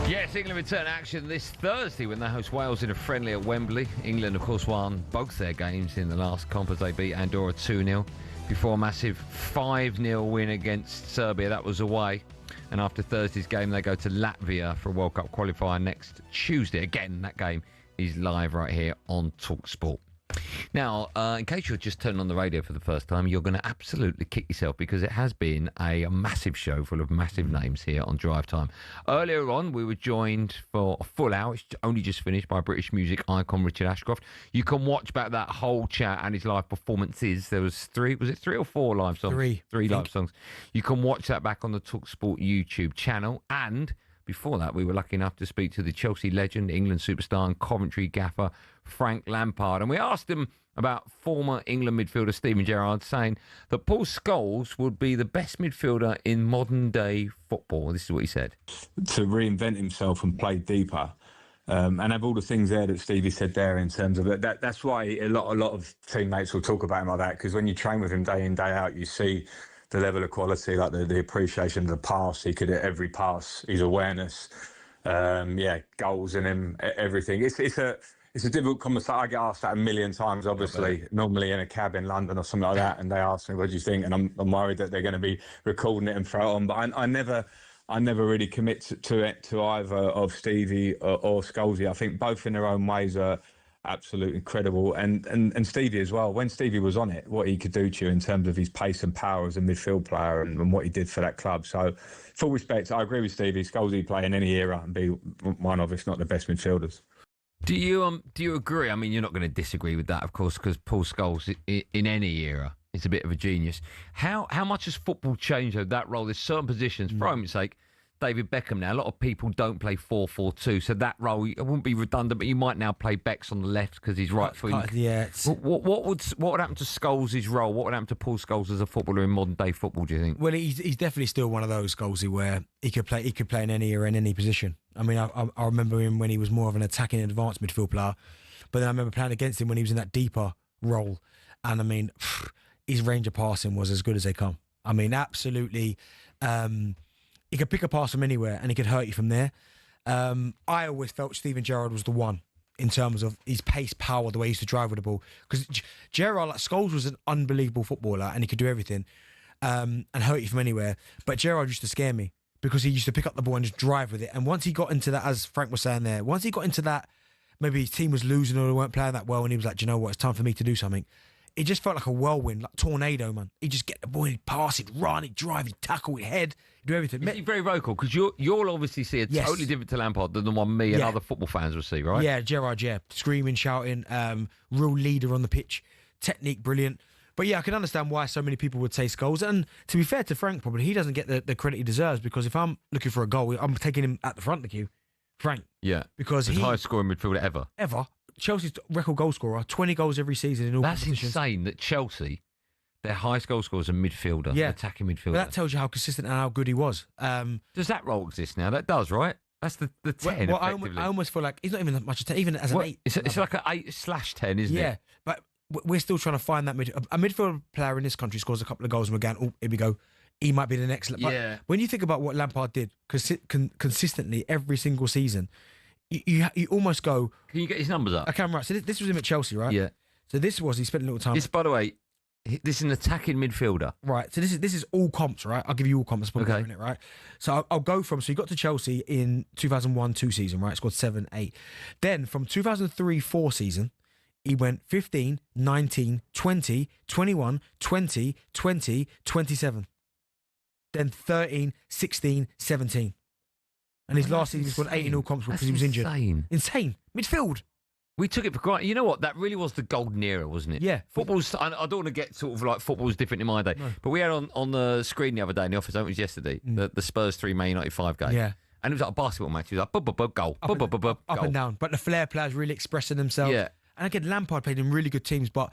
Yes, England return action this Thursday when they host Wales in a friendly at Wembley. England, of course, won both their games in the last comp as they beat Andorra 2-0 before a massive 5-0 win against Serbia. That was away. And after Thursday's game, they go to Latvia for a World Cup qualifier next Tuesday. Again, that game is live right here on talkSPORT. Now, in case you're just turning on the radio for the first time, you're going to absolutely kick yourself because it has been a massive show full of massive names here on Drive Time. Earlier on, we were joined for a full hour. It's only just finished by British music icon Richard Ashcroft. You can watch back that whole chat and his live performances. There was three or four live songs? Three live songs. You can watch that back on the talkSPORT YouTube channel. And before that, we were lucky enough to speak to the Chelsea legend, England superstar and Coventry gaffer, Frank Lampard. And we asked him about former England midfielder Steven Gerrard, saying that Paul Scholes would be the best midfielder in modern-day football. This is what he said. To reinvent himself and play deeper. And have all the things there that Stevie said there in terms of that. That's why a lot of teammates will talk about him like that, because when you train with him day in, day out, you see the level of quality, like the appreciation of the pass. He could hit every pass, his awareness, goals in him, everything. It's a difficult conversation. I get asked that a million times, obviously, normally in a cab in London or something like that, and they ask me, what do you think? And I'm worried that they're going to be recording it and throw it on. But I never really commit to either of Stevie or Scholesy. I think both in their own ways are absolutely incredible. And Stevie as well. When Stevie was on it, what he could do to you in terms of his pace and power as a midfield player and what he did for that club. So, full respect, I agree with Stevie. Scholesy play in any era and be one of, if not the best midfielders. Do you agree? I mean, you're not going to disagree with that, of course, because Paul Scholes, in any era, is a bit of a genius. How much has football changed though, that role? There's certain positions, for argument's sake, David Beckham now, a lot of people don't play 4-4-2, so that role, it wouldn't be redundant, but you might now play Becks on the left because he's right foot. Yeah. What would happen to Scholes' role? What would happen to Paul Scholes as a footballer in modern day football, do you think? Well, he's definitely still one of those, Scholesy, where he could play in any era, in any position. I mean, I remember him when he was more of an attacking advanced midfield player, but then I remember playing against him when he was in that deeper role, and I mean, his range of passing was as good as they come. I mean, absolutely. He could pick a pass from anywhere and he could hurt you from there. I always felt Steven Gerrard was the one in terms of his pace, power, the way he used to drive with the ball. Because Gerrard, like Scholes, was an unbelievable footballer and he could do everything and hurt you from anywhere. But Gerrard used to scare me because he used to pick up the ball and just drive with it. And once he got into that, as Frank was saying there, once he got into that, maybe his team was losing or they weren't playing that well, and he was like, do you know what, it's time for me to do something. It just felt like a whirlwind, like tornado, man. He'd just get the ball, he'd pass, he'd run, he'd drive, he'd tackle, he'd head, he'd do everything. Is he very vocal? Because you'll obviously see a totally different to Lampard than the one me and other football fans will see, right? Yeah, Gerrard, screaming, shouting, real leader on the pitch, technique brilliant. But yeah, I can understand why so many people would say Scholes. And to be fair to Frank, probably, he doesn't get the credit he deserves, because if I'm looking for a goal, I'm taking him at the front of the queue, Frank. Yeah. Because he's he... highest scoring midfielder ever. Ever. Chelsea's record goal scorer, 20 goals every season in all competitions. That's insane that Chelsea, their highest goal scorer is a midfielder, attacking midfielder. But that tells you how consistent and how good he was. Does that role exist now? That does, right? That's the 10, well, effectively. I almost feel like he's not even that much a 10, even as an 8. It's like an 8/10, isn't it? Yeah, but we're still trying to find that a midfield player in this country scores a couple of goals and we're going, oh, here we go. He might be the next. But when you think about what Lampard did consistently every single season, you almost go... Can you get his numbers up? I can, right. So this was him at Chelsea, right? Yeah. So he spent a little time... This, by the way, this is an attacking midfielder. Right. So this is all comps, right? I'll give you all comps. Okay. It, right? So I'll go from... So he got to Chelsea in 2001-2 season, right? Scored 7, 8. Then from 2003-4 season, he went 15, 19, 20, 21, 20, 20, 27. Then 13, 16, 17. And his last season, he scored 8 in all comps because he was injured. Insane. Midfield. We took it for granted. You know what? That really was the golden era, wasn't it? Yeah. Football's... I don't want to get sort of like football's different in my day. No. But we had on the screen the other day in the office, I think it was yesterday, the Spurs 3, Man United 5 game. Yeah. And it was like a basketball match. It was like, goal, up and down. But the flair players really expressing themselves. Yeah. And again, Lampard played in really good teams, but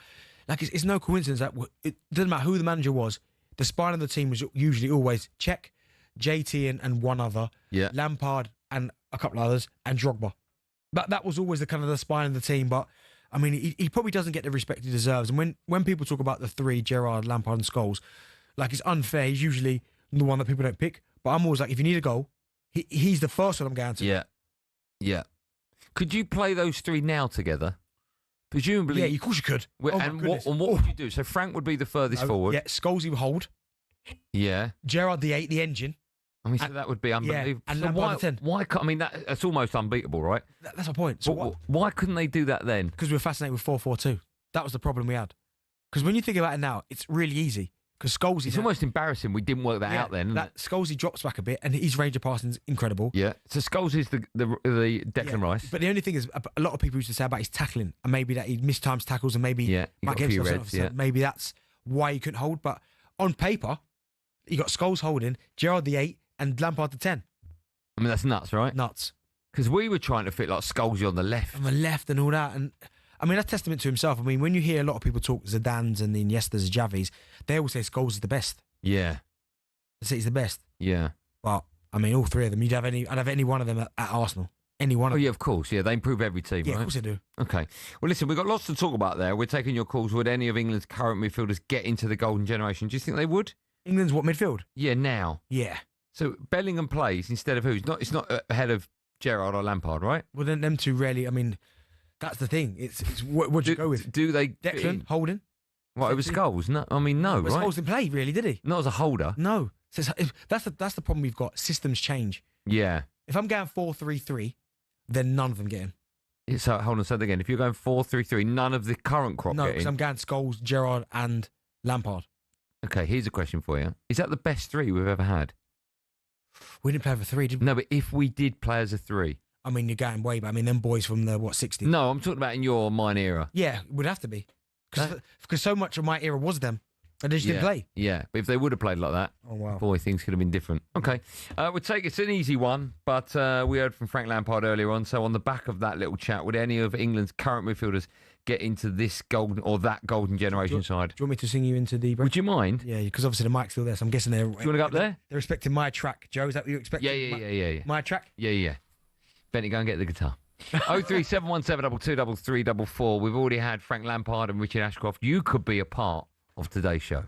like it's no coincidence that it doesn't matter who the manager was, the spine of the team was usually always Czech, JT and one other, Lampard and a couple others, and Drogba. But that was always the kind of the spine of the team. But I mean, he probably doesn't get the respect he deserves. And when people talk about the three, Gerrard, Lampard, and Scholes, like it's unfair. He's usually the one that people don't pick. But I'm always like, if you need a goal, he's the first one I'm going to. Yeah, yeah. Could you play those three now together? Presumably, yeah, of course you could. And what would you do? So Frank would be the furthest forward. Yeah, Scholes he would hold. Yeah. Gerrard the 8, the engine. I mean, so that would be unbelievable. Yeah, and so Lampard the 10. Why? I mean, that's almost unbeatable, right? That's my point. So why couldn't they do that then? Because we were fascinated with 4-4-2. That was the problem we had. Because when you think about it now, it's really easy. Because Scholes... It's almost embarrassing we didn't work that out then. Scholes, he drops back a bit, and his range of passing is incredible. Yeah. So Scholes is the Declan Rice. But the only thing is, a lot of people used to say about his tackling, and maybe that he missed times tackles, and maybe might get himself, maybe that's why he couldn't hold. But on paper, you got Scholes holding, Gerrard the 8, and Lampard the 10. I mean, that's nuts, right? Nuts. Because we were trying to fit like Scholes on the left. On the left and all that, and... I mean, that's testament to himself. I mean, when you hear a lot of people talk Zidane's and the Iniestas, Javis, they always say Scholes is the best. Yeah. They say he's the best. Yeah. But, I mean, all three of them, I'd have any one of them at Arsenal. Any one of them. Oh, yeah, of course. Yeah, they improve every team, right? Yeah, of course they do. Okay. Well, listen, we've got lots to talk about there. We're taking your calls. Would any of England's current midfielders get into the golden generation? Do you think they would? England's what, midfield? Yeah, now. Yeah. So Bellingham plays instead of who? It's not ahead of Gerrard or Lampard, right? Well, then them two really, I mean... That's the thing. It's what do you go with? Do they Declan holding? Well, it was Scholes. No, I mean no, right? Scholes didn't play really, did he? Not as a holder. No. So that's the problem we've got. Systems change. Yeah. If I'm going 4-3-3, then none of them get in. So hold on, say that again. If you're going 4-3-3, none of the current crop. No, because I'm going Scholes, Gerrard, and Lampard. Okay, here's a question for you. Is that the best three we've ever had? We didn't play for three, did we? No, but if we did play as a three. I mean, you're going way back. I mean, them boys from the, 60s? No, I'm talking about in your mine era. Yeah, it would have to be. Because so much of my era was them. And they just didn't play. Yeah, but if they would have played like that, oh wow, boy, things could have been different. Okay, we'll take it's an easy one, but we heard from Frank Lampard earlier on. So on the back of that little chat, would any of England's current midfielders get into this golden or that golden generation side? Do you want me to sing you into the break? Would you mind? Yeah, because obviously the mic's still there, so I'm guessing they're... Do you want to go up there? They're expecting my track. Joe, is that what you're expecting? Yeah. My track? Yeah. Benny, go and get the guitar. 03717 223344. We've already had Frank Lampard and Richard Ashcroft. You could be a part of today's show.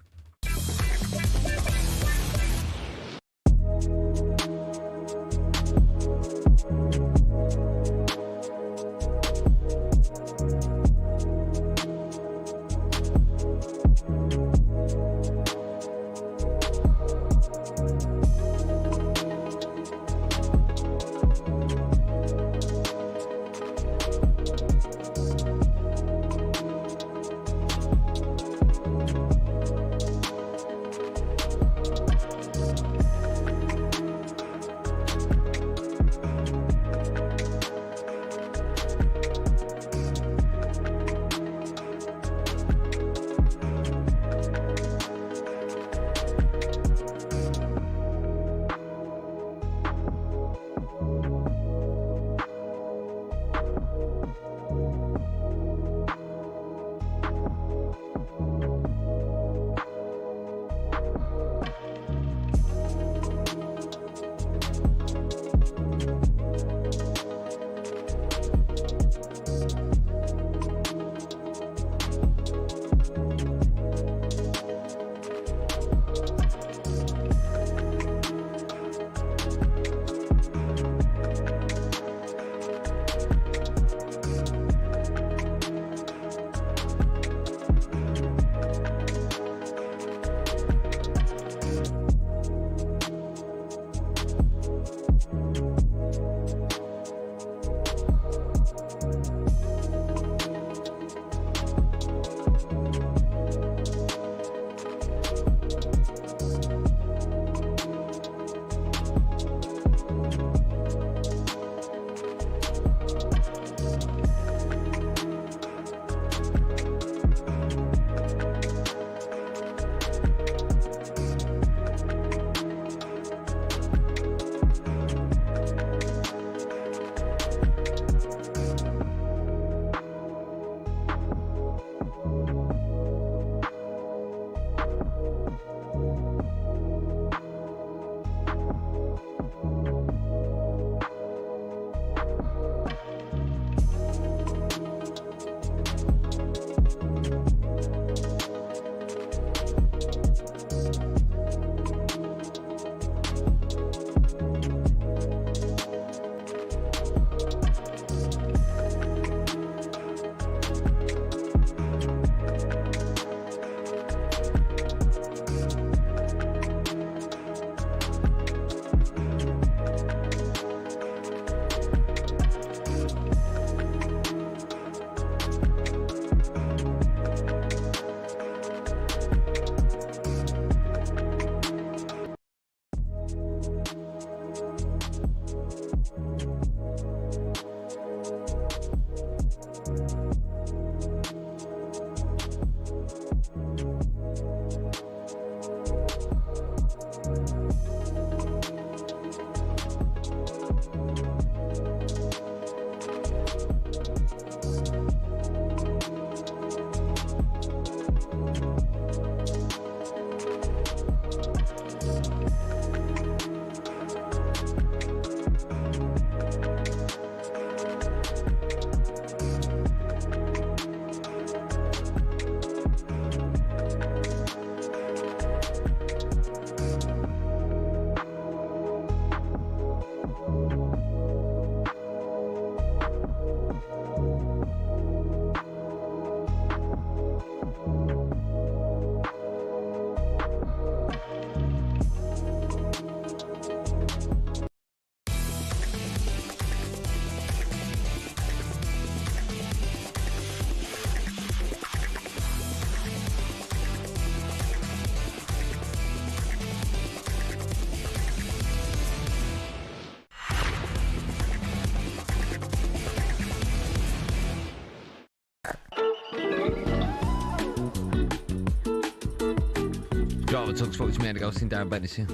Start with talkSPORT. It's me, Andy Goldstein Darren Bent here.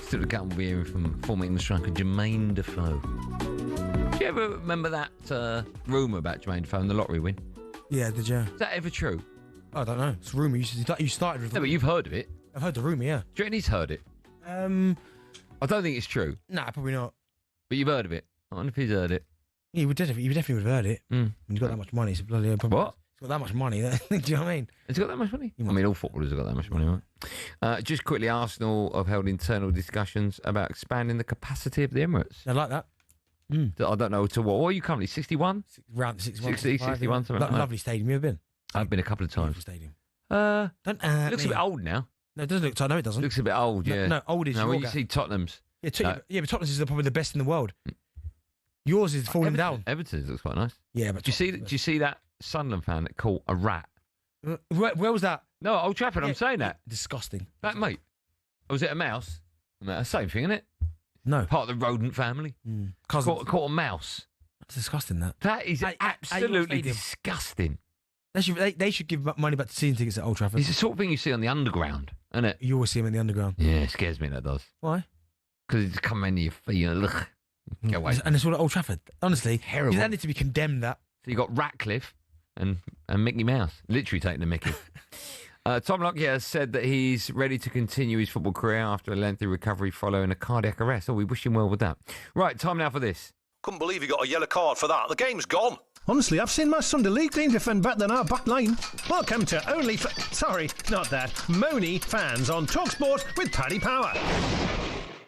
Still account we'll be hearing from former England striker Jermaine Defoe. Do you ever remember that rumour about Jermaine Defoe and the lottery win? Yeah, did you? Is that ever true? I don't know. It's a rumour. You started with. No, but you've heard of it. I've heard the rumour. Yeah. Do you reckon he's heard it? I don't think it's true. Nah, probably not. But you've heard of it. I wonder if he's heard it. Yeah, you definitely would have heard it. When he's got that much money, it's bloody. What? He's got that much money. Do you know what I mean? Has he got that much money? I mean, all footballers have got that much money, right? Just quickly, Arsenal have held internal discussions about expanding the capacity of the Emirates. I like that. I don't know to what. What are you currently? 61? Around 61. 60, 61, something like that. Lovely stadium. You ever been? I've been a couple of times. Stadium. Looks a bit old now. No, it doesn't look. No, it doesn't. Looks a bit old. Yeah. No, old is. No, when you see Tottenham's. Yeah, but Tottenham's is probably the best in the world. Yours is falling down. Everton's looks quite nice. Yeah, but do you see that Sunderland fan that caught a rat? Where was that? No, Old Trafford. I'm saying that. Disgusting. That mate. Or was it a mouse? Same thing, isn't it? No. Part of the rodent family. Caught a mouse. That's disgusting. That is absolutely disgusting. They should give money back to season tickets at Old Trafford. It's the sort of thing you see on the underground, isn't it? You always see them in the underground. Yeah, it scares me, that does. Why? Because it's coming into your feet and look. Go away. And it's all at Old Trafford. Honestly, terrible. That needs to be condemned, that. So you got Ratcliffe and Mickey Mouse, literally taking the Mickey. Tom Lockyer has said that he's ready to continue his football career after a lengthy recovery following a cardiac arrest. Oh, we wish him well with that. Right, time now for this. Couldn't believe he got a yellow card for that. The game's gone. Honestly, I've seen my Sunday League team defend better than our back line. Welcome to Sorry, not that. Moany Fans on talkSPORT with Paddy Power.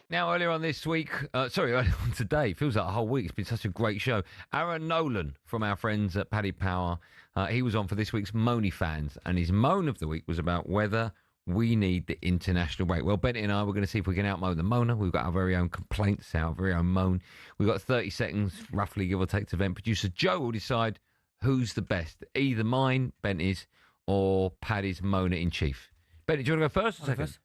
Now, earlier on this week, earlier on today, feels like a whole week. It's been such a great show. Aaron Nolan from our friends at Paddy Power, he was on for this week's Moany Fans, and his moan of the week was about whether we need the international break. Well, Bennett and I, we're going to see if we can outmoan the moaner. We've got our very own complaints, our very own moan. We've got 30 seconds, roughly, give or take, to vent. Producer Joe will decide who's the best, either mine, Bentley's, or Paddy's moaner in chief. Bentley, do you want to go first or second? First.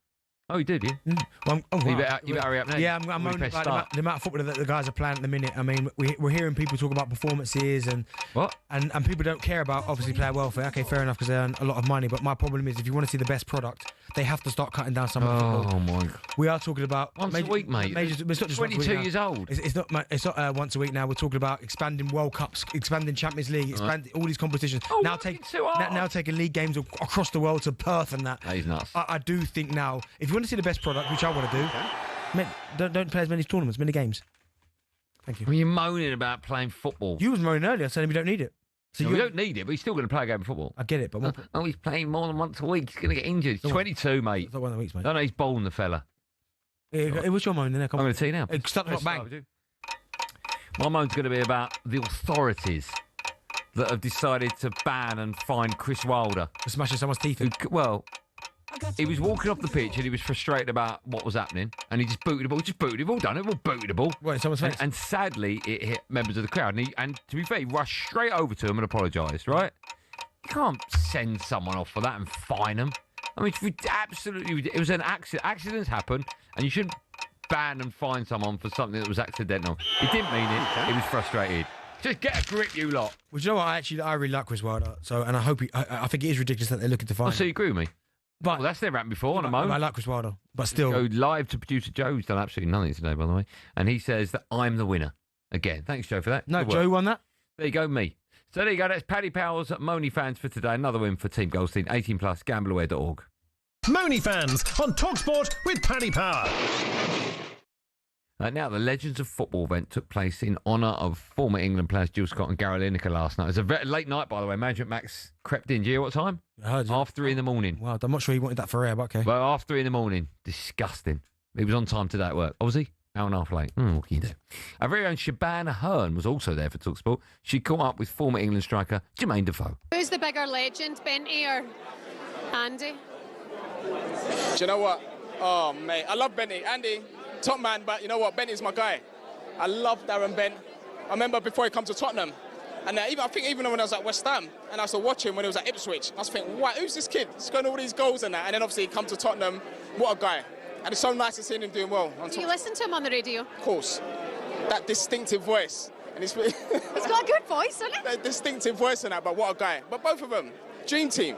Oh, you did, yeah? Well, you better hurry up now. Yeah, I'm moaning about the amount of football that the guys are playing at the minute. I mean, we're hearing people talk about performances and people don't care about, obviously, player welfare. Okay, fair enough, because they earn a lot of money. But my problem is, if you want to see the best product, they have to start cutting down some of the football. Oh, my God. We are talking about... Once a week, mate. It's not just 22 years old. It's not once a week now. We're talking about expanding World Cups, expanding Champions League, expanding all these competitions. Oh, now taking league games across the world to Perth and that. That is nuts. I do think now, if you want to see the best product, which I want to do, don't play as many tournaments, many games. Thank you. Well, you're moaning about playing football. You was moaning earlier, saying we don't need it. So we don't need it, but he's still going to play a game of football. I get it, but... he's playing more than once a week. He's going to get injured. He's 22, mate. It's not one of the weeks, mate. No, he's bowling the fella. What's your moan then? I'm going to tell you now. Start not bang. My moan's going to be about the authorities that have decided to ban and fine Chris Wilder. For smashing someone's teeth in. He was walking off the pitch and he was frustrated about what was happening, and he just booted the ball. We've all done it. We've all booted the ball. What, in someone's face? And sadly, it hit members of the crowd. And to be fair, he rushed straight over to him and apologised, right? You can't send someone off for that and fine them. I mean, it's absolutely... It was an accident. Accidents happen, and you shouldn't ban and fine someone for something that was accidental. He didn't mean it. He was frustrated. Just get a grip, you lot. Well, do you know what? I really like Chris Wilder. And I hope I think it is ridiculous that they're looking to fine him. So you agree with me? But that's never happened before on a moment. I like Chris Wilder, but still. Go live to producer Joe, who's done absolutely nothing today, by the way. And he says that I'm the winner. Again, thanks, Joe, for that. No, Joe won that. There you go, me. So there you go. That's Paddy Power's Moany Fans for today. Another win for Team Goldstein. 18+, gambleaware.org. Moany Fans on talkSPORT with Paddy Power. Now, the Legends of Football event took place in honour of former England players Jill Scott and Gary Lineker last night. It was a very late night, by the way. Management Max crept in. Do you hear what time? I heard you. 3:30 in the morning. Well, I'm not sure he wanted that for air, but okay. Well, 3:30 in the morning. Disgusting. He was on time today at work. Oh, was he? Hour and a half late. What can you do? Our very own Shabana Hearn was also there for talkSPORT. She caught up with former England striker Jermaine Defoe. Who's the bigger legend, Benty or Andy? Do you know what? Oh, mate, I love Benty. Andy, top man, but you know what? Benty's my guy. I love Darren Bent. I remember before he came to Tottenham, and I think even when I was at West Ham, and I was watching when he was at Ipswich, I was thinking, wow, who's this kid? He's scoring all these goals and that. And then obviously he comes to Tottenham. What a guy. And it's so nice to see him doing well. Do you listen to him on the radio? Of course. That distinctive voice. And he's got a good voice, hasn't he? That distinctive voice and that, but what a guy. But both of them, dream team.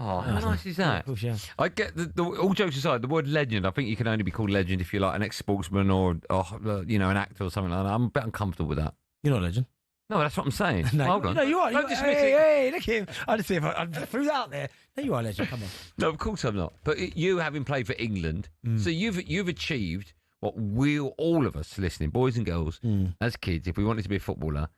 Oh, how nice is that? Of course, yeah. I get all jokes aside, the word legend, I think you can only be called legend if you're like an ex-sportsman or an actor or something like that. I'm a bit uncomfortable with that. You're not a legend. No, that's what I'm saying. No, Hold on. No, you are. Don't dismiss it. Hey, look at him. I just see if I threw that out there. No, you are a legend. Come on. No, of course I'm not. But you having played for England, so you've achieved what all of us listening, boys and girls, as kids, if we wanted to be a footballer,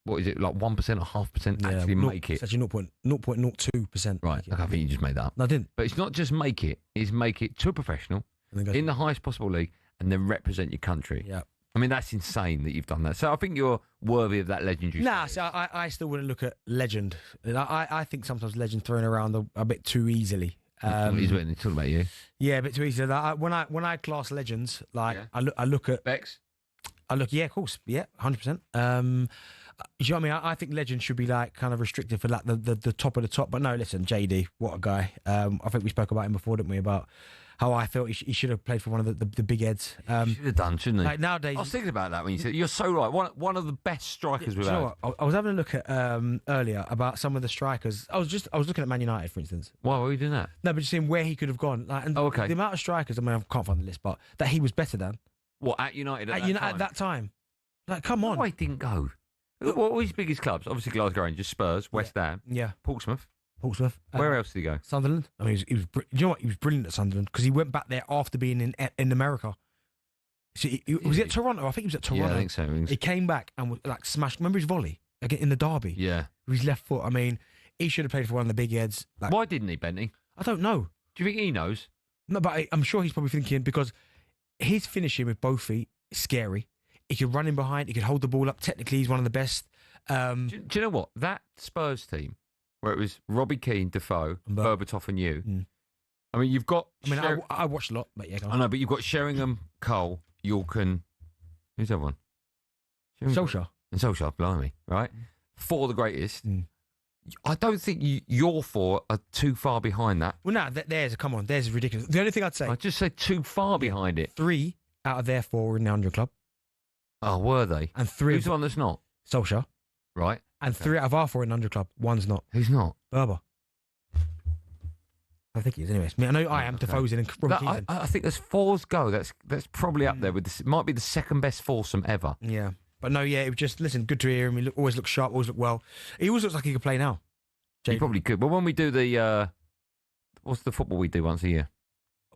what is it, like 1% or 0.5% actually make it? It's actually 0.02%. Right, okay, I think you just made that up. No, I didn't. But it's not just make it, it's make it to a professional, in the highest possible league, and then represent your country. Yeah. I mean, that's insane that you've done that. So I think you're worthy of that legendary status. So I still wouldn't look at legend. I think sometimes legend thrown around a bit too easily. He's talking about you. Yeah, a bit too easily. When I class legends, like I look at Bex. Yeah, of course, yeah, 100%. You know what I mean? I think legends should be like kind of restricted for like the top of the top. But no, listen, JD, what a guy. I think we spoke about him before, didn't we? About how I felt he should have played for one of the big heads. Should have done, shouldn't he? Like nowadays, I was thinking about that when you said you're so right. One of the best strikers we've had. You know what? I was having a look at earlier about some of the strikers. I was looking at Man United, for instance. Why were you doing that? No, but just seeing where he could have gone. Like, and okay. The amount of strikers. I mean, I can't find the list, but that he was better than. What, at United at that time? Like, come on. Why he didn't go? What were his biggest clubs? Obviously Glasgow Rangers, Spurs, West Ham. Yeah. Portsmouth. Where else did he go? Sunderland. I mean, he was you know what? He was brilliant at Sunderland because he went back there after being in America. So was he at Toronto? I think he was at Toronto. Yeah, I think so. He came back and was like smashed. Remember his volley again in the derby? Yeah. With his left foot. I mean, he should have played for one of the big heads. Like, why didn't he, Benty? I don't know. Do you think he knows? No, but I'm sure he's probably thinking because his finishing with both feet is scary. He could run in behind. He could hold the ball up. Technically, he's one of the best. Do you know what? That Spurs team, where it was Robbie Keane, Defoe, Berbatov and you. I mean, you've got... I mean, I watched a lot, but yeah, go on. I know, but you've got Sheringham, Cole, York and... Who's the other one? Solskjaer. And Solskjaer, blimey, right? Four of the greatest. I don't think your four are too far behind that. Well, no, come on, there's ridiculous. The only thing I'd say... I'd just say too far behind it. 3 out of their 4 were in the 100 club. Oh, were they? And 3... Who's the one that's not? Solskjaer. Right. And 3 out of our 4 in 100 club. One's not. Who's not? Berber. I think he is. Anyways, I know I am Defoe's in and Robbie Keane. I think there's 4's go. That's probably up there with this. It might be the second best foursome ever. Yeah. But no, yeah, it was just, listen, good to hear him. He always looks sharp, always look well. He always looks like he could play now. He probably could. Well, when we do the, what's the football we do once a year?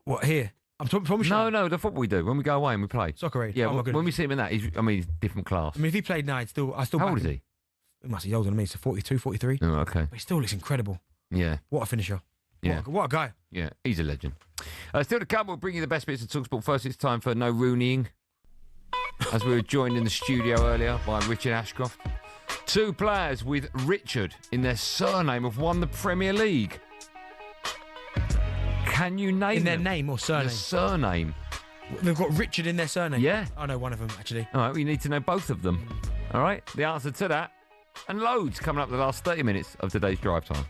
What, here? I'm talking No, the football we do when we go away and we play. Soccer Aid. Yeah, when we see him in that, he's different class. I mean, if he played now, I still. How old is he? He must be older than me, so 42, 43. Oh, okay. But he still looks incredible. Yeah. What a finisher. Yeah. What a guy. Yeah, he's a legend. Still to come, we'll bring you the best bits of talkSPORT. First, it's time for No Rooneying, as we were joined in the studio earlier by Richard Ashcroft. 2 players with Richard in their surname have won the Premier League. Can you name in their them? Name or surname? Their surname. They've got Richard in their surname? Yeah. I know one of them, actually. All right, we need to know both of them. All right, the answer to that and loads coming up the last 30 minutes of today's drive time.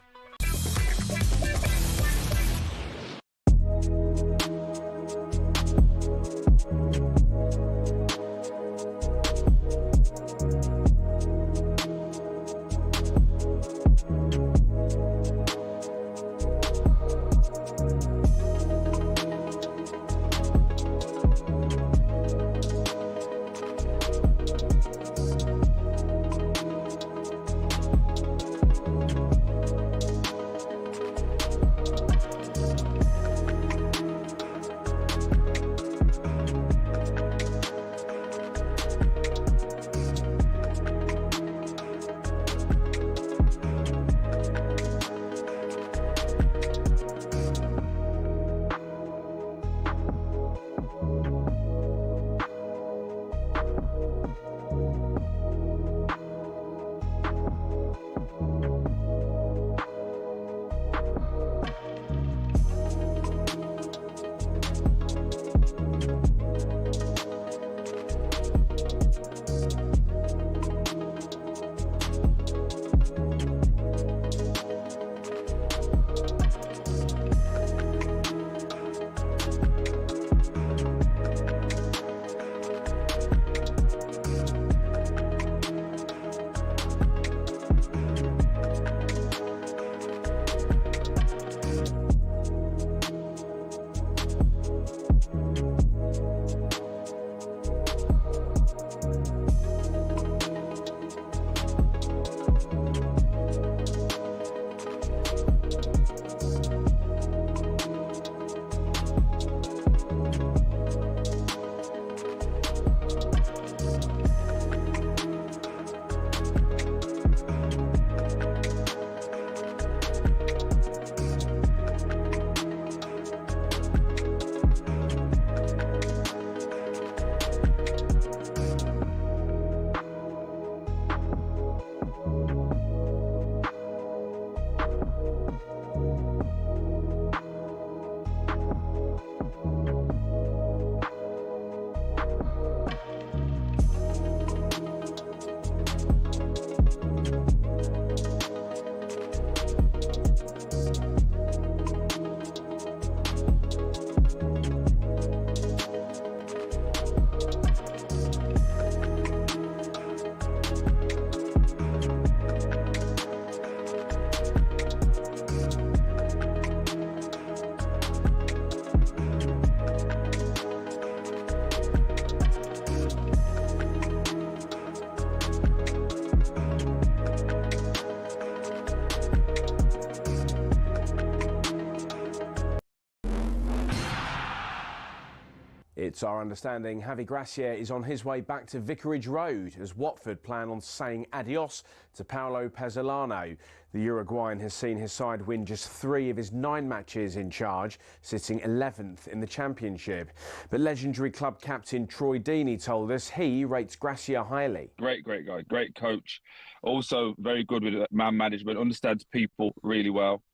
It's our understanding Javi Gracia is on his way back to Vicarage Road as Watford plan on saying adios to Paulo Pezzolano. The Uruguayan has seen his side win just 3 of his 9 matches in charge, sitting 11th in the Championship. But legendary club captain Troy Deeney told us he rates Gracia highly. Great guy, great coach. Also very good with man management, understands people really well.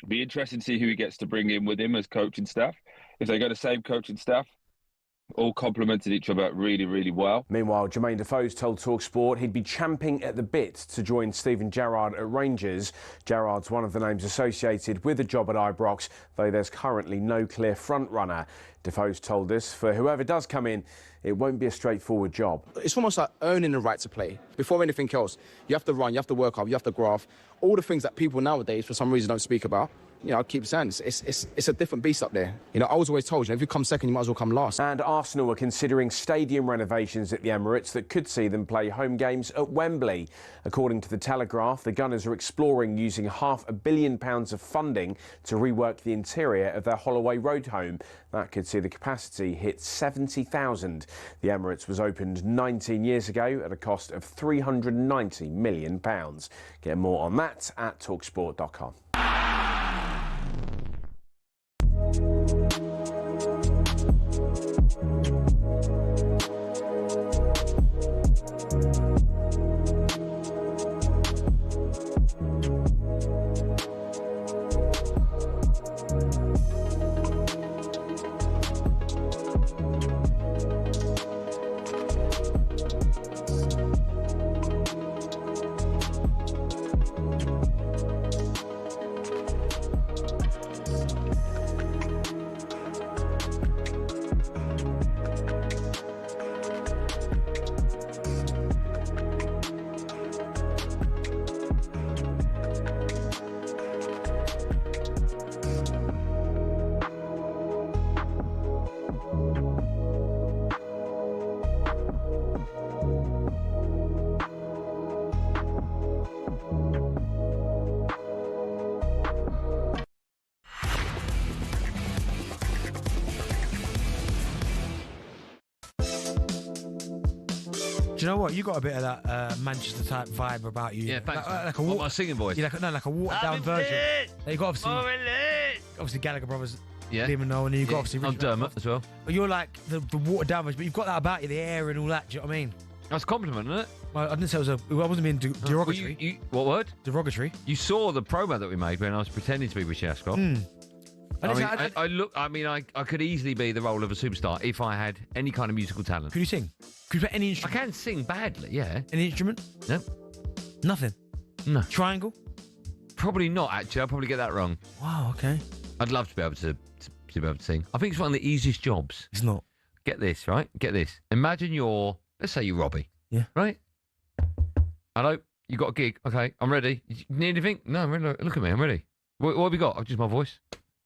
Be interesting to see who he gets to bring in with him as coaching staff. If they got the same coaching staff, all complemented each other really, really well. Meanwhile, Jermaine Defoe's told talkSPORT he'd be champing at the bit to join Steven Gerrard at Rangers. Gerrard's one of the names associated with the job at Ibrox, though there's currently no clear front-runner. Defoe's told us for whoever does come in, it won't be a straightforward job. It's almost like earning the right to play. Before anything else, you have to run, you have to work hard, you have to graph. All the things that people nowadays, for some reason, don't speak about. You know, I keep saying it's a different beast up there. You know, I was always told, if you come second, you might as well come last. And Arsenal are considering stadium renovations at the Emirates that could see them play home games at Wembley. According to the Telegraph, the Gunners are exploring using £500 million of funding to rework the interior of their Holloway Road home. That could see the capacity hit 70,000. The Emirates was opened 19 years ago at a cost of £390 million. Get more on that at talksport.com. Do you know what? You got a bit of that Manchester type vibe about you. Yeah, thanks. Like a my singing voice. Yeah, like a watered down version. You got obviously Gallagher brothers. Yeah. Liam and Noel, and you got obviously I'm Dermot as well. But you're like the watered down version, but you've got that about you, the air and all that. Do you know what I mean? That's a compliment, isn't it? Well, I didn't say it was I wasn't being derogatory. Well, what word? Derogatory. You saw the promo that we made when I was pretending to be Richie Ashcroft. I could easily be the role of a superstar if I had any kind of musical talent. Could you sing? Could you play any instrument? I can sing badly, yeah. Any instrument? No. Nothing? No. Triangle? Probably not, actually. I'll probably get that wrong. Wow, okay. I'd love to be able to be able to sing. I think it's one of the easiest jobs. It's not. Get this, right? Get this. Imagine let's say you're Robbie. Yeah. Right? Hello? You got a gig? Okay, I'm ready. You need anything? No, I'm ready. Look at me, I'm ready. What have you got? Just my voice.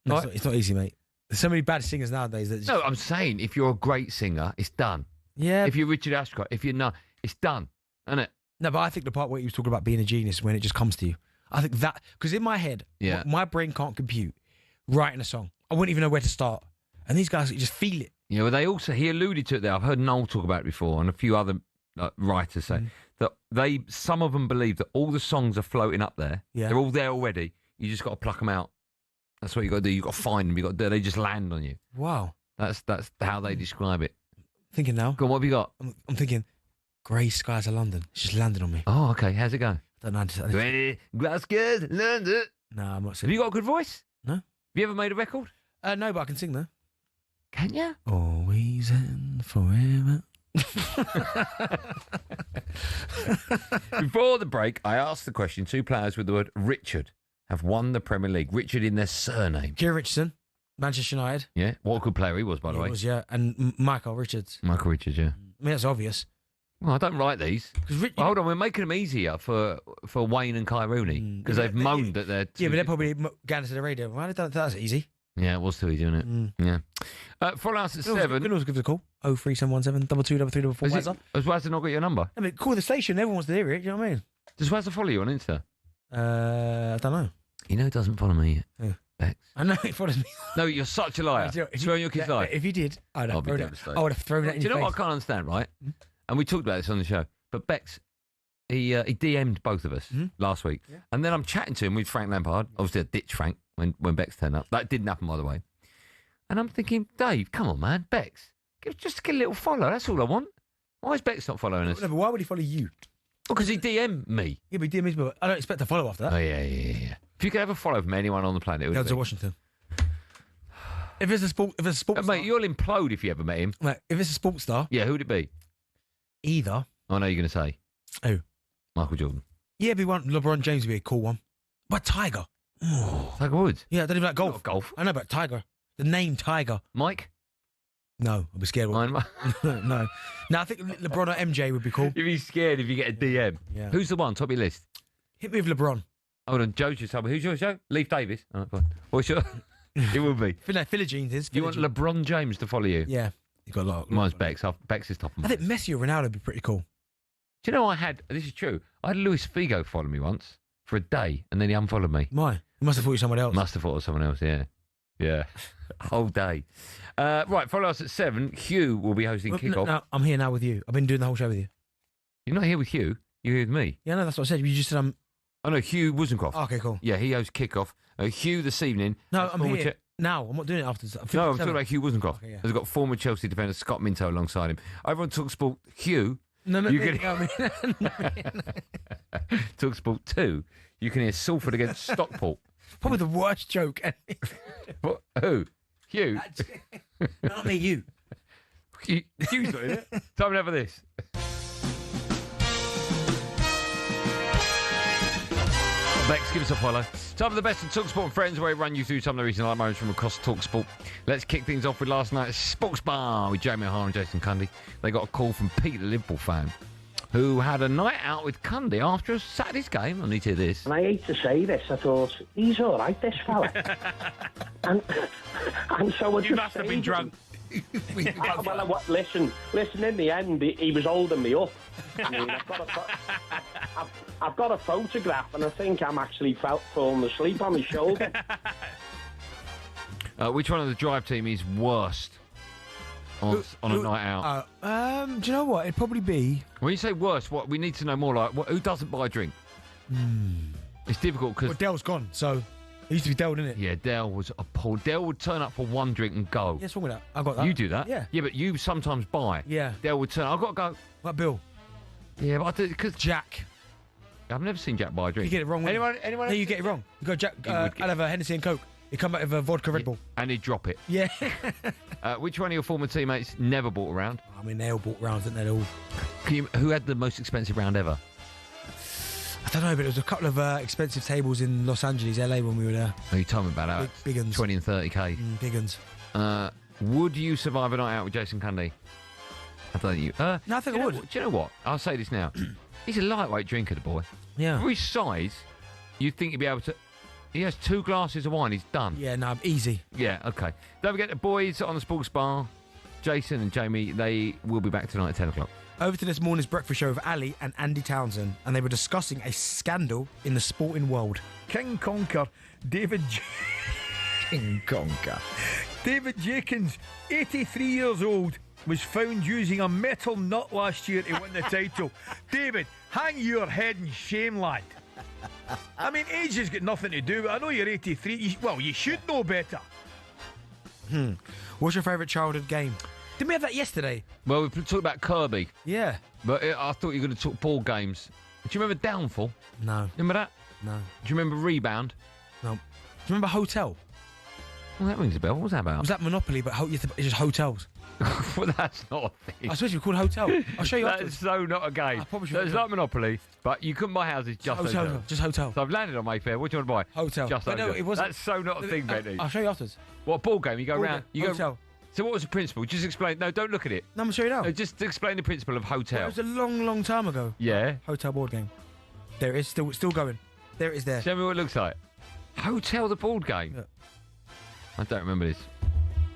No, it's not easy, mate. There's so many bad singers nowadays that. No, I'm saying if you're a great singer, it's done. Yeah. If you're Richard Ashcroft, if you're not, it's done, isn't it? No, but I think the part where you was talking about being a genius when it just comes to you, I think that because in my head, my brain can't compute writing a song. I wouldn't even know where to start, and these guys just feel it. Yeah, well, he alluded to it there. I've heard Noel talk about it before, and a few other writers say that some of them believe that all the songs are floating up there. Yeah. They're all there already. You just got to pluck them out. That's what you got to do. You got to find them. They just land on you. Wow. That's how they describe it. Thinking now. Go on, what have you got? I'm thinking, grey skies of London. It's just landed on me. Oh, okay. How's it going? I don't know. Grey skies of London. No, I'm not Have singing. you got a good voice? No. Have you ever made a record? No, but I can sing though. Can you? Always and forever. Before the break, I asked the question. 2 players with the word Richard have won the Premier League. Richard in their surname. Kieran Richardson, Manchester United. Yeah. What a good player he was, by the way. He was, yeah. And Michael Richards. Michael Richards, yeah. I mean, that's obvious. Well, I don't write these. Well, hold on, we're making them easier for Wayne and Kai Rooney because they've moaned that they're... Yeah, but they're probably going to the radio. Well, that's easy. Yeah, it was too easy, wasn't it? Yeah. Full house at 7. You can also give us a call. 03717 223344. Has Wazza not got your number? I mean, call the station. Everyone wants to hear it. You know what I mean? Does Wazza follow you on Insta? I don't know. You know he doesn't follow me yet. Yeah. Bex. I know he follows me. No, you're such a liar. Throwing your kid's life. If you did, I'd have thrown that in Do you know your what I face. can't understand, right? And we talked about this on the show, but Bex, he DM'd both of us last week. Yeah. And then I'm chatting to him with Frank Lampard. Obviously, I ditched Frank when Bex turned up. That didn't happen, by the way. And I'm thinking, Dave, come on, man. Bex, just get a little follow. That's all I want. Why is Bex not following us? No, but why would he follow you? Because he DM'd me. Yeah, but he DM'd me, but I don't expect a follow after that. Oh, yeah. If you could have a follow from anyone on the planet, it would Go to Washington. If it's a sports mate, star, you'll implode if you ever met him. Mate, if it's a sports star, Yeah, who'd it be? either. I know you're going to say. Who? Michael Jordan. Yeah, but LeBron James would be a cool one. But Tiger. Tiger Woods. Yeah, I don't even like golf. Not golf. I know about Tiger. The name Tiger. Mike? No, I'd be scared. No, I think LeBron or MJ would be cool. You'd be scared if you get a DM. Yeah. Who's the one? Top of your list? Hit me with LeBron. Hold on, Joe's just told me. Who's your show? Leif Davis. All right, fine. What's your... It would be. Philly Jeans is. You want LeBron James to follow you? Yeah. You've got a lot. Mine's Bex. Bex is top of mine. I think Messi or Ronaldo would be pretty cool. Do you know this is true, I had Luis Figo follow me once for a day and then he unfollowed me. Why? He must have thought you were someone else. Must have thought it was someone else, yeah. Yeah. Whole day. Right, follow us at 7. Hugh will be hosting kickoff. No, I'm here now with you. I've been doing the whole show with you. You're not here with Hugh, you're here with me. Yeah, no, that's what I said. You just said Oh, no, Hugh Wozencroft. Oh, okay, cool. Yeah, he hosts kickoff. Hugh this evening. No, I'm here. Now, I'm not doing it after. No, I'm talking about Hugh Wozencroft. Okay, yeah. He's got former Chelsea defender Scott Minto alongside him. Over on talkSPORT, Hugh. talkSPORT 2, you can hear Salford against Stockport. Probably the worst joke. What? Who? Hugh? Not me, you. Hugh's not in it. Time now for this. Bex, give us a follow. Time for the best of talkSPORT and Friends, where we run you through some of the recent live moments from across talkSPORT. Let's kick things off with last night's Sports Bar with Jamie O'Hara and Jason Cundy. They got a call from Pete, the Liverpool fan, who had a night out with Cundy after a Saturday's game. I need to hear this. And I hate to say this, I thought, he's all right, this fella. and so I You must have been drunk. Listen, in the end, he was holding me up. I mean, I've got a photograph, and I think I'm actually falling asleep on his shoulder. Which one of the drive team is worst on a night out? Do you know what? It'd probably be... When you say worst, what we need to know more like who doesn't buy a drink? It's difficult because... Well, Dell's gone, so... It used to be Dell, didn't it? Yeah, Dell was appalled. Dell would turn up for one drink and go. Yeah, what's wrong with that? I got that. You do that? Yeah. Yeah, but you sometimes buy. Yeah. Dell would turn up. I've got to go. What, Bill? Yeah, but I do, because... Jack. I've never seen Jack buy a drink. You get it wrong. Anyone? No, you get it wrong. You go, Jack, I'll have a Hennessy and Coke. You come back with a vodka Red Bull. And he'd drop it. Yeah. Which one of your former teammates never bought a round? I mean, they all bought rounds, didn't they? All. Who had the most expensive round ever? I don't know, but there was a couple of expensive tables in Los Angeles, LA when we were there. Oh, you told me about that. Big uns. 20 and 30k. Big uns. Would you survive a night out with Jason Cundy? I don't think you. No, I think I would. Do you know what? I'll say this now. He's a lightweight drinker, the boy. Yeah. For his size, you'd think he'd be able to. He has 2 glasses of wine. He's done. Yeah, no, easy. Yeah, okay. Don't forget the boys on the Sports Bar. Jason and Jamie, they will be back tonight at 10 o'clock. Over to this morning's breakfast show with Ali and Andy Townsend, and they were discussing a scandal in the sporting world. King Conker, King Conker. David Jenkins, 83 years old, was found using a metal nut last year to win the title. David, hang your head in shame, lad. I mean, age has got nothing to do with it. I know you're 83. You should know better. What's your favourite childhood game? Didn't we have that yesterday? Well, we talked about Kirby. Yeah. But I thought you were going to talk ball games. Do you remember Downfall? No. Remember that? No. Do you remember Rebound? No. Do you remember Hotel? Well, that rings a bell. What was that about? Was that Monopoly, but it's just hotels? Well, that's not a thing. I suppose you call it Hotel. I'll show you That's afterwards. so not a game. It's like Monopoly, but you couldn't buy houses, just hotels. Just hotel. So I've landed on Mayfair. What do you want to buy? Hotel. Just But hotel. no, it wasn't. That's so not a thing, Benny. I'll show you afterwards. What, ball game? You go around. You hotel. Go, so what was the principle? Just explain. No, don't look at it. No, I'm going to show you now. No, just explain the principle of hotel. Well, it was a long, long time ago. Yeah. Hotel board game. There it is. Still going. There it is there. Show me what it looks like. Hotel the board game. Yeah. I don't remember this.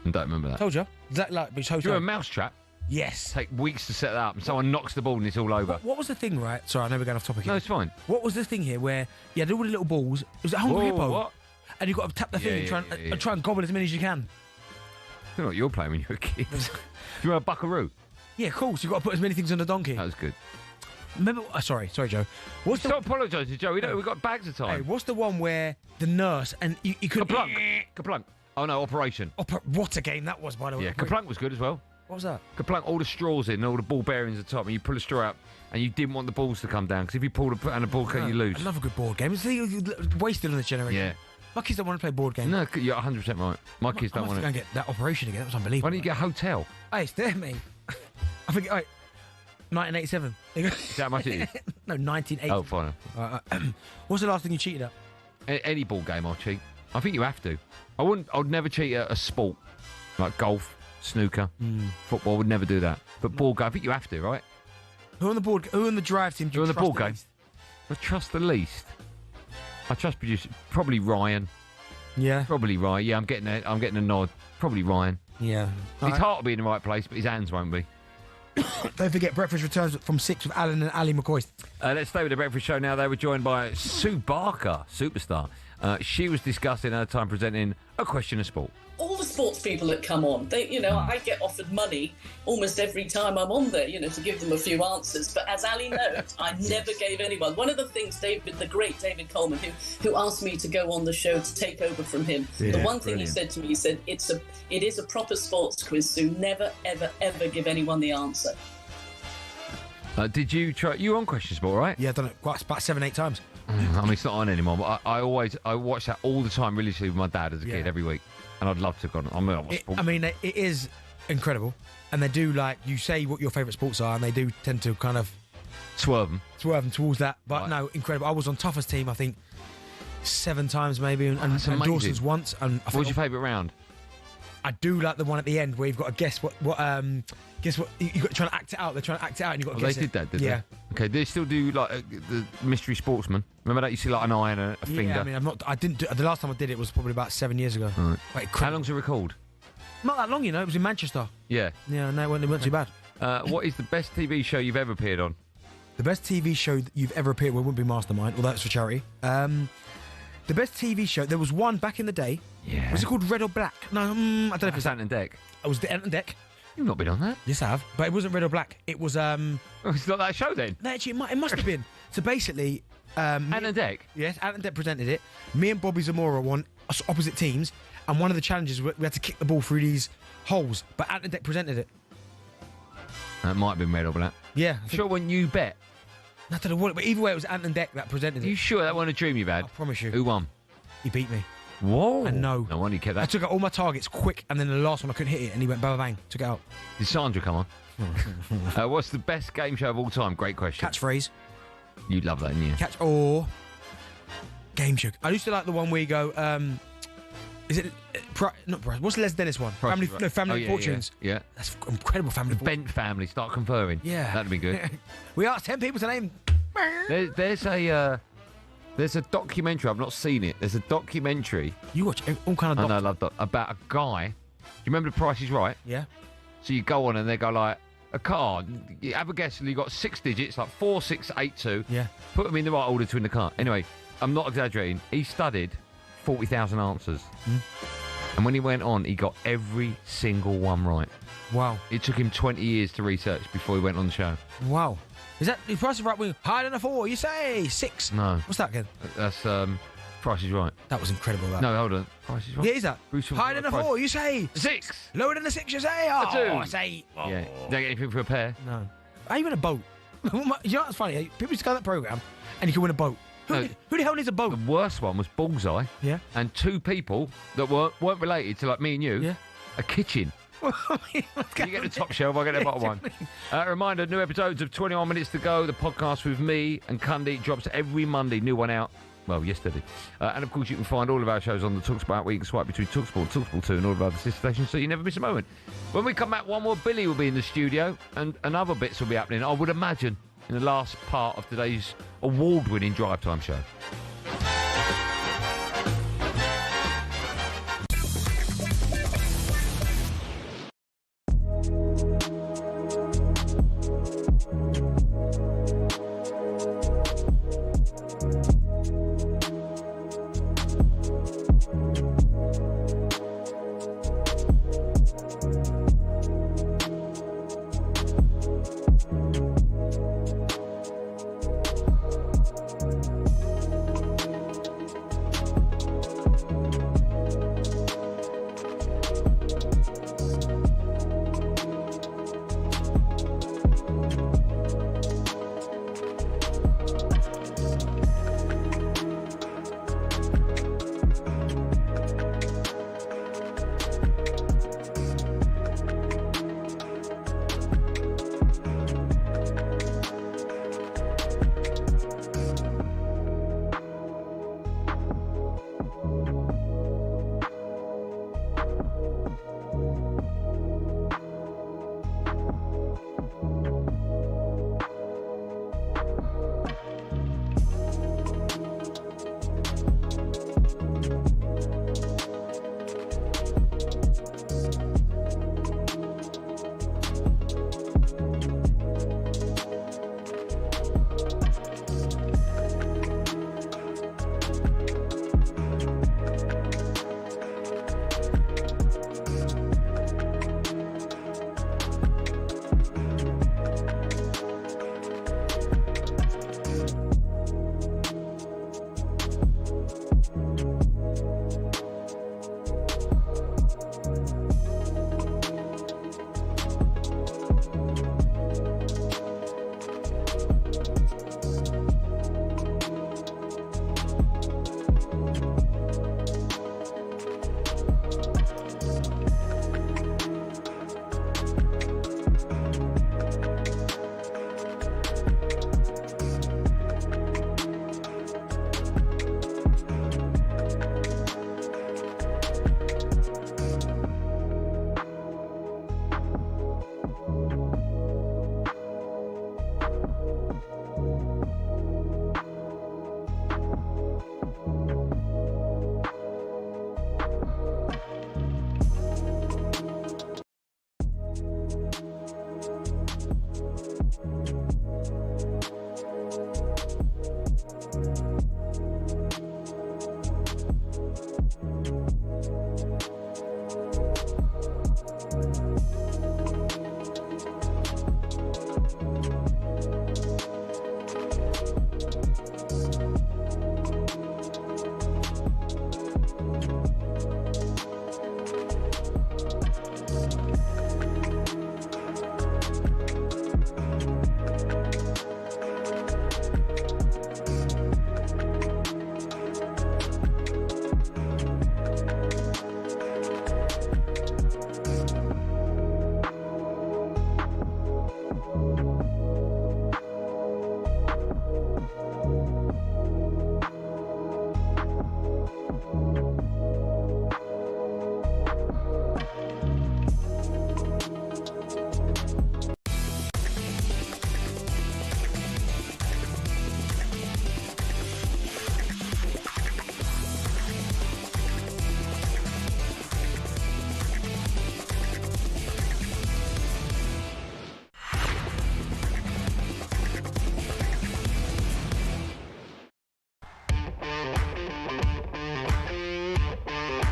I don't remember that. Told you. Is that like which hotel? Do you remember Mousetrap? Yes. Take weeks to set that up, and someone knocks the ball and it's all over. What was the thing, right? Sorry, I know we're going off topic here. No, it's fine. What was the thing here where you had all the little balls? Was it Hungry Whoa, Hippo? what? and you've got to tap the thing and try and gobble as many as you can. I don't know what you're playing when you were a kid. Do you remember Buckaroo? Yeah, of course. You've got to put as many things on the donkey. That was good. Remember? Sorry, Joe. Stop apologising, Joe. We've got bags of time. Hey, what's the one where the nurse and you could Kaplunk. Oh no, Operation. What a game that was, by the way. Yeah, Kaplunk was good as well. What was that? Kaplunk, all the straws in, all the ball bearings at the top, and you pull a straw out, and you didn't want the balls to come down because if you pull and the ball cut, you lose. I love a good board game. It's wasted on this generation. Yeah. My kids don't want to play board games. No, you're 100% right. My kids don't want to. I must go and get that Operation again. That was unbelievable. Why don't you get a hotel? Hey, it's there, mate. I think, 1987. Is that how much it is? No, 1980. Oh, fine. What's the last thing you cheated at? Any ball game I'll cheat. I think you have to. I'd never cheat at a sport like golf, snooker, football. I would never do that. But ball game, I think you have to, right? Who on the drive team do you trust the ball game? least? I trust the least. I trust probably Ryan. Yeah. Probably Ryan. Yeah, I'm getting a nod. Probably Ryan. Yeah. His heart will be in the right place, but his hands won't be. Don't forget, breakfast returns from 6 with Alan and Ali McCoy. Let's stay with the breakfast show now. They were joined by Sue Barker, superstar. She was discussing her time presenting A Question of Sport. All the sports people that come on, I get offered money almost every time I'm on there, to give them a few answers. But as Ali knows, I never gave anyone. One of the things the great David Coleman, who asked me to go on the show to take over from him, the one thing he said to me, he said, it is a proper sports quiz, Sue. Never, ever, ever give anyone the answer. Did you try? You were on Question Sport, right? Yeah, I've done it about 7-8 times. I mean, it's not on anymore, but I watched that all the time religiously with my dad as a kid every week. And I'd love to have gone. It is incredible. And they do, you say what your favourite sports are, and they do tend to kind of swerve them towards that. But no, incredible. I was on Toughest Team, I think, 7 times maybe, and Dawson's once. And what was your favourite round? I do like the one at the end where you've got to guess what you've got to try and act it out. They're trying to act it out, and you've got to guess they did that, did they? Okay, do they still do the mystery sportsman? Remember that you see an eye and a finger? Yeah, I mean, I didn't do the last time I did it was probably about 7 years ago. Right. How long's it recorded? Not that long, It was in Manchester. Yeah. Yeah, no, it weren't too bad. What is the best TV show you've ever appeared on? The best TV show that you've ever appeared with wouldn't be Mastermind, although that's for charity. The best TV show, there was one back in the day. Yeah. Was it called Red or Black? No, I don't know if it's Ant and Deck. It was the Ant and Deck. You've not been on that? Yes, I have. But it wasn't Red or Black. It was it's not that show then? No, actually, it must have been. So basically, Ant and Deck? Yes, Ant and Deck presented it. Me and Bobby Zamora won opposite teams, and one of the challenges we had to kick the ball through these holes. But Ant and Deck presented it. That might have been Red or Black. Yeah. Sure, when you bet. I don't know what, but either way, it was Ant and Deck that presented it. Are you sure that wasn't a dream you've had? I promise you. Who won? He beat me. Whoa. And no wonder you kept that. I took out all my targets quick, and then the last one I couldn't hit it, and he went bang, bang, took it out. Did Sandra come on? What's the best game show of all time? Great question. Catchphrase. You'd love that, didn't you? Catch or game show. I used to like the one where you go, is it, not Price, what's the Les Dennis one? Family Fortunes. Yeah. That's incredible family. The Bent family, start conferring. Yeah. That'd be good. We asked 10 people to name. There's a documentary. I've not seen it. There's a documentary. You watch all kind of. I love that about a guy. Do you remember The Price Is Right? Yeah. So you go on and they go like a card. You have a guess and you got 6 digits, like 4, 6, 8, 2. Yeah. Put them in the right order to win the card. Anyway, I'm not exaggerating. He studied 40,000 answers, and when he went on, he got every single one right. Wow. It took him 20 years to research before he went on the show. Wow. Is that the Price is Right wing? Higher than a 4, you say 6. No. What's that again? That's Price Is Right. That was incredible. That. No, hold on. Price Is Right. Yeah, is that? Higher than a 4, you say 6. Lower than a 6, you say A 2. I say. Oh. Yeah. Don't get anything for a pair. No. Are you in a boat? You know what's funny? People used to go to that programme and you can win a boat. Who the hell needs a boat? The worst one was Bullseye. Yeah. And 2 people that weren't related to like me and you. Yeah. A kitchen. You get the top shelf, I get the bottom one. Reminder, new episodes of 21 Minutes to Go, the podcast with me and Cundy, drops every Monday, new one out. Well, yesterday. And of course, you can find all of our shows on the talkSPORT app, where you can swipe between talkSPORT, talkSPORT 2 and all of our other sister stations, so you never miss a moment. When we come back, one more Billy will be in the studio, and other bits will be happening, I would imagine, in the last part of today's award-winning Drive Time show.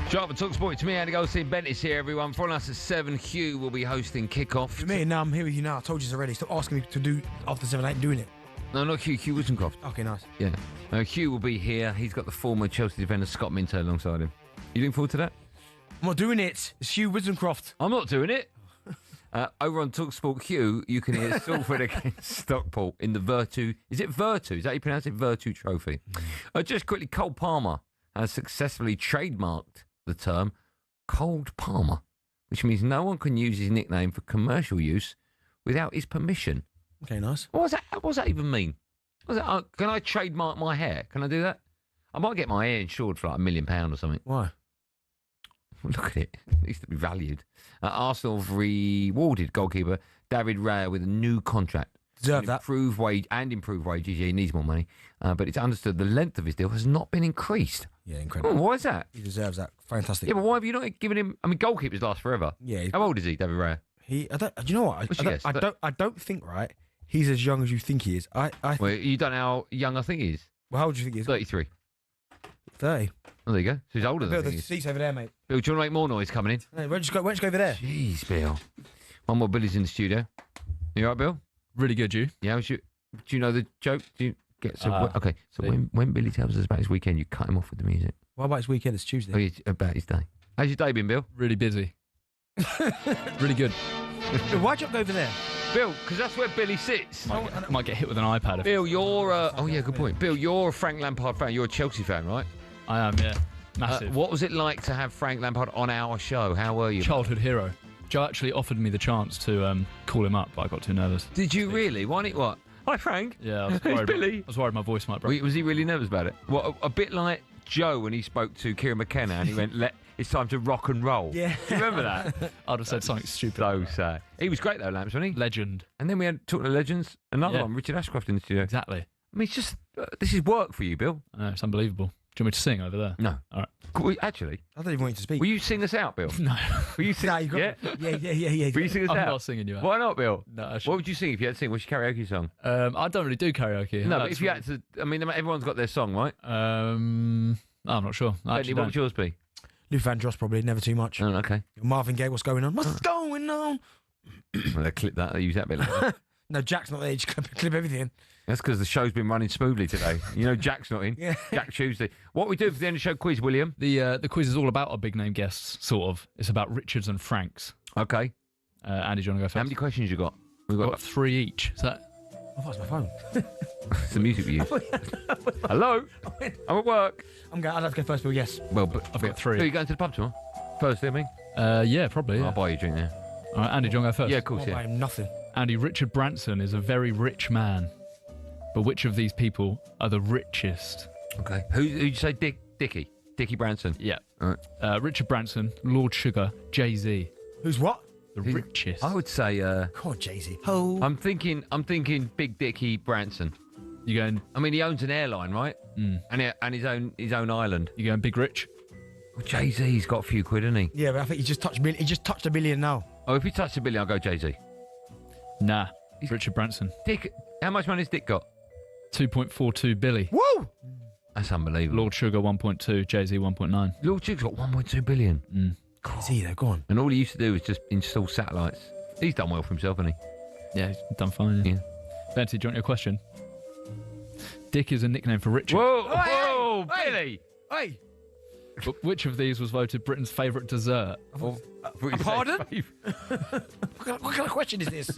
Sharp and talkSPORT. It's me, Andy Goldstein. Bent is here, everyone. From us at 7, Hugh will be hosting kickoff. Me, now I'm here with you now. I told you this already. Stop asking me to do after 7. I ain't doing it. No, not Hugh. Hugh Woodencroft. Okay, nice. Yeah. Hugh will be here. He's got the former Chelsea defender Scott Minto alongside him. You looking forward to that? I'm not doing it. It's Hugh Woodencroft. I'm not doing it. Over on talkSPORT Hugh, you can hear Salford against Stockport in the Virtu. Is it Virtu? Is that how you pronounce it? Virtu Trophy. Just quickly, Cole Palmer has successfully trademarked the term Cold Palmer, which means no one can use his nickname for commercial use without his permission. Okay, nice. What does that even mean? Can I trademark my hair? Can I do that? I might get my hair insured for like £1 million or something. Why? Look at it. It needs to be valued. Arsenal have rewarded goalkeeper David Raya with a new contract. Deserve that. Improved wages. Yeah, he needs more money. But it's understood the length of his deal has not been increased. Yeah, incredible. Why is that? He deserves that. Fantastic. Yeah, but why have you not given him... I mean, goalkeepers last forever. Yeah. How old is he, David Raya? Do you know what? I don't think, right, he's as young as you think he is. I think, well, you don't know how young I think he is. Well, how old do you think he is? 33. 30. Oh, there you go. So he's older Bill, than the seat's over there, mate. Bill, do you want to make more noise coming in? Hey, why don't you go over there? Jeez, Bill. One more Billy's in the studio. You all right, Bill? Really good, you? Yeah, do you know the joke? Do you get some... okay, so when Billy tells us about his weekend, you cut him off with the music. What about his weekend? It's Tuesday. Oh, yeah, about his day. How's your day been, Bill? Really busy. Really good. Bill, why'd you go over there? Bill, because that's where Billy sits. Might get hit with an iPad. Bill, you're... oh, yeah, good point. Bill, you're a Frank Lampard fan. You're a Chelsea fan, right? I am, yeah. Massive. What was it like to have Frank Lampard on our show? How were you? Childhood hero. Joe actually offered me the chance to call him up, but I got too nervous. Did you really? Why didn't what? Hi, Frank. Yeah, I was worried. Billy. I was worried my voice might break. Was he really nervous about it? What, a bit like Joe when he spoke to Kieran McKenna and he went, it's time to rock and roll. Yeah. Do you remember that? I'd have said something stupid. So sad. He was great though, Lamps, wasn't he? Legend. And then we had talking to legends. Another one, Richard Ashcroft in the studio. Exactly. I mean, it's just, this is work for you, Bill. I know, it's unbelievable. Do you want me to sing over there? No. All right. Actually, I don't even want you to speak. Will you sing us out, Bill? No. Will you sing? Yeah. Will you sing us out? I'm not singing you out. Why not, Bill? No. What would you sing if you had to sing? What's your karaoke song? I don't really do karaoke. No, but if you had to, I mean, everyone's got their song, right? I'm not sure. Bentley, what would yours be? Luther Vandross, probably. Never too much. Oh, okay. Marvin Gaye, what's going on? What's going on? Well, they clip that. They use that bit later. No, Jack's not there. You just clip everything in. That's because the show's been running smoothly today. You know, Jack's not in. Yeah. Jack Tuesday. What we do for the end of the show quiz, William? The quiz is all about our big name guests, sort of. It's about Richards and Franks. Okay. Andy, do you want to go first? How many questions you got? We've got 3 each. Is that... Oh, that's my phone. It's the music we use. Hello? I'm at work. I'd have to go first, Bill, yes. Well, but I've got 3. Are you going to the pub tomorrow? Thursday, I mean? Yeah, probably. Yeah. I'll buy you a drink there. All right, Andy, do you want to go first? Yeah, of course, I'll buy him nothing. Andy, Richard Branson is a very rich man. But which of these people are the richest? Okay. Who'd you say? Dickie? Dickie Branson? Yeah. All right. Richard Branson, Lord Sugar, Jay-Z. Who's what? The richest. I would say... Come on, Jay-Z. Ho. I'm thinking Big Dickie Branson. You going... I mean, he owns an airline, right? Mm. And his own island. You going Big Rich? Well, Jay-Z's got a few quid, hasn't he? Yeah, but I think he just touched $1 billion now. Oh, if he touched $1 billion, I'll go Jay-Z. Nah. Richard Branson. Dick, how much money has Dick got? 2.42 billion. Woo! That's unbelievable. Lord Sugar 1.2, Jay-Z 1.9. Lord Sugar's got 1.2 billion. Mm. Jay-Z, though, go on. And all he used to do was just install satellites. He's done well for himself, hasn't he? Yeah, he's done fine. Yeah. Benty, do you want your question? Dick is a nickname for Richard. Whoa, Billy! Hey! But which of these was voted Britain's favourite dessert? Pardon? What kind of question is this?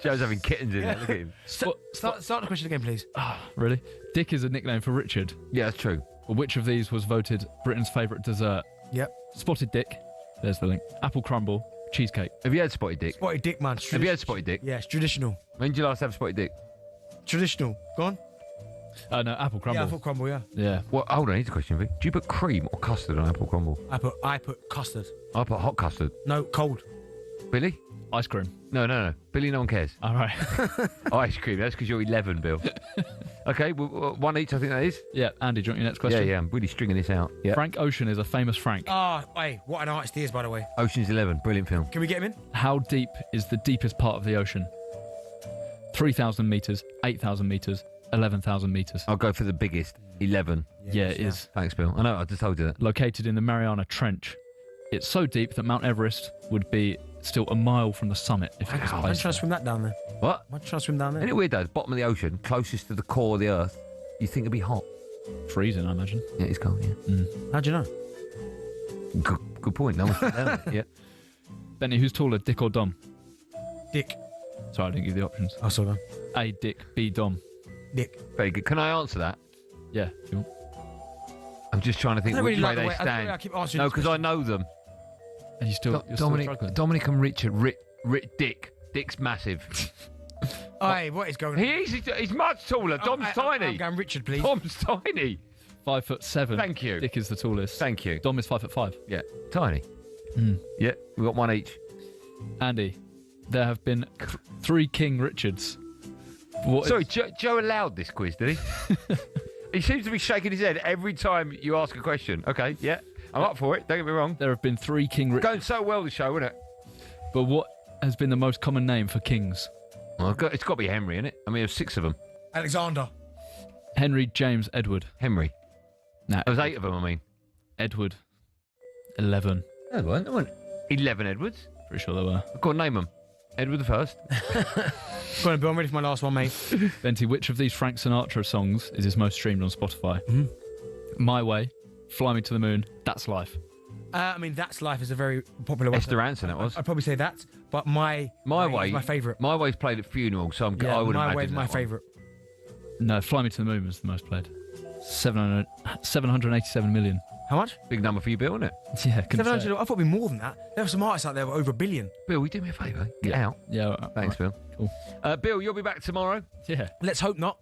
Joe's having kittens in there. Look at him. Start the question again, please. Really? Dick is a nickname for Richard. Yeah, that's true. But which of these was voted Britain's favourite dessert? Yep. Spotted Dick. There's the link. Apple crumble. Cheesecake. Have you had Spotted Dick? Spotted Dick, man. Have you had Spotted Dick? Yeah, it's traditional. When did you last have Spotted Dick? Traditional. Go on. No, apple crumble. Yeah, apple crumble, yeah. Yeah. Well, hold on, here's a question for you. Do you put cream or custard on apple crumble? I put custard. I put hot custard. No, cold. Billy? Ice cream. No. Billy, no one cares. All right. Ice cream. That's because you're 11, Bill. Okay, well, one each, I think that is. Yeah, Andy, do you want your next question? Yeah, I'm really stringing this out. Yeah. Frank Ocean is a famous Frank. Hey, what an artist he is, by the way. Ocean's 11, brilliant film. Can we get him in? How deep is the deepest part of the ocean? 3,000 metres, 8,000 metres, 11,000 metres. I'll go for the biggest, 11. Yeah, it is. Thanks, Bill. I know, I just told you that. Located in the Mariana Trench. It's so deep that Mount Everest would be still a mile from the summit if it was Why don't you placed try to there. swim that down there? What? Why don't you try to swim down there? Isn't it weird though? Bottom of the ocean, closest to the core of the Earth. You think it'd be hot? Freezing, I imagine. Yeah, it's cold, yeah. How do you know? Good point. No one's down there. Yeah. Benny, who's taller, Dick or Dom? Dick. Sorry, I didn't give you the options. Oh, sorry. A, Dick. B, Dom. Dick. Very good. Can I answer that? Yeah, if you want. I'm just trying to think which way they stand. I keep asking No, this because I know them. And you're still struggling. Dominic and Richard. Dick. Dick's massive. Hey, what is going on? He's much taller. Dom's tiny. I'm going Richard, please. Dom's tiny. 5'7". Thank you. Dick is the tallest. Thank you. Dom is 5'5". Yeah, tiny. Yeah, we got one each. Andy, there have been 3 King Richards. Sorry, Joe allowed this quiz, did he? He seems to be shaking his head every time you ask a question. Okay, yeah, I'm up for it. Don't get me wrong. There have been 3 King Richards. Going so well, the show, isn't it? But what has been the most common name for kings? Well, it's got to be Henry, isn't it? I mean, there's 6 of them. Alexander. Henry, James, Edward. Henry. No, There was 8 of them, I mean. Edward. 11. No, there weren't 11 Edwards. Pretty sure there were. Go on, name them. Edward the First. Go on, Bill, I'm ready for my last one, mate. Benty, which of these Frank Sinatra songs is his most streamed on Spotify? My Way, Fly Me to the Moon, That's Life. I mean, That's Life is a very popular one. Esther Ranson, that was. I'd probably say that, but My Way is my favourite. My Way's played at funerals, so Yeah, I would My imagine Way is my that one. favourite. No, Fly Me to the Moon was the most played. 787 million. How much? Big number for you, Bill, isn't it? Yeah, couldn't say 700. I thought it'd be more than that. There were some artists out there with over $1 billion. Bill, will you do me a favour? Get out. Yeah, all right, Thanks, all right. Bill. Cool. Bill, you'll be back tomorrow. Yeah. Let's hope not.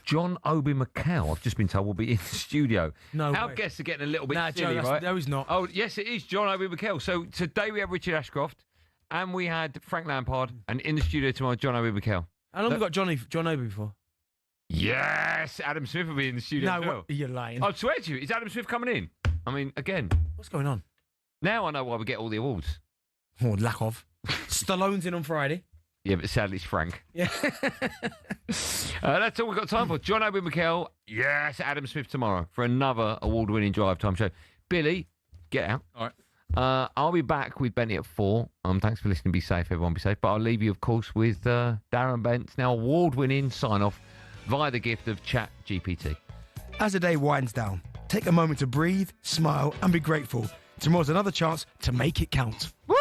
John Obi McCall, I've just been told, will be in the studio. No Our way. guests are getting a little bit Nah, silly, Joe, right? no, he's not. Oh, yes, it is John Obi McCall. So today we have Richard Ashcroft, and we had Frank Lampard, and in the studio tomorrow, John Obi McCall. How long have we got John Obi before? Yes, Adam Smith will be in the studio as well. You're lying. I swear to you, is Adam Smith coming in? I mean, again. What's going on? Now I know why we get all the awards. Oh, lack of. Stallone's in on Friday. Yeah, but sadly it's Frank. Yeah. That's all we've got time for. John Obi McCall, yes, Adam Smith tomorrow for another award-winning Drive Time show. Billy, get out. All right. I'll be back with Benny at 4. Thanks for listening. Be safe, everyone. Be safe. But I'll leave you, of course, with Darren Bent's now award-winning sign-off via the gift of ChatGPT. As the day winds down, take a moment to breathe, smile, and be grateful. Tomorrow's another chance to make it count. Woo!